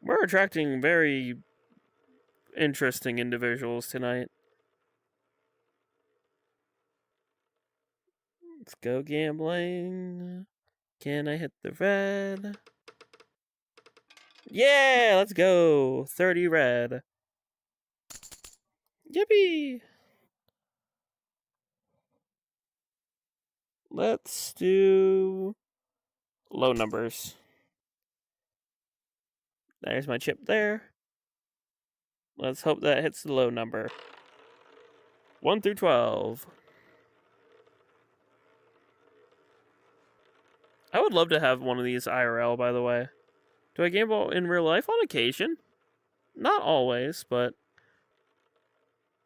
A: We're attracting very interesting individuals tonight. Let's go gambling. Can I hit the red? Yeah, let's go. 30 red. Yippee! Let's do low numbers. There's my chip there. Let's hope that hits the low number. 1 through 12. I would love to have one of these IRL, by the way. Do I gamble in real life? On occasion. Not always, but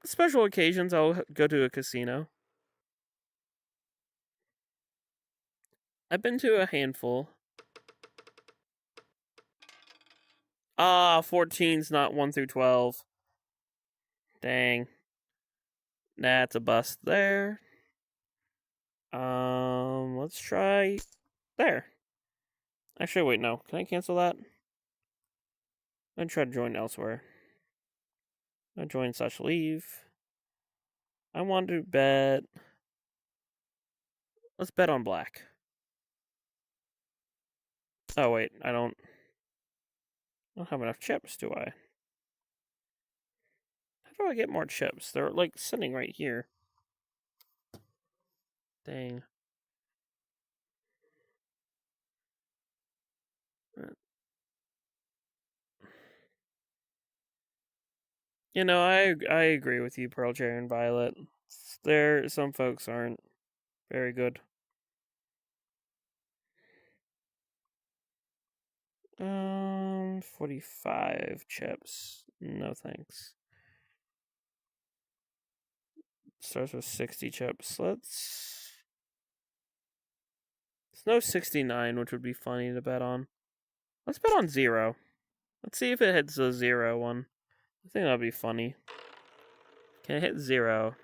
A: special occasions I'll go to a casino. I've been to a handful. 14's not 1 through 12. Dang. That's a bust there. Let's try there. Actually, wait, no. Can I cancel that? I'm gonna try to join elsewhere. I'm gonna join / leave. I want to bet Let's bet on black. Oh wait, I don't have enough chips, do I? How do I get more chips? They're like sitting right here. Dang. You know, I agree with you, Pearl Cherry and Violet. Some folks aren't very good. 45 chips. No thanks. Starts with 60 chips. Let's no 69, which would be funny to bet on. Let's bet on 0. Let's see if it hits a 0 one. I think that'd be funny. Can it hit 0?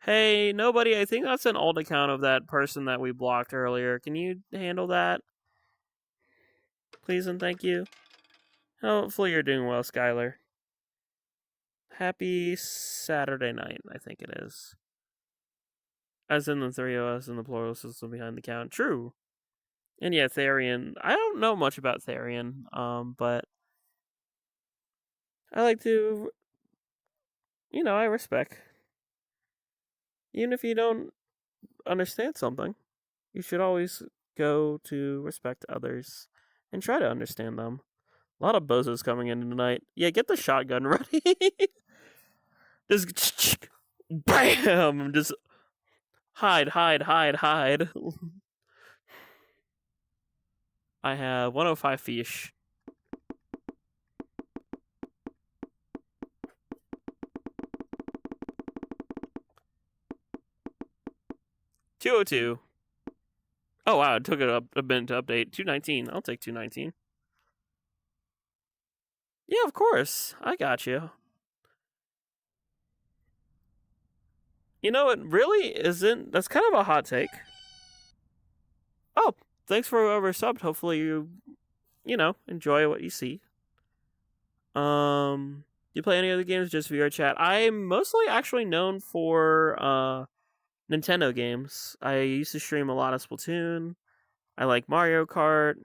A: Hey, nobody, I think that's an old account of that person that we blocked earlier. Can you handle that? Please and thank you. Hopefully you're doing well, Skylar. Happy Saturday night, I think it is. As in the three of us in the plural system behind the count. True. And yeah, Therian. I don't know much about Therian, but I like to, I respect. Even if you don't understand something, you should always go to respect others and try to understand them. A lot of bozos coming in tonight. Yeah, get the shotgun ready. Just bam! Just hide. I have 105 fish. $202. Oh wow, it took it up a bit to update. 219. I'll take 219. Yeah, of course. I got you. You know, it really isn't. That's kind of a hot take. Oh, thanks for whoever subbed. Hopefully you enjoy what you see. Do you play any other games just VR chat? I'm mostly actually known for Nintendo games. I used to stream a lot of Splatoon. I like Mario Kart.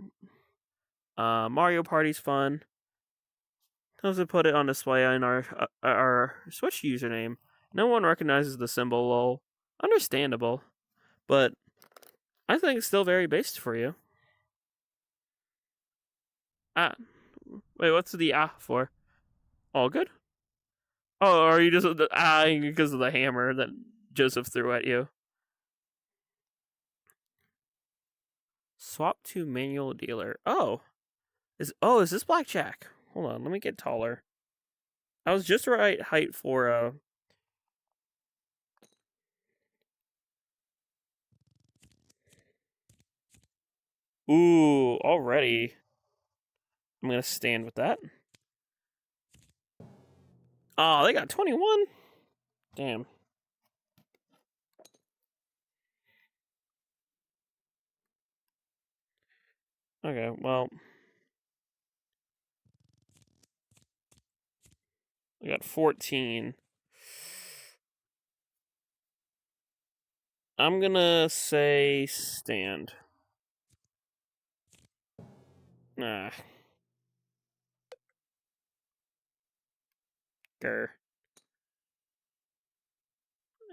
A: Mario Party's fun. I'll have to put it on display in our Switch username. No one recognizes the symbol, lol. Understandable. But I think it's still very based for you. Ah. Wait, what's the for? All good? Oh, are you just because of the hammer that Joseph threw at you? Swap to manual dealer. Is this blackjack? Hold on, let me get taller. I was just right height for Ooh, already. I'm gonna stand with that. Oh, they got 21? Damn. Okay, well. I got 14. I'm gonna say stand. Nah. Grr.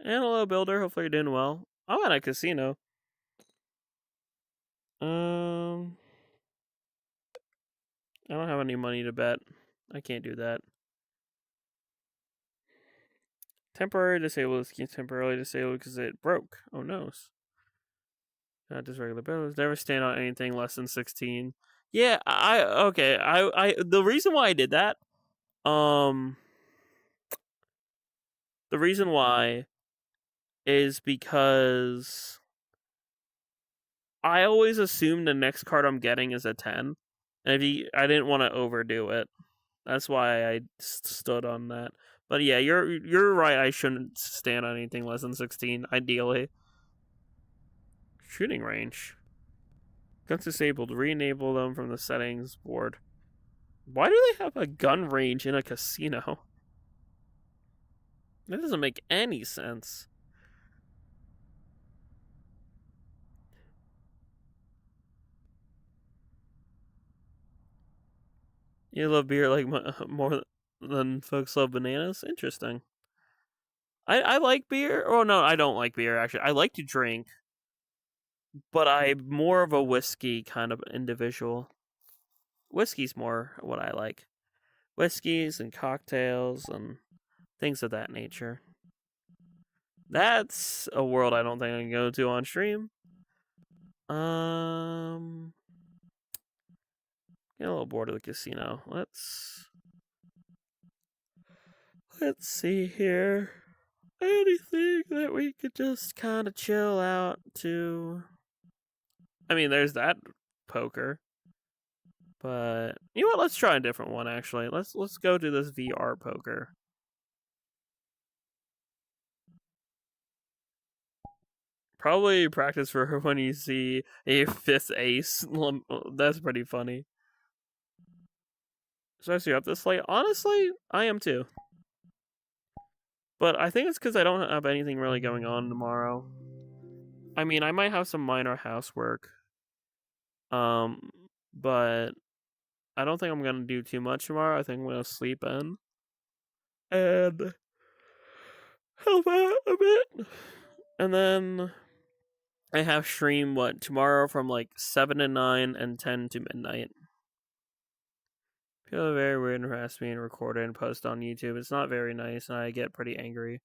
A: And hello, builder. Hopefully you're doing well. I'm at a casino. I don't have any money to bet. I can't do that. Temporary disabled is temporarily disabled because it broke. Oh no. Not just regular bills. Never stand on anything less than 16. Yeah, the reason why I did that, the reason why is because I always assume the next card I'm getting is a 10. And I didn't want to overdo it. That's why I stood on that. But yeah, you're right. I shouldn't stand on anything less than 16, ideally. Shooting range. Guns disabled. Re-enable them from the settings board. Why do they have a gun range in a casino? That doesn't make any sense. You love beer like more than folks love bananas? Interesting. I like beer. Oh, no, I don't like beer, actually. I like to drink, but I'm more of a whiskey kind of individual. Whiskey's more what I like. Whiskeys and cocktails and things of that nature. That's a world I don't think I can go to on stream. Get a little bored of the casino. Let's see here. Anything that we could just kind of chill out to. I mean, there's that poker, but you know what? Let's try a different one. Actually, let's go to this VR poker. Probably practice for when you see a fifth ace. That's pretty funny. Especially up this late. Honestly, I am too. But I think it's because I don't have anything really going on tomorrow. I mean, I might have some minor housework. But I don't think I'm gonna do too much tomorrow. I think I'm gonna sleep in and help out a bit. And then I have stream tomorrow from like 7 to 9 and 10 to midnight. People are very weird and harass me and record it and post on YouTube. It's not very nice, and I get pretty angry.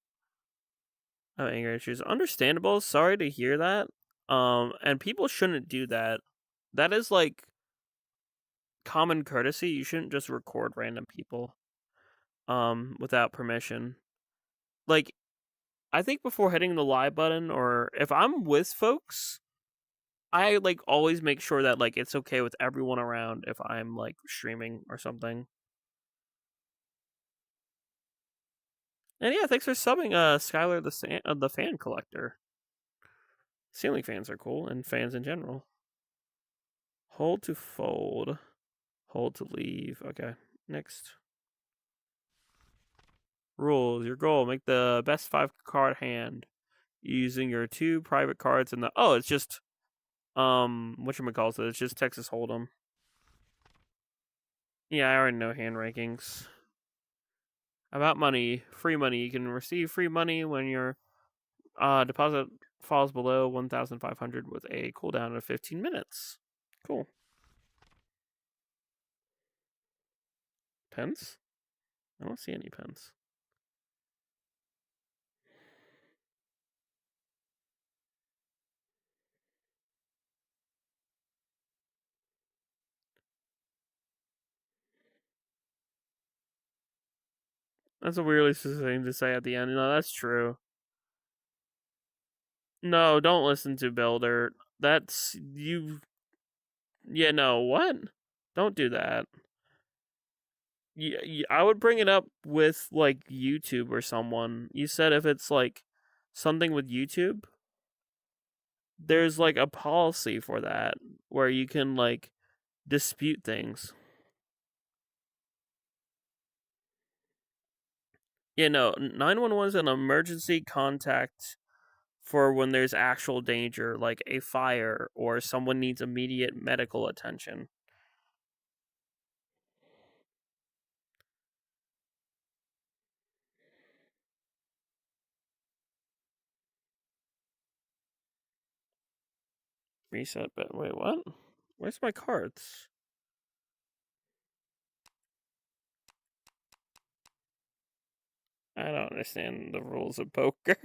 A: I have anger issues. Understandable. Sorry to hear that. And people shouldn't do that. That is like common courtesy. You shouldn't just record random people without permission. Like, I think before hitting the live button, or if I'm with folks, I like always make sure that like it's okay with everyone around if I'm like streaming or something. And yeah, thanks for subbing, Skylar the fan collector. Ceiling fans are cool, and fans in general. Hold to fold. Hold to leave. Okay, next. Rules. Your goal: make the best 5-card hand using your 2 private cards in the. Oh, it's just whatchamacallit, it's just Texas Hold'em. Yeah, I already know hand rankings. About money, free money. You can receive free money when your deposit falls below 1,500 with a cooldown of 15 minutes. Cool. Pens? I don't see any pens. That's a weirdly thing to say at the end. No, that's true. No, don't listen to Builder. That's you. Yeah, no, what? Don't do that. I would bring it up with like YouTube or someone. You said if it's like something with YouTube, there's like a policy for that where you can like dispute things. Yeah, no, 911 is an emergency contact for when there's actual danger, like a fire or someone needs immediate medical attention. Reset, but wait, what? Where's my cards? I don't understand the rules of poker.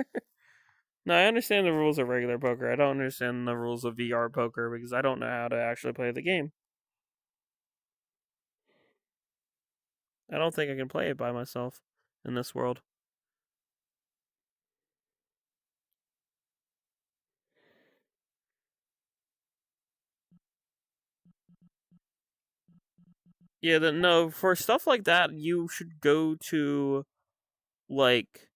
A: No, I understand the rules of regular poker. I don't understand the rules of VR poker because I don't know how to actually play the game. I don't think I can play it by myself in this world. Yeah, no, for stuff like that, you should go to like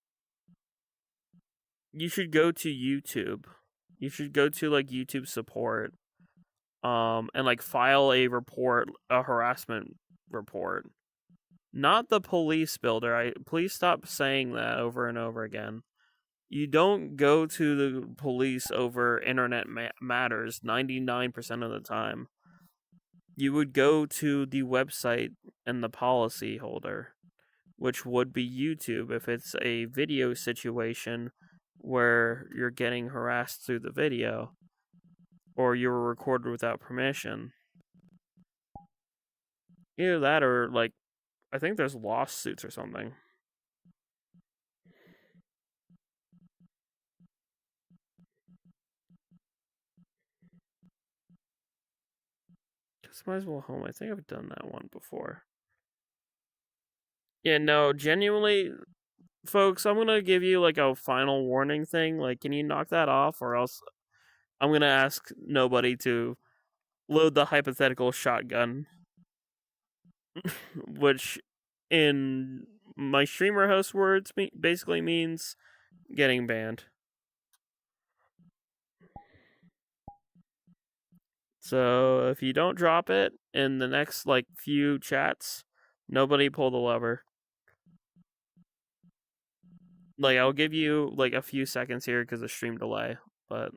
A: you should go to YouTube. You should go to like YouTube support and like file a report, a harassment report. not the police builder. Please stop saying that over and over again. You don't go to the police over internet matters 99% of the time. You would go to the website and the policy holder, which would be YouTube if it's a video situation where you're getting harassed through the video or you were recorded without permission. Either that or, like, I think there's lawsuits or something. Customizable home. I think I've done that one before. Yeah, no, genuinely, folks, I'm gonna give you like a final warning thing. Like, can you knock that off, or else I'm gonna ask nobody to load the hypothetical shotgun, which, in my streamer host words, basically means getting banned. So if you don't drop it in the next like few chats, nobody pull the lever. Like, I'll give you like a few seconds here because of stream delay, but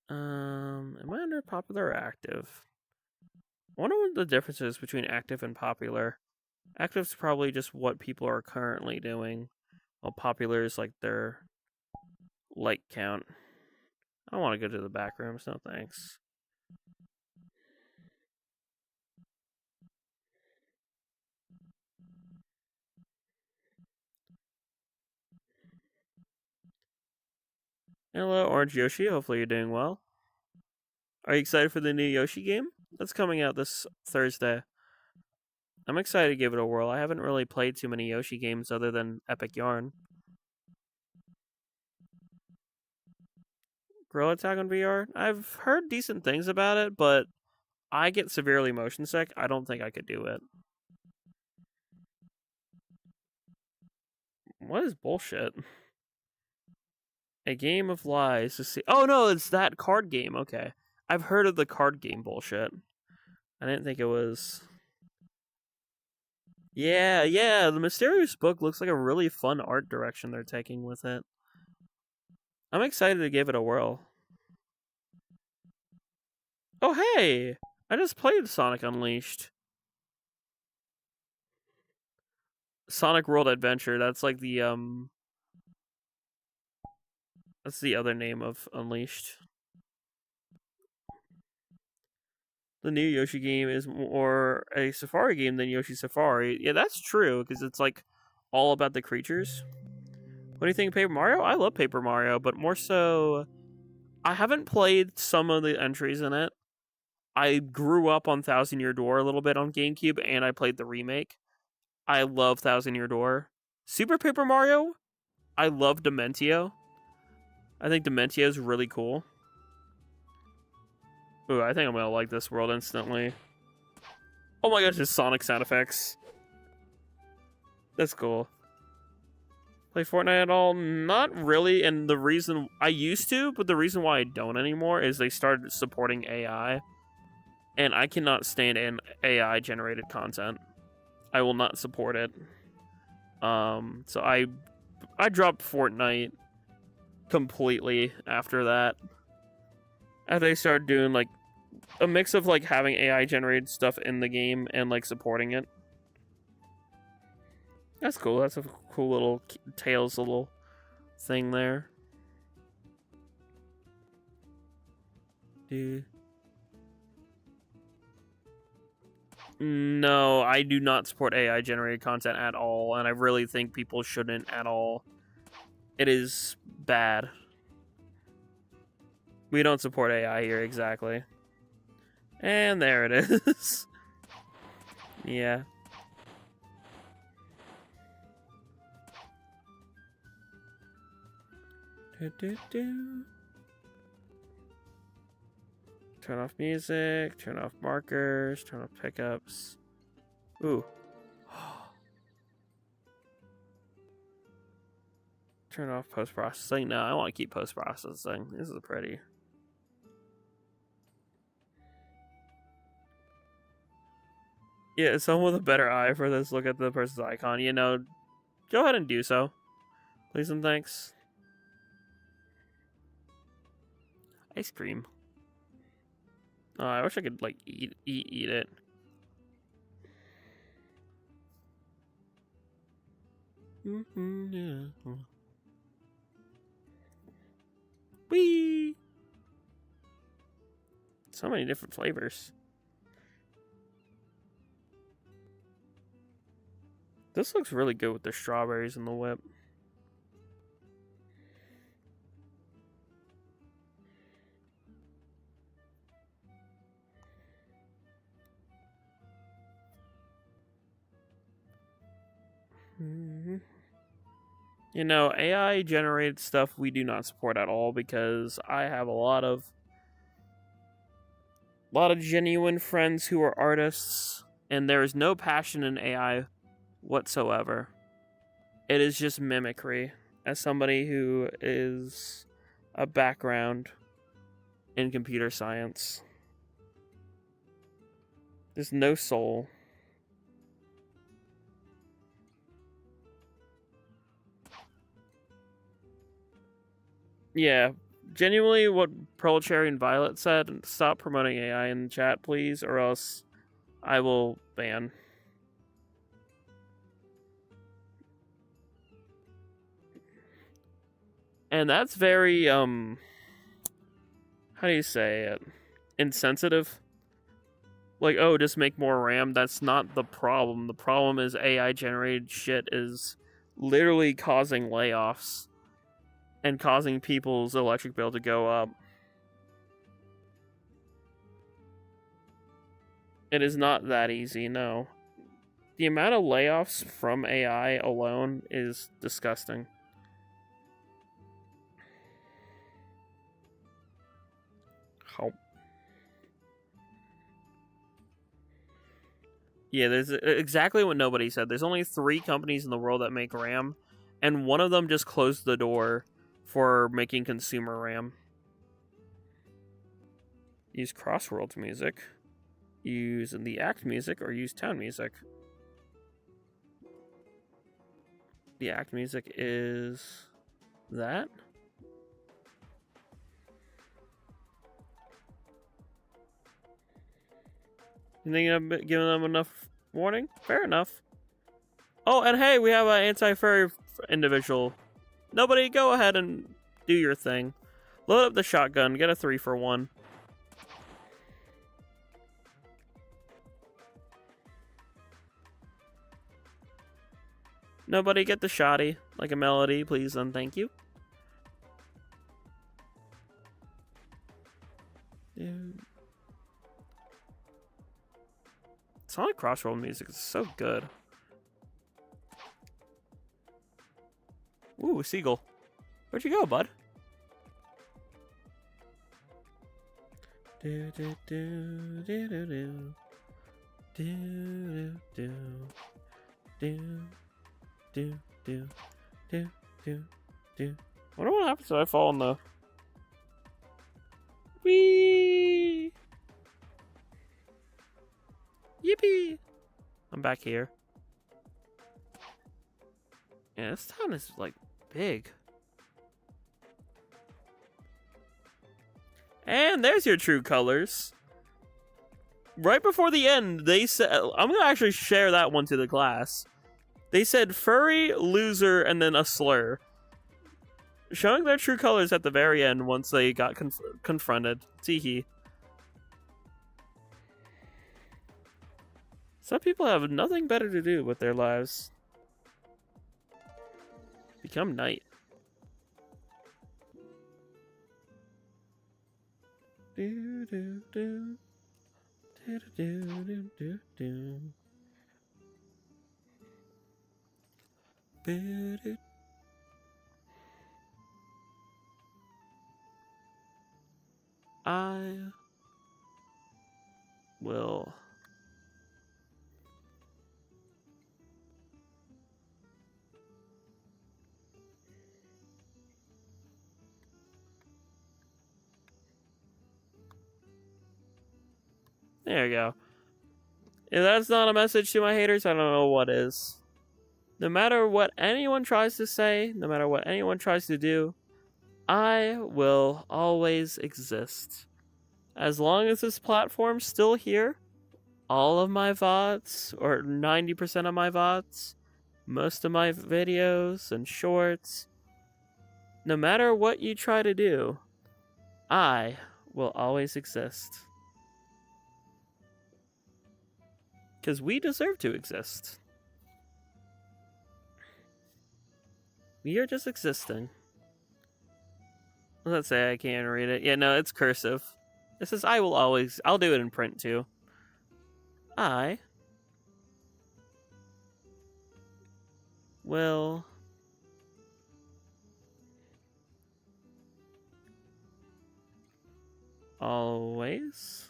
A: am I under popular or active? I wonder what the difference is between active and popular. Active's probably just what people are currently doing, while popular is like their like count. I don't want to go to the back rooms, no thanks. Hello, Orange Yoshi. Hopefully you're doing well. Are you excited for the new Yoshi game? That's coming out this Thursday. I'm excited to give it a whirl. I haven't really played too many Yoshi games other than Epic Yarn. Gorilla Tag on VR? I've heard decent things about it, but I get severely motion sick. I don't think I could do it. What is bullshit? A game of lies to see. Oh no, it's that card game. Okay. I've heard of the card game bullshit. I didn't think it was. Yeah, the mysterious book looks like a really fun art direction they're taking with it. I'm excited to give it a whirl. Oh hey! I just played Sonic Unleashed. Sonic World Adventure, that's like the that's the other name of Unleashed. The new Yoshi game is more a Safari game than Yoshi Safari. Yeah, that's true, because it's like all about the creatures. What do you think of Paper Mario? I love Paper Mario, but more so, I haven't played some of the entries in it. I grew up on Thousand Year Door a little bit on GameCube, and I played the remake. I love Thousand Year Door. Super Paper Mario, I love Dementio. I think Dementio is really cool. Ooh, I think I'm gonna like this world instantly. Oh my gosh, it's Sonic sound effects. That's cool. Play Fortnite at all? Not really, and the reason I used to, but the reason why I don't anymore is they started supporting AI, and I cannot stand in AI generated content. I will not support it. So I dropped Fortnite completely after that. After they started doing like a mix of like having AI generated stuff in the game and like supporting it. That's cool. That's a cool little Tails little thing there. Dude. No, I do not support AI generated content at all, and I really think people shouldn't at all. It is bad. We don't support AI here, exactly. And there it is. Yeah. Turn off music, turn off markers, turn off pickups. Ooh. Turn off post-processing. No, I want to keep post-processing. This is pretty. Yeah, someone with a better eye for this, look at the person's icon. You know, go ahead and do so. Please and thanks. Ice cream. Oh, I wish I could, like, eat it. Yeah. Whee! So many different flavors. This looks really good with the strawberries and the whip. You know, AI generated stuff we do not support at all because I have a lot of genuine friends who are artists, and there is no passion in AI whatsoever. It is just mimicry. As somebody who is a background in computer science, there's no soul. Yeah, genuinely what Pearl Cherry and Violet said, stop promoting AI in the chat, please, or else I will ban. And that's very, how do you say it? Insensitive. Like, oh, just make more RAM. That's not the problem. The problem is AI generated shit is literally causing layoffs and causing people's electric bill to go up. It is not that easy, no. The amount of layoffs from AI alone is disgusting. Help. Yeah, there's exactly what nobody said. There's only 3 companies in the world that make RAM, and one of them just closed the door for making consumer RAM. Use Crossworlds music, use the Act music, or use Town music. The Act music is that. You think I'm giving them enough warning? Fair enough. Oh, and hey, we have an anti-furry individual. Nobody, go ahead and do your thing. Load up the shotgun, get a 3 for 1. Nobody, get the shotty, like a melody, please and thank you. Sonic Crossroad music is so good. Ooh, seagull. Where'd you go, bud? Do do do do do do do do do do do do do do. I wonder what happens if I fall in the. Whee! Yippee! I'm back here. Yeah, this town is like big. And there's your true colors. Right before the end, they said, I'm gonna actually share that one to the class. They said furry, loser, and then a slur. Showing their true colors at the very end once they got confronted. Teehee. Some people have nothing better to do with their lives. Become knight. Do do do do do do do do. Do. I will. There you go. If that's not a message to my haters, I don't know what is. No matter what anyone tries to say, no matter what anyone tries to do, I will always exist. As long as this platform's still here, all of my VODs, or 90% of my VODs, most of my videos and shorts, no matter what you try to do, I will always exist. Because we deserve to exist. We are just existing. Let's say I can't read it. Yeah, no, it's cursive. It says I will always... I'll do it in print too. I will always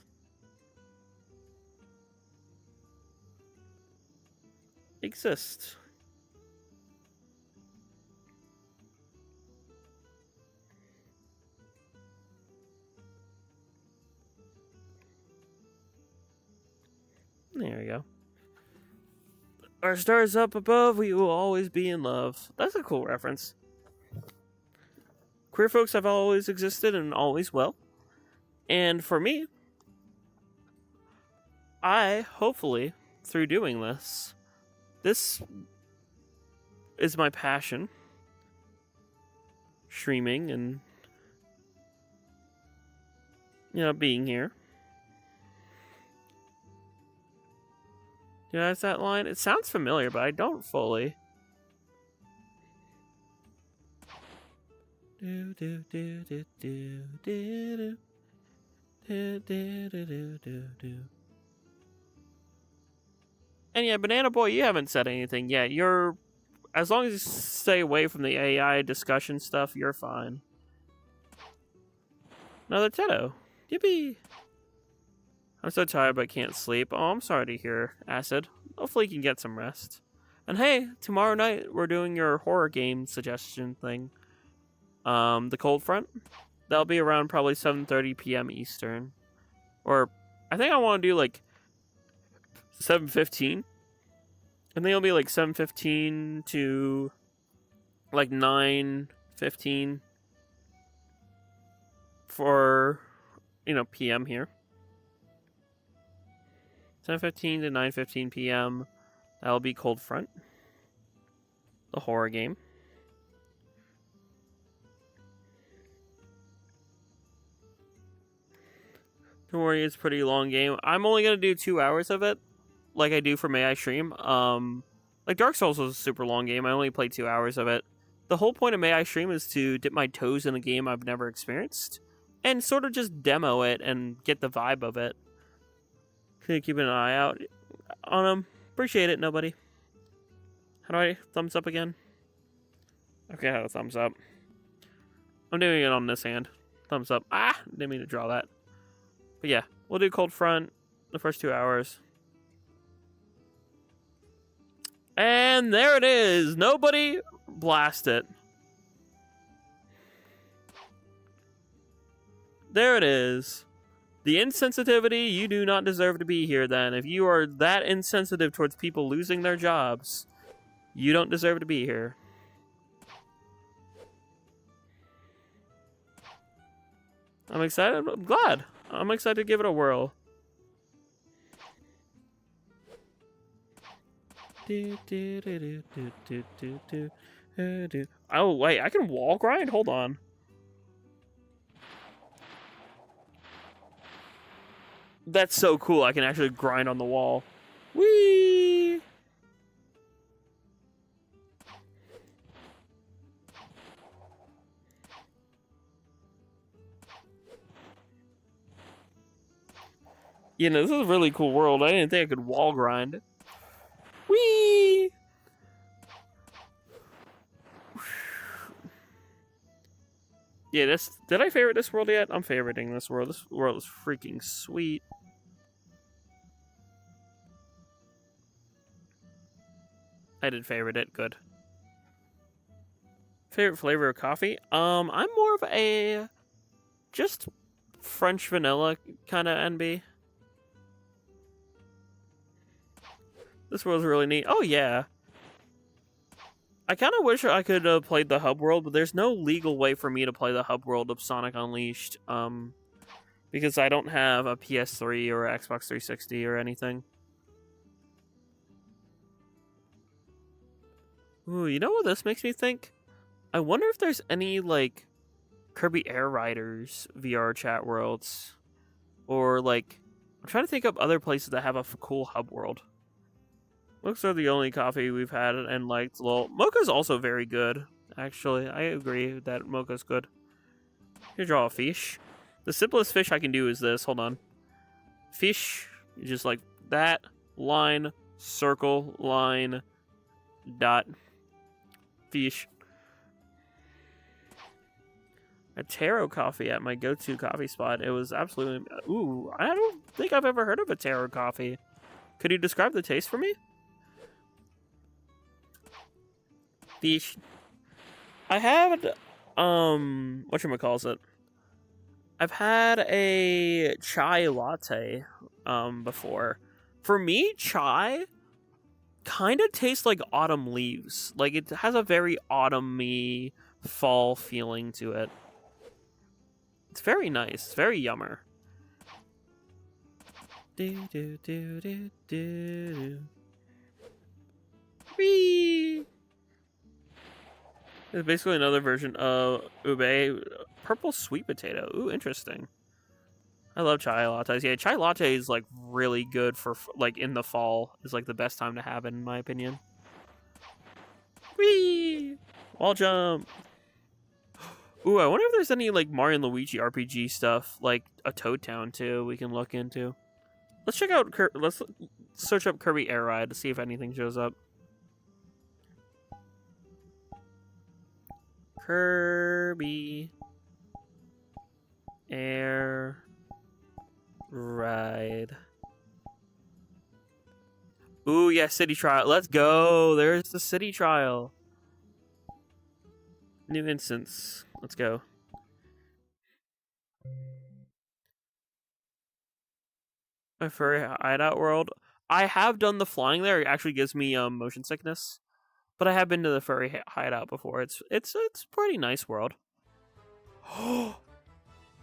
A: exist. There we go. Our stars up above, we will always be in love. That's a cool reference. Queer folks have always existed and always will. And for me, I, hopefully, through doing this is my passion. Streaming and, being here. Yeah, that's that line. It sounds familiar, but I don't fully. Do do do do do do do do do do do. And yeah, Banana Boy, you haven't said anything yet. You're, as long as you stay away from the AI discussion stuff, you're fine. Another Teto. Yippee! I'm so tired but can't sleep. Oh, I'm sorry to hear, Acid. Hopefully you can get some rest. And hey, tomorrow night we're doing your horror game suggestion thing. The Cold Front. That'll be around probably 7:30 p.m. Eastern. Or, I think I want to do like 7:15. I think it'll be like 7:15 to like 9:15 for, p.m. here. 7:15 to 9:15 p.m. That'll be Cold Front, the horror game. Don't worry, it's a pretty long game. I'm only gonna do 2 hours of it, like I do for May I Stream. Like Dark Souls was a super long game. I only played 2 hours of it. The whole point of May I Stream is to dip my toes in a game I've never experienced, and sort of just demo it and get the vibe of it. Keep an eye out on them. Appreciate it, nobody. How do I thumbs up again? Okay, how do I thumbs up? I'm doing it on this hand. Thumbs up. Ah! Didn't mean to draw that. But yeah, we'll do Cold Front the first 2 hours. And there it is! Nobody blast it. There it is. The insensitivity, you do not deserve to be here then. If you are that insensitive towards people losing their jobs, you don't deserve to be here. I'm excited. I'm glad. I'm excited to give it a whirl. Oh, wait. I can wall grind? Hold on. That's so cool. I can actually grind on the wall. Whee! This is a really cool world. I didn't think I could wall grind. Whee! Yeah, did I favorite this world yet? I'm favoriting this world. This world is freaking sweet. I did favorite it. Good. Favorite flavor of coffee? I'm more of a just French vanilla kind of NB. This world's really neat. Oh, yeah. I kind of wish I could have played the hub world, but there's no legal way for me to play the hub world of Sonic Unleashed, because I don't have a PS3 or Xbox 360 or anything. Ooh, you know what this makes me think? I wonder if there's any, like, Kirby Air Riders VR chat worlds. Or, like, I'm trying to think of other places that have a cool hub world. Mochas are the only coffee we've had and liked. Well, Mocha's also very good, actually. I agree that Mocha's good. Here, draw a fish. The simplest fish I can do is this. Hold on. Fish, just like that. Line, circle, line, dot. Fish. A taro coffee at my go-to coffee spot. It was absolutely... Ooh, I don't think I've ever heard of a taro coffee. Could you describe the taste for me? Fish. I had, whatchamacallit? I've had a chai latte, before. For me, chai kind of tastes like autumn leaves. Like, it has a very autumny fall feeling to it. It's very nice. Very yummer. Do do do do do. Whee! It's basically another version of ube, purple sweet potato. Ooh, interesting. I love chai lattes. Yeah, chai latte is like really good for like in the fall. Is like the best time to have it, in my opinion. Whee! Wall jump. Ooh, I wonder if there's any like Mario and Luigi RPG stuff, like a Toad Town too. We can look into. Let's check out. Let's search up Kirby Air Ride to see if anything shows up. Kirby Air Ride. Ooh, yeah, city trial. Let's go. There's the city trial. New instance. Let's go. My furry hideout world. I have done the flying there. It actually gives me motion sickness. But I have been to the furry hideout before. It's a pretty nice world. The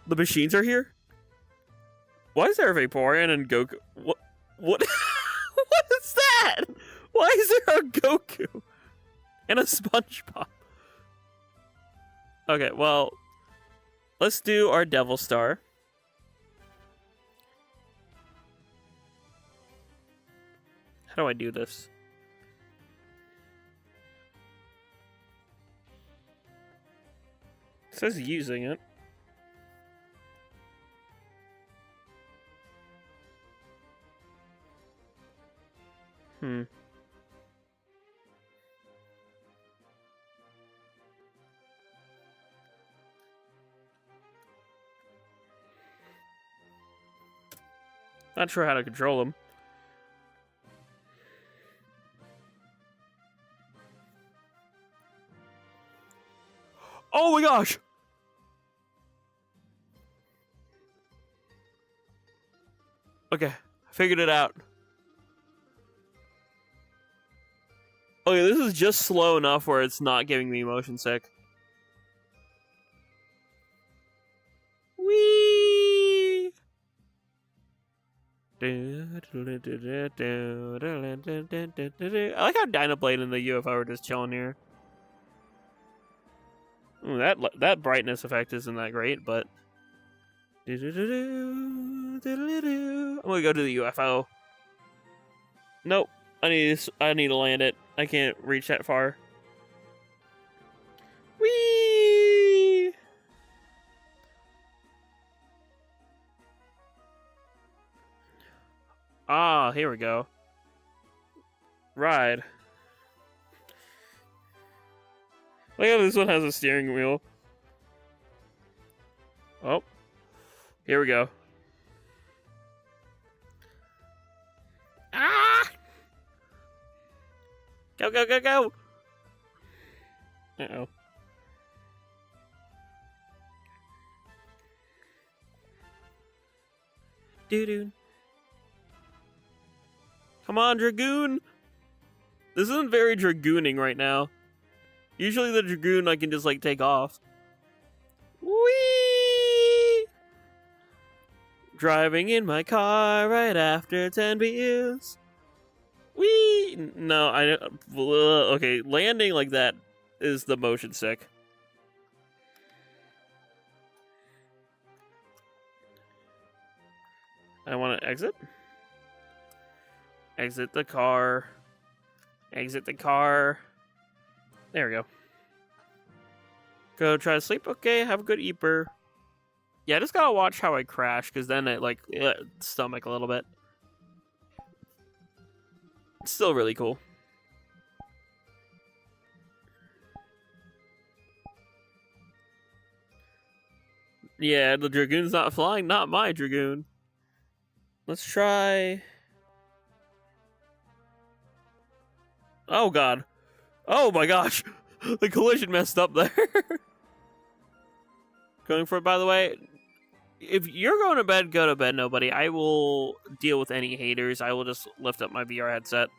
A: machines are here? Why is there a Vaporeon and Goku? What? What is that? Why is there a Goku? And a SpongeBob? Okay, well, let's do our Devil Star. How do I do this? It says using it. Not sure how to control them. Oh my gosh! Okay, I figured it out. Okay, this is just slow enough where it's not giving me motion sick. Whee! I like how Dynablade and the UFO are just chilling here. Ooh, that brightness effect isn't that great, but I'm gonna go to the UFO. Nope, I need to land it. I can't reach that far. Whee! Ah, here we go. Ride. Look how this one has a steering wheel. Oh. Here we go. Ah! Go, go, go, go! Uh-oh. Doo-doo. Come on, Dragoon! This isn't very dragooning right now. Usually the dragoon I can just like take off. Whee! Driving in my car right after 10 beers. Whee! No, okay, landing like that is the motion sick. I want to exit. Exit the car. Exit the car. There we go. Go try to sleep. Okay, have a good eeper. Yeah, I just gotta watch how I crash, because then it, like, stomach a little bit. It's still really cool. Yeah, the dragoon's not flying. Not my dragoon. Let's try... Oh, God. Oh, my gosh. The collision messed up there. Going for it, by the way. If you're going to bed, go to bed, nobody. I will deal with any haters. I will just lift up my VR headset.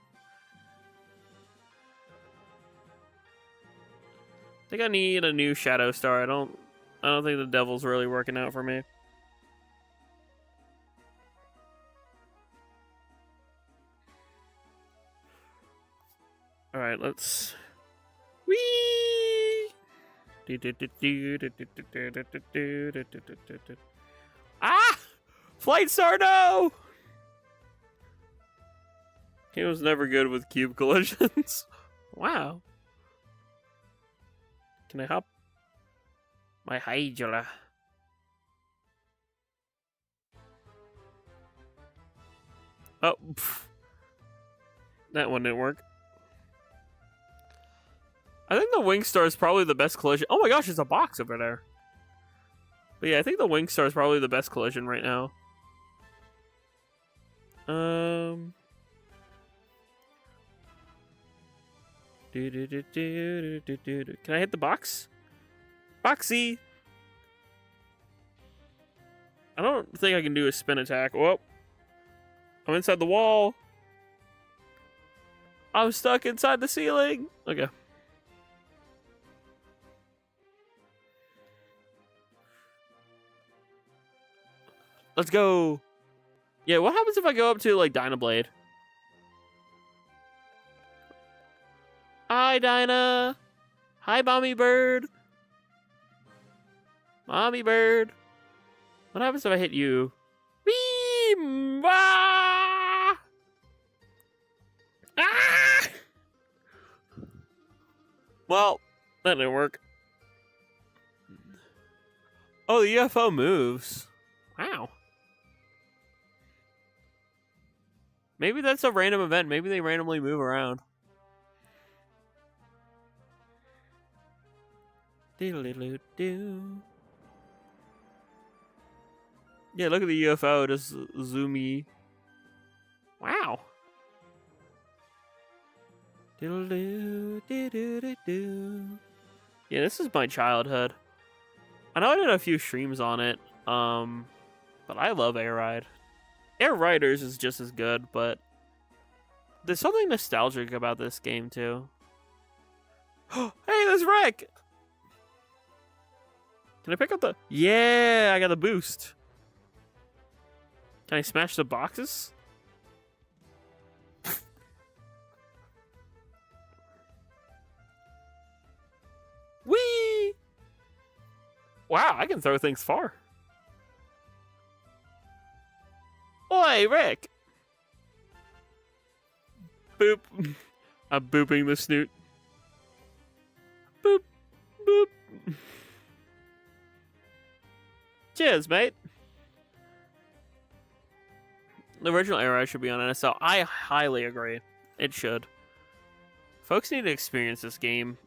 A: I think I need a new Shadow Star. I don't think the devil's really working out for me. Alright, let's... Whee! Ah! Flight Star, no! He was never good with cube collisions. Wow. Can I hop? My Hydra. Oh. Pff. That one didn't work. I think the Wing Star is probably the best collision. Oh my gosh, there's a box over there. But yeah, I think the Wing Star is probably the best collision right now. Can I hit the box? Boxy! I don't think I can do a spin attack. Whoa. I'm inside the wall. I'm stuck inside the ceiling. Okay. Let's go. Yeah, what happens if I go up to, like, Dynablade? Hi, Dyna. Hi, Mommy Bird. Mommy Bird. What happens if I hit you? Whee! Ah! Ah! Well, that didn't work. Oh, the UFO moves. Wow. Maybe that's a random event. Maybe they randomly move around. Diddle-diddle-doo. Yeah, look at the UFO, just zoomy. Wow. Diddle-doo-doo-doo-doo. Yeah, this is my childhood. I know I did a few streams on it, but I love Air Ride. Air Riders is just as good, but there's something nostalgic about this game too. Hey, there's Rick! Can I pick up the... Yeah, I got the boost. Can I smash the boxes? Whee! Wow, I can throw things far. Oi, Rick! Boop. I'm booping the snoot. Boop. Boop. Cheers, mate. The original era should be on NSL. I highly agree. It should. Folks need to experience this game.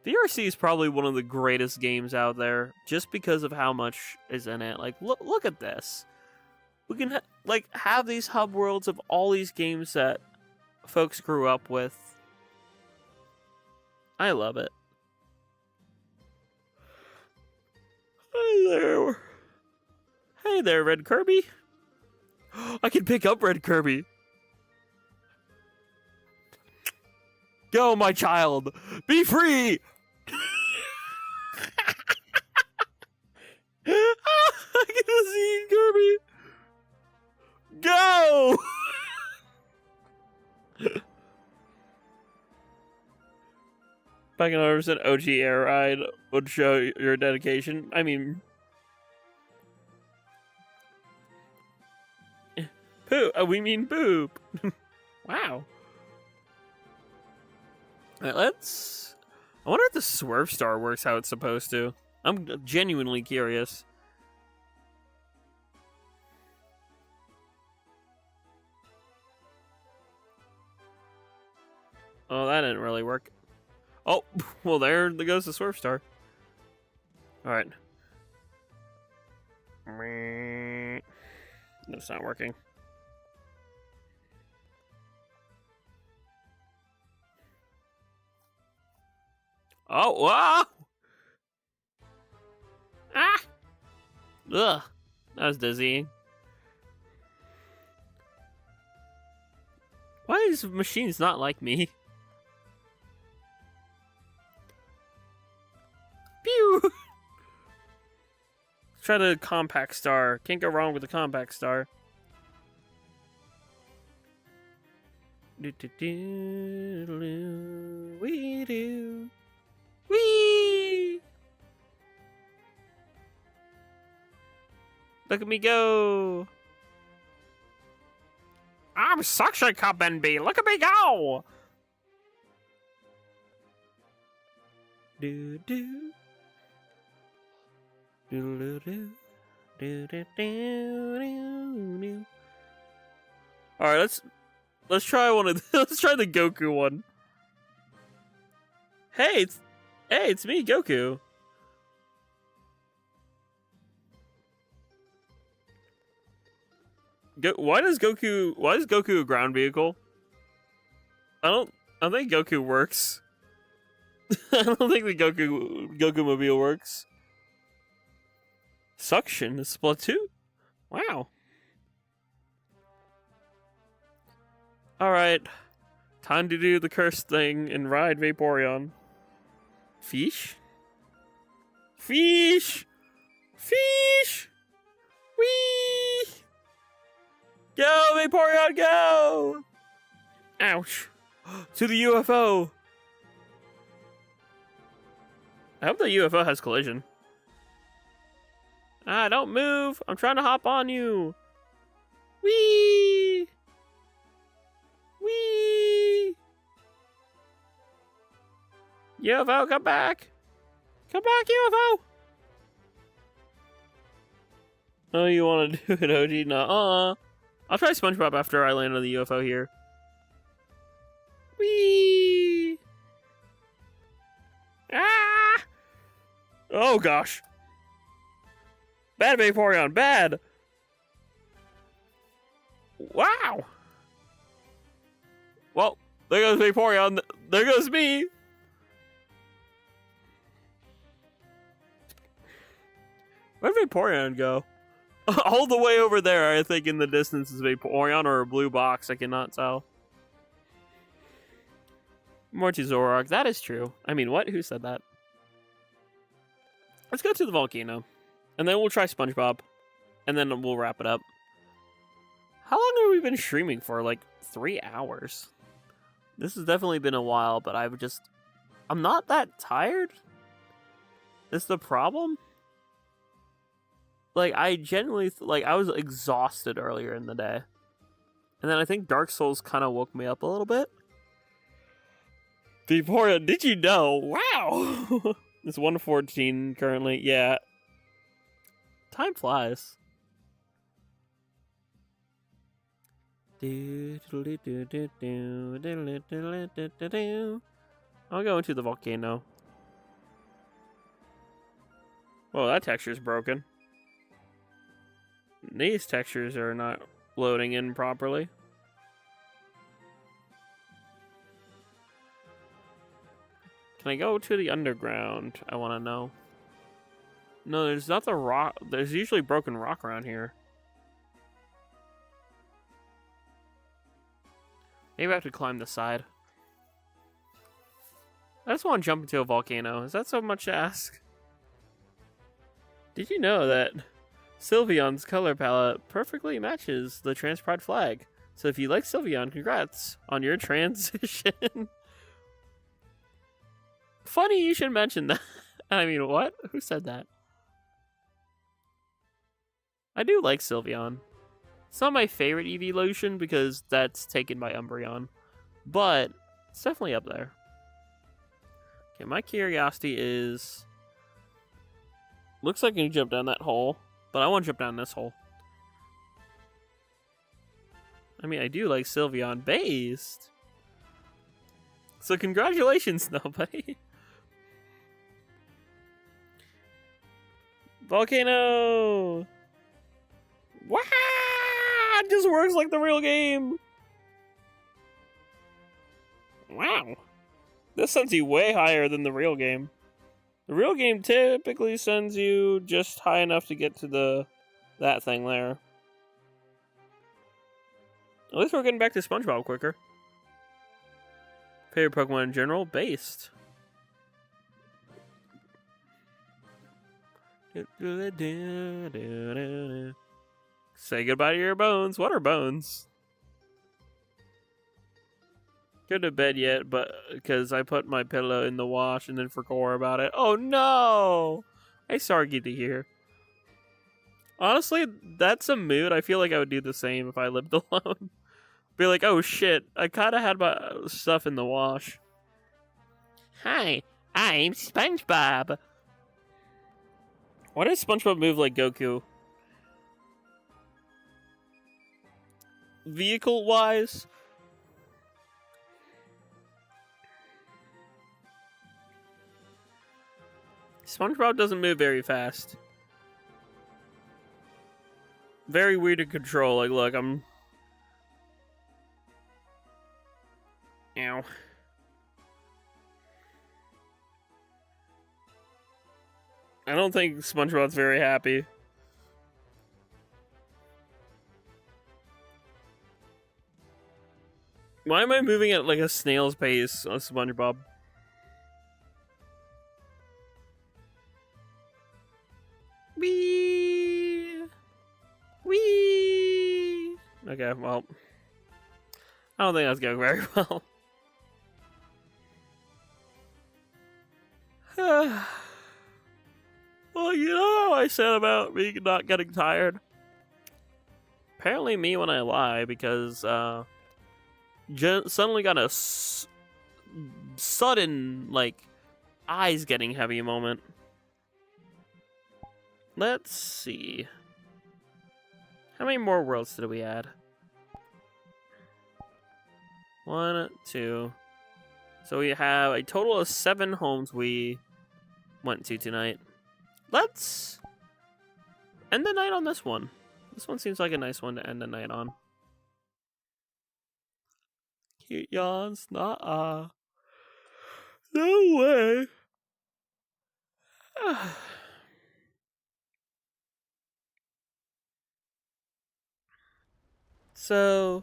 A: VRC is probably one of the greatest games out there, just because of how much is in it. Like, look at this. We can have these hub worlds of all these games that folks grew up with. I love it. Hey there. Hey there, Red Kirby. I can pick up Red Kirby. Go, my child. Be free. I can see Kirby. Go. Back in 100% OG air ride would show your dedication. I mean, poop. We mean poop. Wow. Alright, let's. I wonder if the Swerve Star works how it's supposed to. I'm genuinely curious. Oh, that didn't really work. Oh, well, there goes the Swerve Star. Alright. That's not working. Oh, wow! Ah! Ugh. That was dizzying. Why are these machines not like me? Pew! Let's try the compact star. Can't go wrong with the compact star. We do. Whee! Look at me go! I'm suction cup NB. Look at me go! Do do. Do do do. Do do do do. All right, let's try one of let's try the Goku one. Hey, it's me, Goku. Why is Goku a ground vehicle? I think Goku works. I don't think the Goku mobile works. Suction is Splatoon? Wow. Alright. Time to do the curse thing and ride Vaporeon. Fish? Fish! Fish! Whee! Go, Vaporeon, go! Ouch. To the UFO. I hope the UFO has collision. Ah, don't move. I'm trying to hop on you. Whee! Whee! UFO, come back! Come back, UFO! Oh, you want to do it, OG? Nuh-uh. I'll try SpongeBob after I land on the UFO here. Whee! Ah! Oh, gosh. Bad Vaporeon, bad! Wow! Well, there goes Vaporeon. There goes me! Where'd Vaporeon go? All the way over there, I think in the distance is Vaporeon or a blue box, I cannot tell. More to Zoroark, that is true. I mean, what? Who said that? Let's go to the volcano. And then we'll try SpongeBob. And then we'll wrap it up. How long have we been streaming for? Like 3 hours. This has definitely been a while, but I'm not that tired. Is the problem? Like, I genuinely, I was exhausted earlier in the day. And then I think Dark Souls kind of woke me up a little bit. Vaporeon, did you know? Wow! It's 1:14 currently. Yeah. Time flies. I'll go into the volcano. Whoa, that texture's broken. These textures are not loading in properly. Can I go to the underground? I want to know. No, there's not the rock. There's usually broken rock around here. Maybe I have to climb the side. I just want to jump into a volcano. Is that so much to ask? Did you know that Sylveon's color palette perfectly matches the trans pride flag? So if you like Sylveon, congrats on your transition. Funny you should mention that. I mean, what? Who said that? I do like Sylveon. It's not my favorite evolution because that's taken by Umbreon. But it's definitely up there. Okay, my curiosity is... Looks like I can jump down that hole, but I want to jump down this hole. I mean, I do like Sylveon based. So congratulations, nobody. Volcano! Wow! It just works like the real game! Wow. This sends you way higher than the real game. The real game typically sends you just high enough to get to that thing there. At least we're getting back to SpongeBob quicker. Favorite Pokemon in general? Based. Say goodbye to your bones. What are bones? Go to bed yet, but because I put my pillow in the wash and then forgot about it. Oh no! I'm sorry to hear. Honestly, that's a mood. I feel like I would do the same if I lived alone. Be like, oh shit, I kind of had my stuff in the wash. Hi, I'm SpongeBob. Why does SpongeBob move like Goku? Vehicle-wise? SpongeBob doesn't move very fast. Very weird to control. Like, look, I'm... Ow. I don't think SpongeBob's very happy. Why am I moving at like a snail's pace on SpongeBob? Wee! Wee! Okay, well. I don't think that's going very well. Well, you know what I said about me not getting tired? Apparently me when I lie, because suddenly got a sudden, like, eyes getting heavy moment. Let's see. How many more worlds did we add? 1, 2. So we have a total of 7 homes we went to tonight. Let's end the night on this one. This one seems like a nice one to end the night on. Cute yawns, nah. No way. So...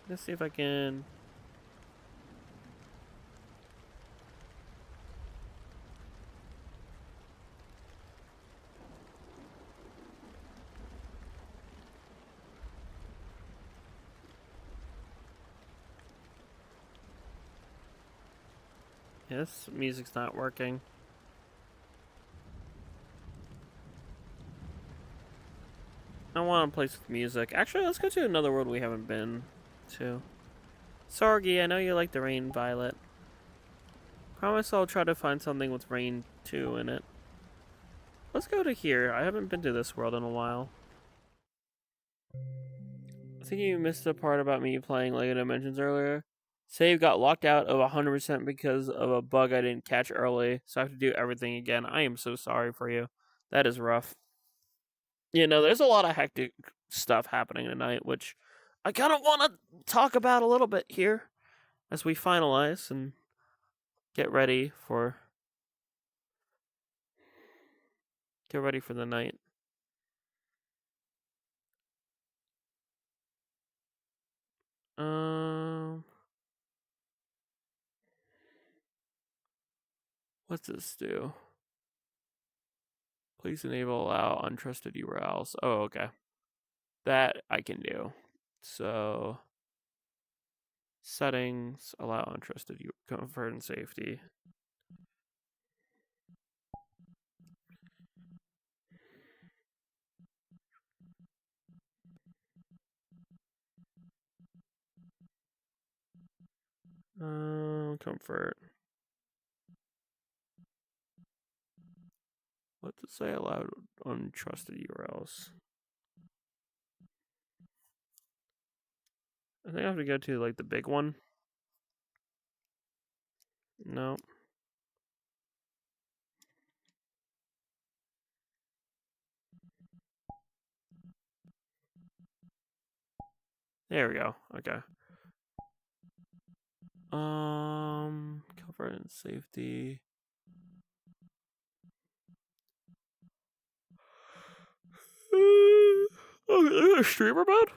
A: Let's see if I can... Yes, music's not working. I want to place with music. Actually, let's go to another world we haven't been to. Sorgi, I know you like the rain, Violet. Promise I'll try to find something with rain 2 in it. Let's go to here. I haven't been to this world in a while. I think you missed the part about me playing Lego Dimensions earlier. Save got locked out of 100% because of a bug I didn't catch early, so I have to do everything again. I am so sorry for you. That is rough. You know, there's a lot of hectic stuff happening tonight, which I kind of want to talk about a little bit here as we finalize and get ready for the night. What's this do? Please allow untrusted URLs. Oh, okay. That I can do. So, settings, allow untrusted comfort and safety. Comfort. What to say allow untrusted URLs? I think I have to go to like the big one. No. There we go. Okay. Comfort and safety. Oh, streamer mode?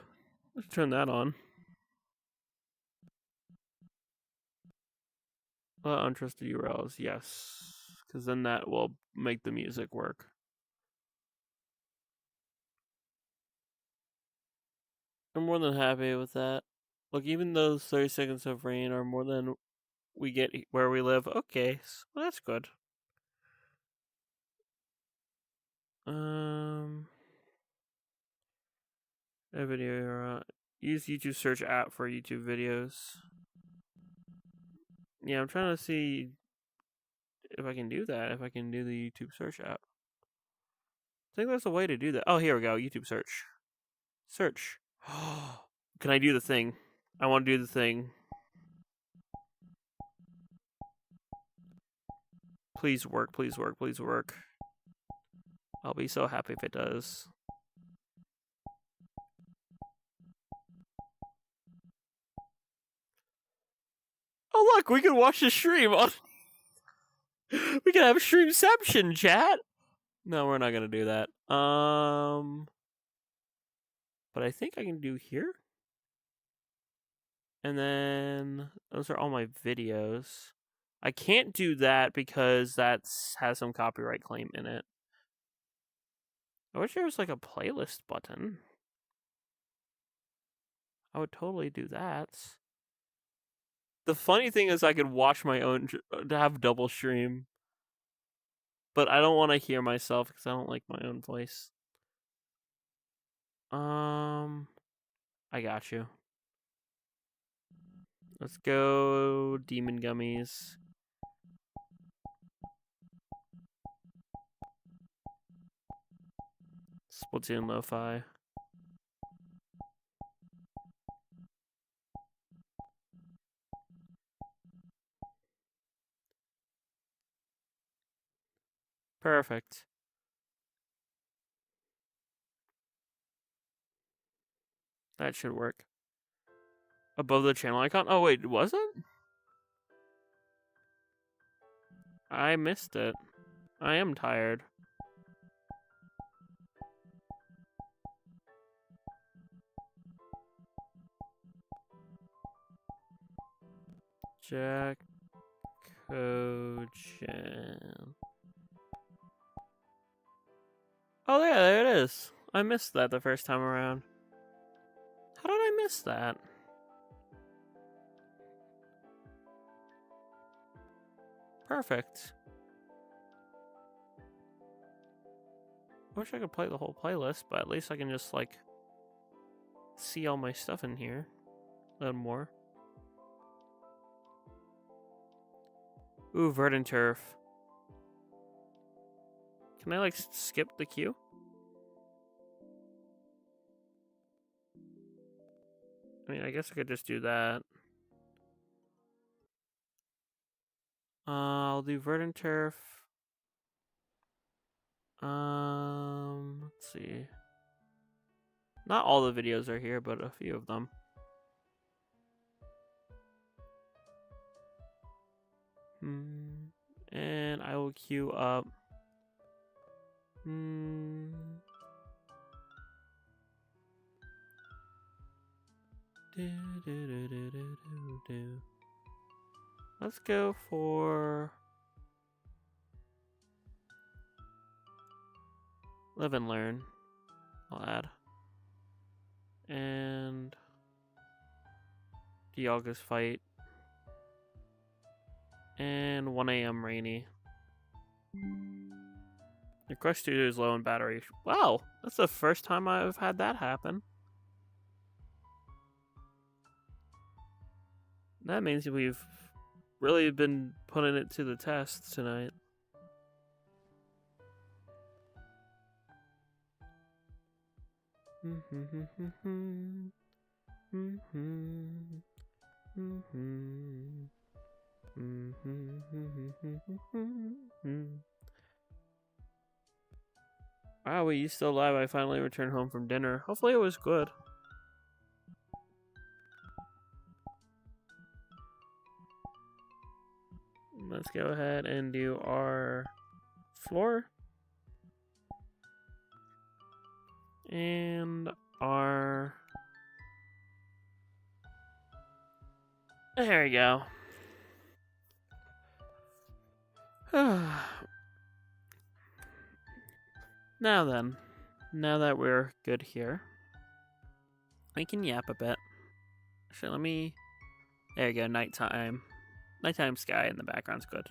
A: Let's turn that on. Untrusted URLs, yes. Because then that will make the music work. I'm more than happy with that. Look, even those 30 seconds of rain are more than we get where we live. Okay, well, that's good. A video. Use YouTube search app for YouTube videos. Yeah, I'm trying to see if I can do that. If I can do the YouTube search app. I think there's a way to do that. Oh, here we go. YouTube search. Search. Can I do the thing? I want to do the thing. Please work, please work, please work. I'll be so happy if it does. Oh look, we can watch the stream on. We can have streamception, chat. No, we're not gonna do that. But I think I can do here. And then those are all my videos. I can't do that because that has some copyright claim in it. I wish there was like a playlist button. I would totally do that. The funny thing is I could watch my own, to have double stream. But I don't want to hear myself because I don't like my own voice. I got you. Let's go Demon Gummies. Splatoon Lo-Fi. Perfect. That should work. Above the channel icon? Oh wait, was it? I missed it. I am tired. Jackogień. Oh yeah, there it is. I missed that the first time around. How did I miss that? Perfect. I wish I could play the whole playlist, but at least I can just, like, see all my stuff in here. A little more. Ooh, Verdant Turf. Can I, like, skip the queue? I mean, I guess I could just do that. I'll do Verdant Turf. Let's see. Not all the videos are here, but a few of them. And I will queue up. Let's go for Live and Learn. I'll add. And Dialga's Fight. And 1 a.m. Rainy. Your Crush Studio is low on battery. Wow, that's the first time I've had that happen. That means we've really been putting it to the test tonight. Wow, wait, you still alive? I finally returned home from dinner. Hopefully it was good. Let's go ahead and do our floor. And our... There we go. Now then, now that we're good here, we can yap a bit. Actually, let me... There you go, nighttime. Nighttime sky in the background's good.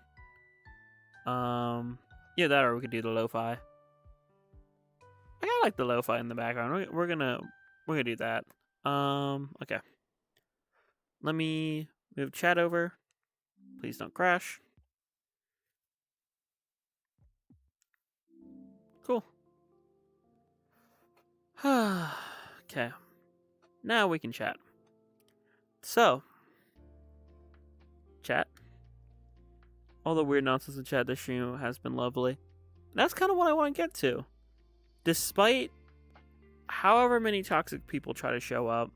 A: Yeah, that, or we could do the lo-fi. I kinda like the lo-fi in the background. We're gonna do that. Okay. Let me move chat over. Please don't crash. Cool. Okay. Now we can chat. So, chat. All the weird nonsense in chat this stream has been lovely. That's kind of what I want to get to. Despite however many toxic people try to show up,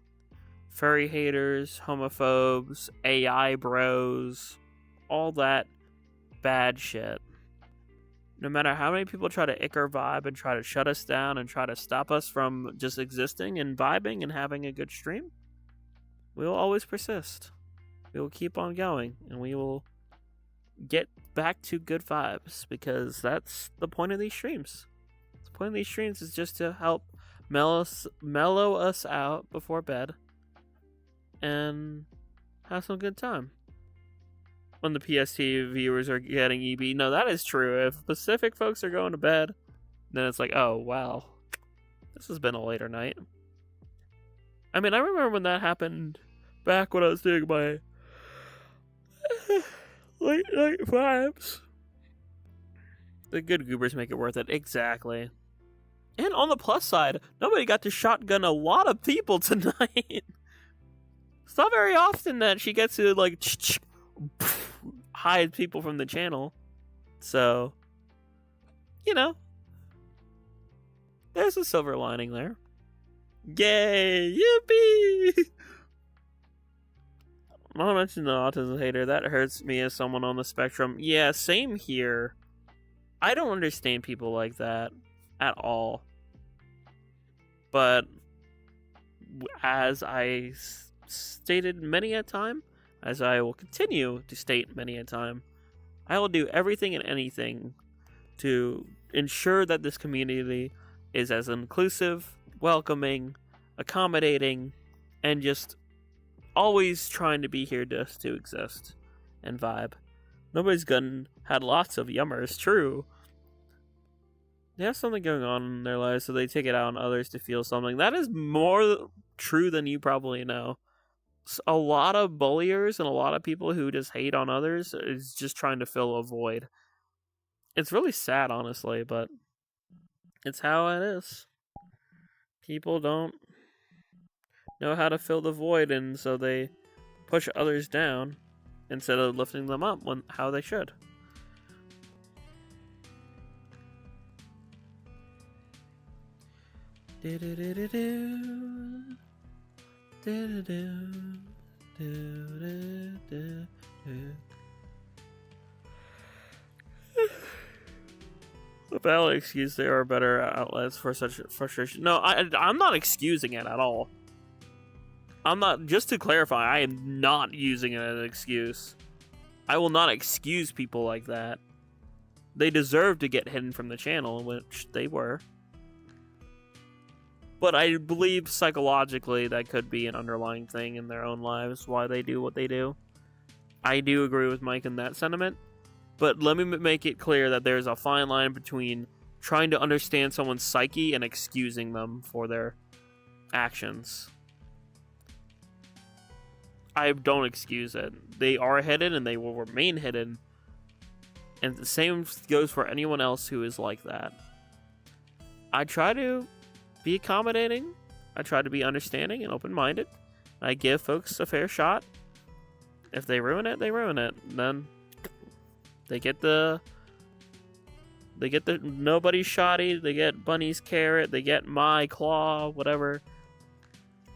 A: furry haters, homophobes, AI bros, all that bad shit. No matter how many people try to ick our vibe and try to shut us down and try to stop us from just existing and vibing and having a good stream, we will always persist. We will keep on going, and we will get back to good vibes, because that's the point of these streams. The point of these streams is just to help mellow us out before bed and have some good time. When the PST viewers are getting EB, no, that is true. If Pacific folks are going to bed, then it's like, oh, wow, this has been a later night. I mean, I remember when that happened back when I was doing my late night vibes. The good goobers make it worth it. Exactly. And on the plus side, nobody got to shotgun a lot of people tonight. It's not very often that she gets to, like, hide people from the channel. So, you know, there's a silver lining there. Yay! Yippee! I'm not mentioning the autism hater. That hurts me as someone on the spectrum. Yeah, same here. I don't understand people like that at all. But as I stated many a time, as I will continue to state many a time, I will do everything and anything to ensure that this community is as inclusive, welcoming, accommodating, and just always trying to be here just to exist and vibe. Nobody's had lots of yummers, true. They have something going on in their lives, so they take it out on others to feel something. That is more true than you probably know. A lot of bulliers and a lot of people who just hate on others is just trying to fill a void. It's really sad, honestly, but it's how it is. People don't know how to fill the void, and so they push others down instead of lifting them up how they should. A valid excuse, there are better outlets for such frustration. No, I'm not excusing it at all. I'm not, just to clarify, I am not using it as an excuse. I will not excuse people like that. They deserve to get hidden from the channel, which they were. But I believe psychologically that could be an underlying thing in their own lives, why they do what they do. I do agree with Mike in that sentiment. But let me make it clear that there's a fine line between trying to understand someone's psyche and excusing them for their actions. I don't excuse it. They are hidden and they will remain hidden. And the same goes for anyone else who is like that. I try to be accommodating. I try to be understanding and open-minded. I give folks a fair shot. If they ruin it, they ruin it. Then they get the nobody's shoddy, they get Bunny's carrot, they get my claw, whatever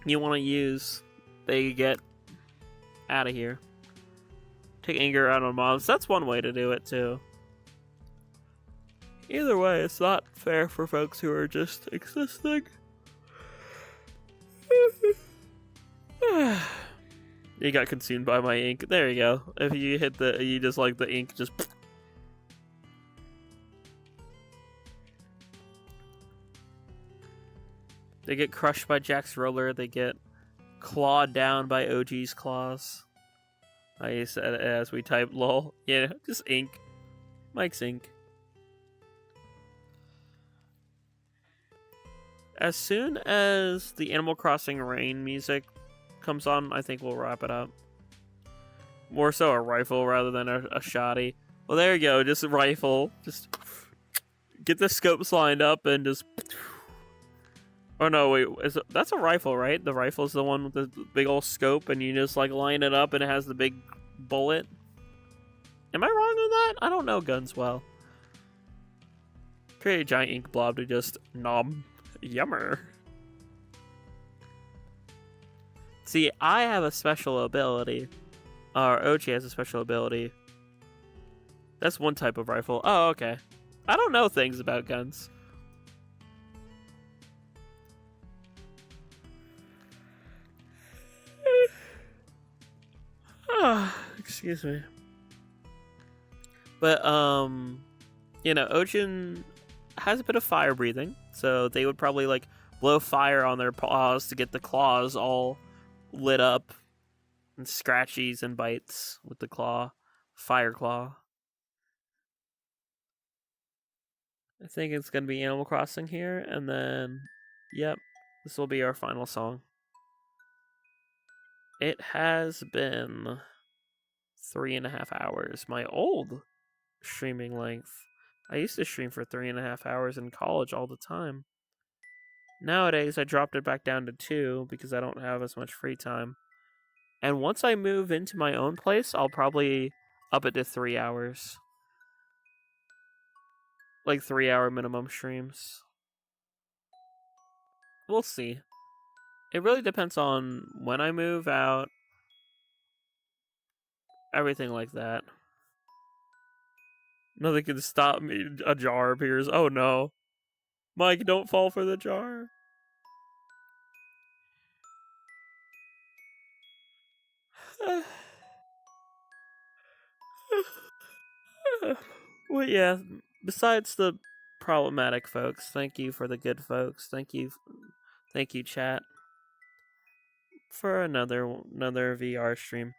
A: you want to use, they get out of here. Take anger out on mobs. That's one way to do it too. Either way, it's not fair for folks who are just existing. You got consumed by my ink. There you go. If you hit you just like the ink just... They get crushed by Jack's roller. They get clawed down by OG's claws. I said as we type lol. Yeah, just ink. Mike's ink. As soon as the Animal Crossing rain music comes on, I think we'll wrap it up. More so a rifle rather than a shoddy. Well, there you go. Just a rifle. Just get the scopes lined up and just... Oh no, wait. That's a rifle, right? The rifle's the one with the big old scope and you just like line it up and it has the big bullet. Am I wrong on that? I don't know guns well. Create a giant ink blob to just knob. Yummer. See, I have a special ability. Or OG has a special ability. That's one type of rifle. Oh, okay. I don't know things about guns. Excuse me. But, you know, Ocean has a bit of fire breathing. So they would probably, like, blow fire on their paws to get the claws all lit up. And scratchies and bites with the claw. Fire claw. I think it's going to be Animal Crossing here. And then, yep, this will be our final song. It has been 3.5 hours. My old streaming length. I used to stream for 3.5 hours in college all the time. Nowadays, I dropped it back down to 2 because I don't have as much free time. And once I move into my own place, I'll probably up it to 3 hours. Like 3-hour minimum streams. We'll see. It really depends on when I move out. Everything like that. Nothing can stop me. A jar appears. Oh no. Mike, don't fall for the jar. Well, yeah. Besides the problematic folks, thank you for the good folks. Thank you, chat, for another VR stream.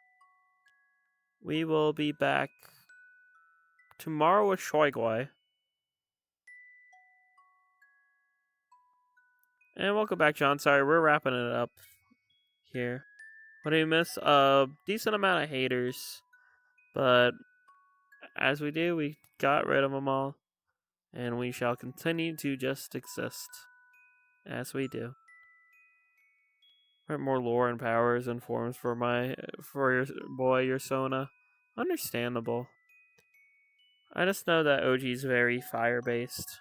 A: We will be back tomorrow with Shoigoi. And welcome back, John. Sorry, we're wrapping it up here. What did we miss? A decent amount of haters. But as we do, we got rid of them all. And we shall continue to just exist. As we do. More lore and powers and forms for your boy, your Sona. Understandable. I just know that OG's very fire-based.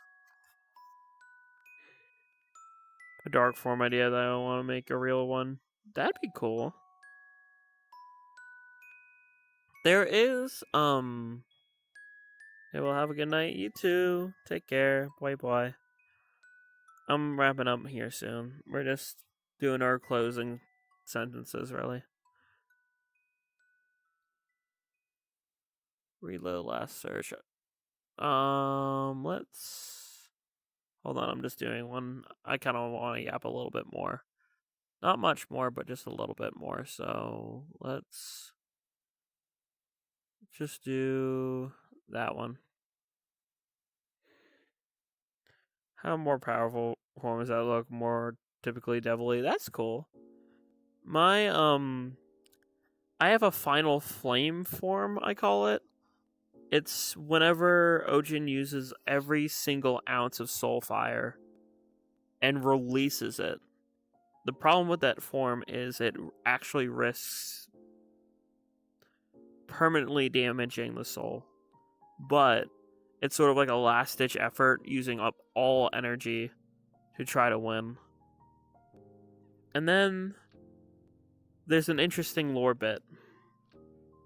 A: a dark form idea that I want to make a real one. That'd be cool. There is, hey, well, have a good night. You too. Take care. Bye bye. I'm wrapping up here soon. We're just doing our closing sentences, really. Reload last search. Let's hold on. I'm just doing one. I kind of want to yap a little bit more. Not much more, but just a little bit more. So let's just do that one. How more powerful forms that look more typically devilly. That's cool. My I have a final flame form, I call it. It's whenever Ojin uses every single ounce of soul fire and releases it. The problem with that form is it actually risks permanently damaging the soul. But it's sort of like a last-ditch effort using up all energy to try to win. And then there's an interesting lore bit.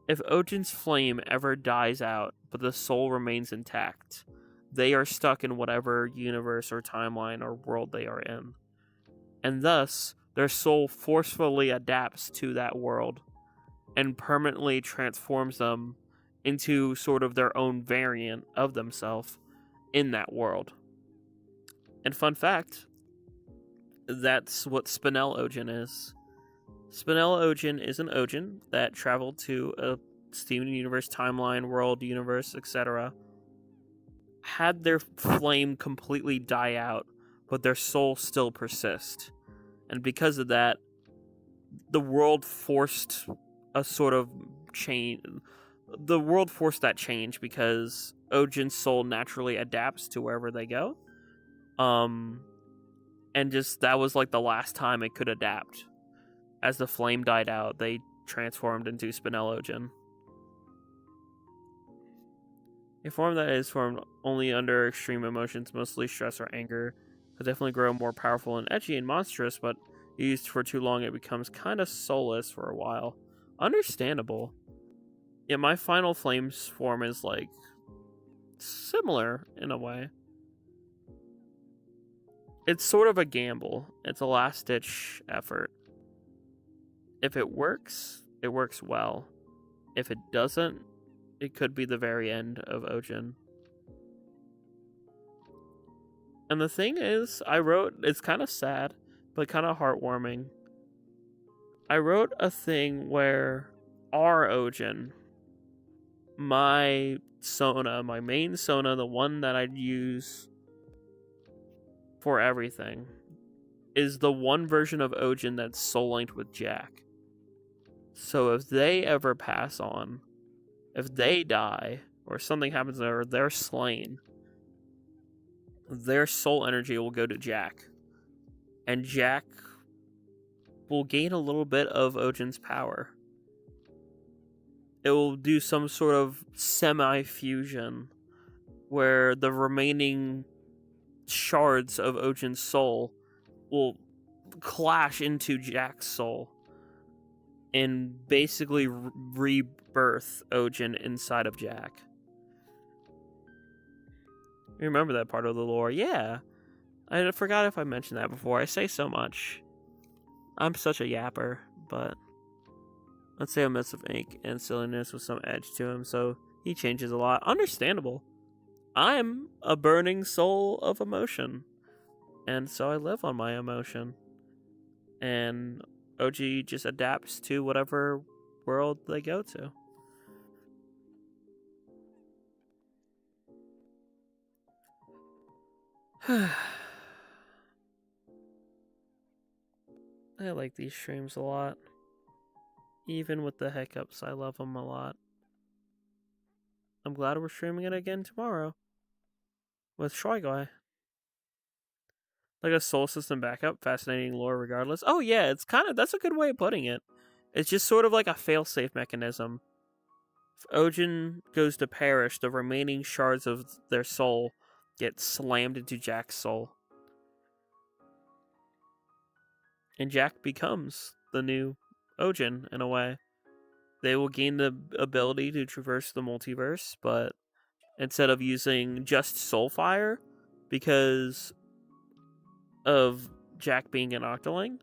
A: If Ojin's flame ever dies out, but the soul remains intact, they are stuck in whatever universe or timeline or world they are in. And thus, their soul forcefully adapts to that world and permanently transforms them into sort of their own variant of themselves in that world. And fun fact, that's what Spinel Ojin is. Spinel Ojin is an Ojin that traveled to a Steven Universe timeline, world, universe, etc. Had their flame completely die out, but their soul still persist. And because of that, the world forced a sort of change. The world forced that change because Ojin's soul naturally adapts to wherever they go. And just that was like the last time it could adapt. As the flame died out, they transformed into Spinel Ojin. A form that is formed only under extreme emotions, mostly stress or anger, will definitely grow more powerful and edgy and monstrous, but used for too long it becomes kind of soulless for a while. Understandable. Yeah, my final flames form is like similar in a way. It's sort of a gamble. It's a last-ditch effort. If it works well. If it doesn't, it could be the very end of Ojin. And the thing is, it's kind of sad, but kind of heartwarming. I wrote a thing where our Ojin, my Sona, my main Sona, the one that I'd use for everything, is the one version of Ojin that's soul linked with Jack. So if they ever pass on, if they die, or something happens or they're slain, their soul energy will go to Jack. And Jack will gain a little bit of Ojin's power. It will do some sort of semi-fusion where the remaining shards of Ojin's soul will clash into Jack's soul and basically rebirth Ojin inside of Jack. You remember that part of the lore? Yeah. I forgot if I mentioned that before. I say so much. I'm such a yapper, but let's say a mess of ink and silliness with some edge to him, so he changes a lot. Understandable. I'm a burning soul of emotion, and so I live on my emotion. And OG just adapts to whatever world they go to. I like these streams a lot. Even with the hiccups, I love them a lot. I'm glad we're streaming it again tomorrow. With Shy Like a soul system backup, fascinating lore regardless. Oh yeah, it's that's a good way of putting it. It's just sort of like a fail-safe mechanism. If Ojin goes to perish, the remaining shards of their soul get slammed into Jack's soul. and Jack becomes the new Ojin in a way. They will gain the ability to traverse the multiverse, but instead of using just Soulfire, because of Jack being an Octoling,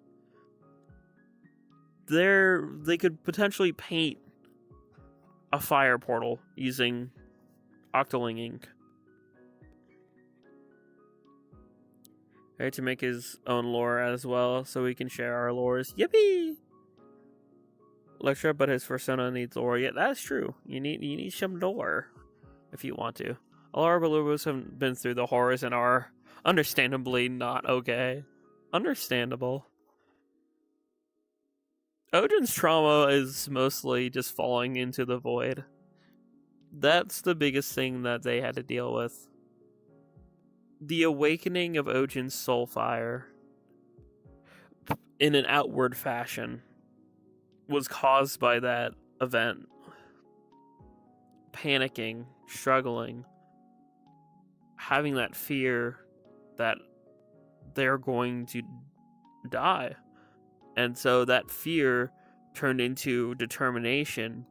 A: they could potentially paint a fire portal using Octoling ink. Right, to make his own lore as well, so we can share our lores. Yippee! Electra, but his persona needs lore. Yeah, that's true. You need some lore if you want to. All our Balubos have been through the horrors and are understandably not okay. Understandable. Odin's trauma is mostly just falling into the void. That's the biggest thing that they had to deal with. The awakening of Ojin's soulfire in an outward fashion was caused by that event. Panicking, struggling, having that fear that they're going to die. And so that fear turned into determination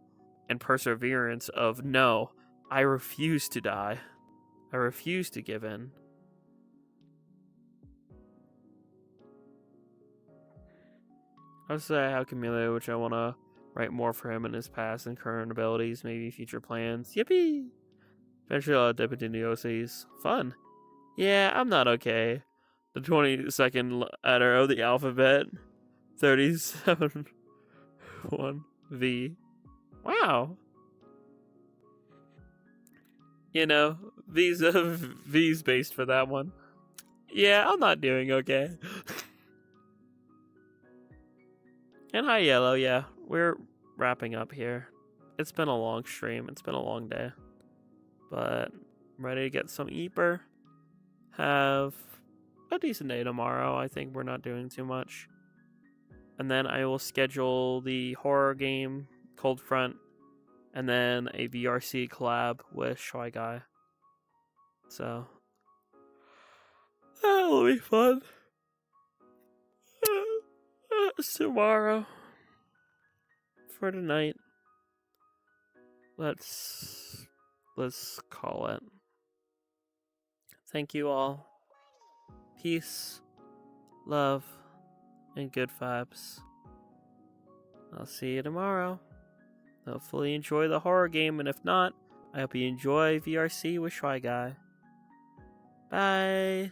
A: and perseverance of, no, I refuse to die. I refuse to give in. I'll say how Camilo, which I want to write more for him in his past and current abilities, maybe future plans. Yippee! Eventually I'll dip into the OCs. Fun. Yeah, I'm not okay. The 22nd letter of the alphabet. 37 1 V. Wow. You know, V's based for that one. Yeah, I'm not doing okay. And hi, Yellow. Yeah, we're wrapping up here. It's been a long stream. It's been a long day. But I'm ready to get some Eeper. Have a decent day tomorrow. I think we're not doing too much. And then I will schedule the horror game, Cold Front, and then a VRC collab with Shy Guy. So that'll be fun. Tomorrow. For tonight. Let's call it. Thank you all. Peace, love, and good vibes. I'll see you tomorrow. Hopefully enjoy the horror game, and if not, I hope you enjoy VRC with Shy Guy. Bye!